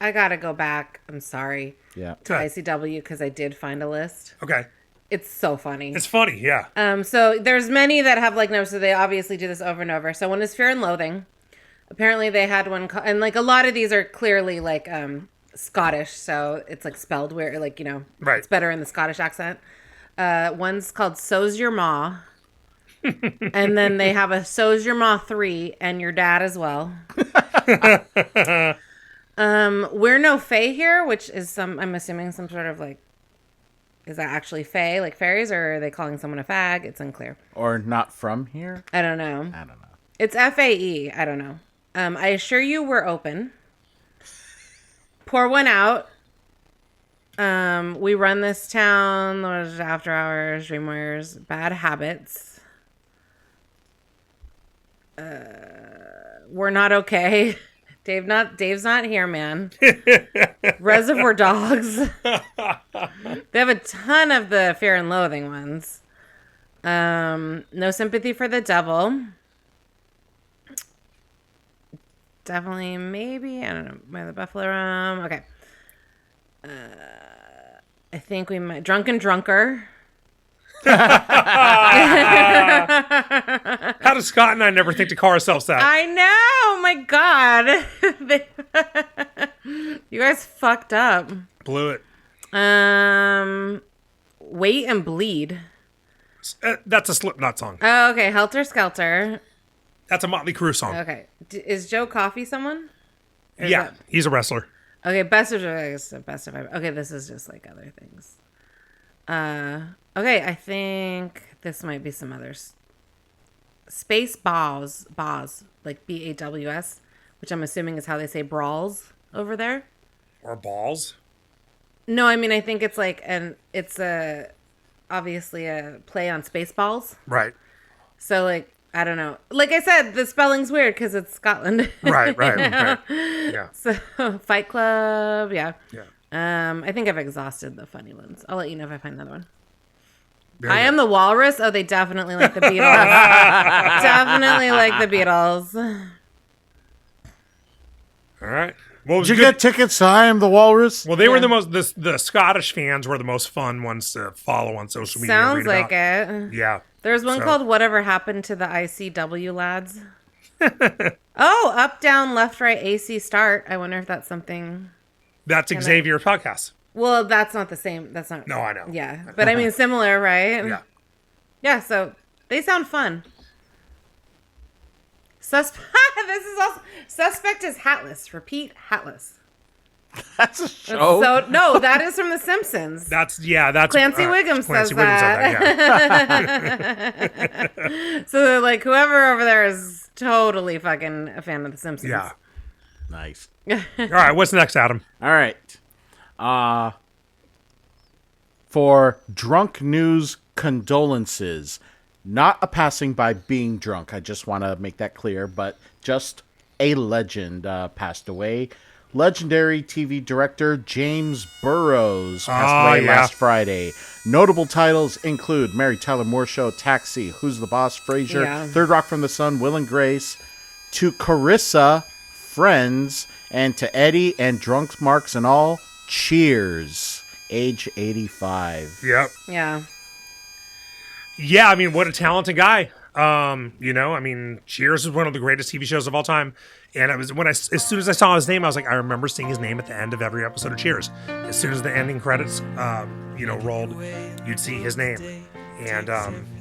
I gotta go back, I'm sorry, Yeah. to ICW, because I did find a list. Okay. It's so funny. It's funny, yeah. So there's many that have like no, so they obviously do this over and over. So one is Fear and Loathing. Apparently they had one, and like a lot of these are clearly like Scottish, so it's like spelled where, like, you know, Right. it's better in the Scottish accent. One's called So's Your Ma. And then they have a So's Your Ma 3 and Your Dad as well. We're No Fae Here, which is I'm assuming some sort of like Is that actually fae, like fairies, or are they calling someone a fag? It's unclear. Or not from here? I don't know. I don't know. It's FAE. I don't know. I assure you we're open. Pour one out. We run this town. There's after hours, dream warriors, bad habits. We're not okay. Dave's not here, man. Reservoir Dogs. They have a ton of the Fear and Loathing ones. No Sympathy for the Devil. Definitely, maybe. I don't know. By the Buffalo Rum. Okay. I think we might. Drunken Drunker. How does Scott and I never think to call ourselves that? I know. My God. You guys fucked up. Blew it. Wait and Bleed. That's a Slipknot song. Oh, okay. Helter Skelter. That's a Motley Crue song. Okay. Is Joe Coffey someone? Or is Yeah, that- he's a wrestler. Okay, best of okay, this is just like other things. Okay, I think this might be some others. Space Baws, like BAWS, which I'm assuming is how they say brawls over there. Or balls. No, I mean I think it's like it's obviously a play on Spaceballs. Right. So like I don't know. Like I said, the spelling's weird because it's Scotland. Right. Yeah. So Fight Club, yeah. Yeah. I think I've exhausted the funny ones. I'll let you know if I find another one. Very I good. Am the Walrus. Oh, they definitely like the Beatles. Definitely like the Beatles. All right. Well, Did you get tickets to I Am the Walrus? Well, they were the most. The Scottish fans were the most fun ones to follow on social media. and Sounds read like about. it. Yeah. There's one So- called Whatever Happened to the ICW Lads. Oh, Up, Down, Left, Right, AC, Start. I wonder if that's something. That's Xavier's podcast. Well, that's not the same. That's not. No, I know. Yeah. But I mean, similar, right? Yeah. Yeah, so they sound fun. This is also. Suspect is hatless. Repeat, hatless. That's a show. So no, that is from The Simpsons. That's Clancy Wiggum says that. Yeah. So like whoever over there is totally fucking a fan of The Simpsons. Yeah. Nice. All right. What's next, Adam? All right. For drunk news condolences, not a passing by being drunk. I just want to make that clear, but just a legend passed away. Legendary TV director James Burrows passed away last Friday. Notable titles include Mary Tyler Moore Show, Taxi, Who's the Boss, Frasier, Third Rock from the Sun, Will and Grace, to Carissa, Friends, and to Eddie and Drunk Marks and all, Cheers, age 85. Yep. Yeah. Yeah, I mean, what a talented guy. I mean, Cheers is one of the greatest TV shows of all time. And it was as soon as I saw his name, I was like, I remember seeing his name at the end of every episode of Cheers. As soon as the ending credits, rolled, you'd see his name. And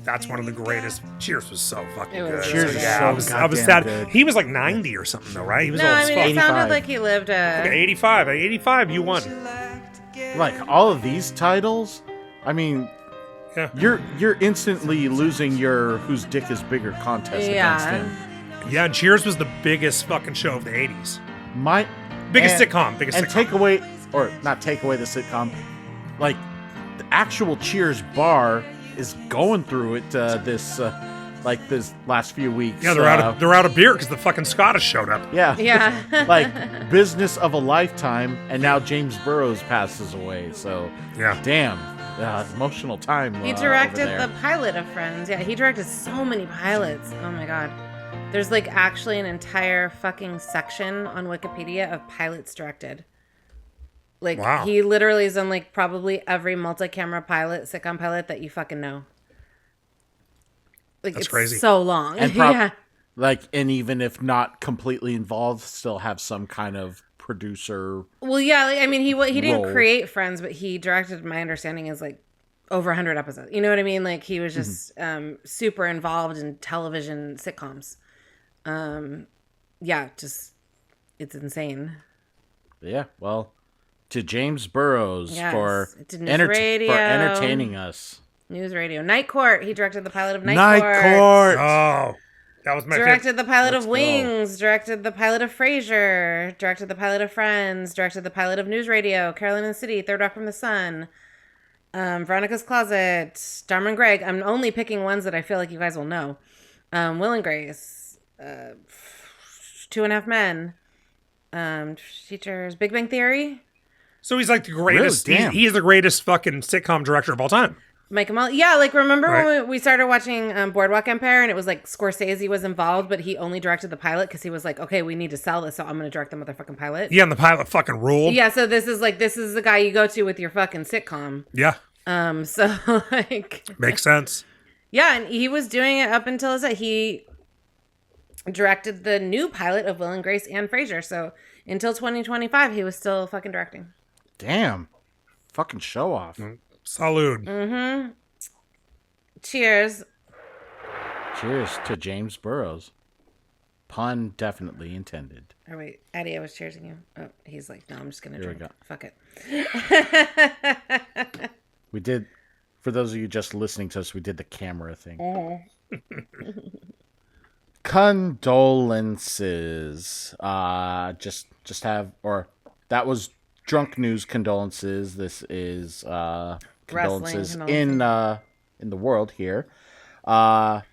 that's one of the greatest. Cheers was so fucking It was good. Cheers is so I was goddamn sad. good. He was like 90 or something, though, right? He was No, old I as mean fuck. it sounded 85. like he lived a. 85. At 85, you won. Like all of these titles, I mean, Yeah. you're instantly losing your whose dick is bigger contest against him. Yeah, and Cheers was the biggest fucking show of the 80s. Biggest and sitcom. take away, or not take away the sitcom, like the actual Cheers bar is going through it this last few weeks. Yeah, they're out of beer because the fucking Scottish showed up. Yeah. Yeah. Like business of a lifetime, and now James Burrows passes away. So Yeah. damn, emotional time. He over directed there. the pilot of Friends. Yeah, he directed so many pilots. Oh my god. There's like actually an entire fucking section on Wikipedia of pilots directed. Like Wow. he literally is on like probably every multi-camera pilot, sitcom pilot that you fucking know. Like That's it's crazy. so long. And yeah. and even if not completely involved, still have some kind of producer. Well, yeah, like, I mean he didn't Role. create Friends, but he directed, my understanding is like over 100 episodes. You know what I mean? Like he was just super involved in television sitcoms. Yeah, just it's insane. Yeah, well, To James Burrows Yes, for to News Radio. for entertaining us. News Radio. Night Court. He directed the pilot of Night Court. Oh, that was my favorite. Directed the pilot Let's of Wings. Directed the pilot of Frasier. Directed the pilot of Friends. Directed the pilot of News Radio. Carolyn in the City. Third Rock from the Sun. Veronica's Closet. Dharma and Greg. I'm only picking ones that I feel like you guys will know. Will and Grace. 2.5 Men. Teachers. Big Bang Theory. So he's like the greatest. Really? Damn. He's the greatest fucking sitcom director of all time. Mike and Molly. Yeah, like remember Right. when we started watching Boardwalk Empire and it was like Scorsese was involved, but he only directed the pilot because he was like, okay, we need to sell this, so I'm going to direct the motherfucking pilot. Yeah, and the pilot fucking ruled. Yeah, so this is the guy you go to with your fucking sitcom. Yeah, So like, makes sense. yeah, and he was doing it up until he directed the new pilot of Will and Grace and Frasier. So until 2025, he was still fucking directing. Damn. Fucking show off. Salud. Cheers. Cheers to James Burrows. Pun definitely intended. Oh wait, Eddie, I was cheersing you. Oh, he's like, no, I'm just gonna Here we drink. go. Fuck it. We did, for those of you just listening to us, we did the camera thing. Condolences. That was drunk news condolences. This is condolences in the world here. Not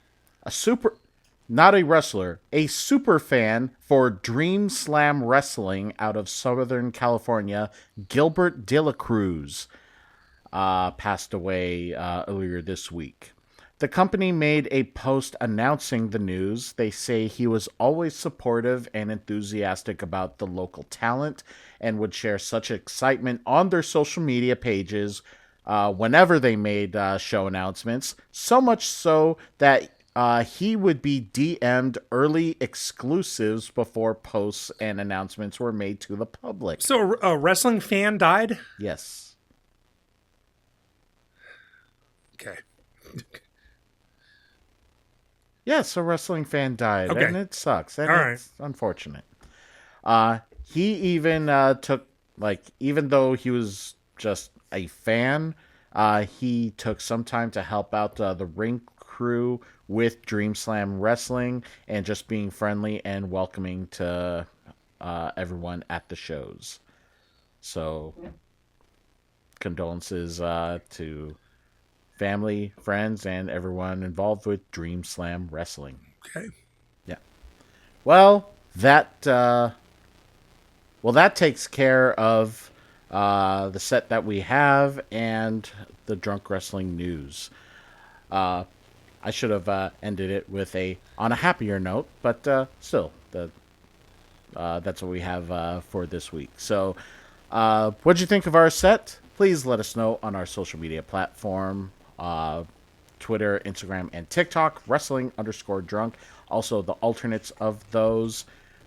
a wrestler, a super fan for Dream Slam Wrestling out of Southern California, Gilbert De La Cruz, passed away earlier this week. The company made a post announcing the news. They say he was always supportive and enthusiastic about the local talent and would share such excitement on their social media pages whenever they made show announcements, so much so that he would be DM'd early exclusives before posts and announcements were made to the public. So a wrestling fan died? Yes. Okay. Yes, a wrestling fan died, Okay. and it sucks. And All it's unfortunate. He even took, even though he was just a fan, he took some time to help out the ring crew with Dream Slam Wrestling and just being friendly and welcoming to everyone at the shows. So, condolences to family, friends, and everyone involved with Dream Slam Wrestling. Okay. Yeah. Well, that takes care of the set that we have and the drunk wrestling news. I should have ended it with on a happier note, but still, that's what we have for this week. So, what'd you think of our set? Please let us know on our social media platform. Twitter, Instagram, and TikTok, wrestling_drunk. Also, the alternates of those.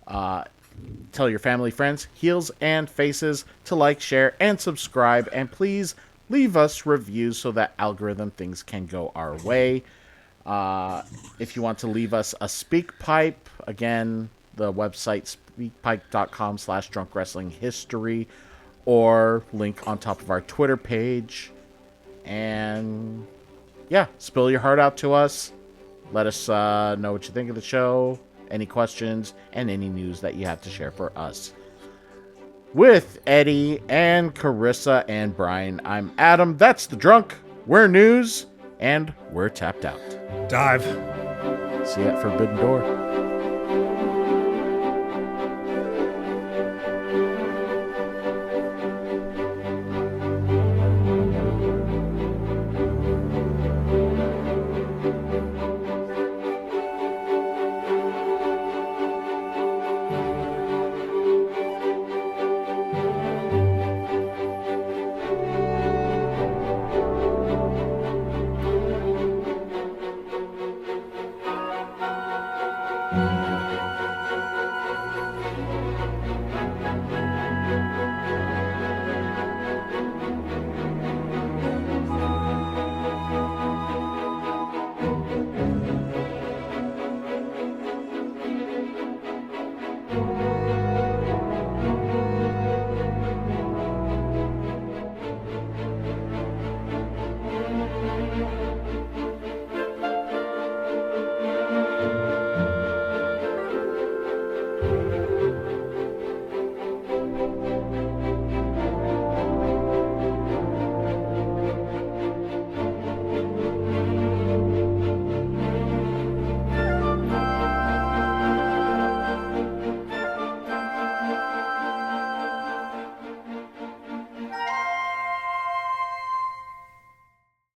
Tell your family, friends, heels, and faces to like, share, and subscribe. And please leave us reviews so that algorithm things can go our way. If you want to leave us a speak pipe, again, the website speakpipe.com/drunkwrestlinghistory, or link on top of our Twitter page. And yeah, spill your heart out to us. Let us know what you think of the show, any questions, and any news that you have to share for us. With Eddie and Carissa and Brian, I'm Adam. That's the drunk. We're news, and we're tapped out. Dive. See you at Forbidden Door.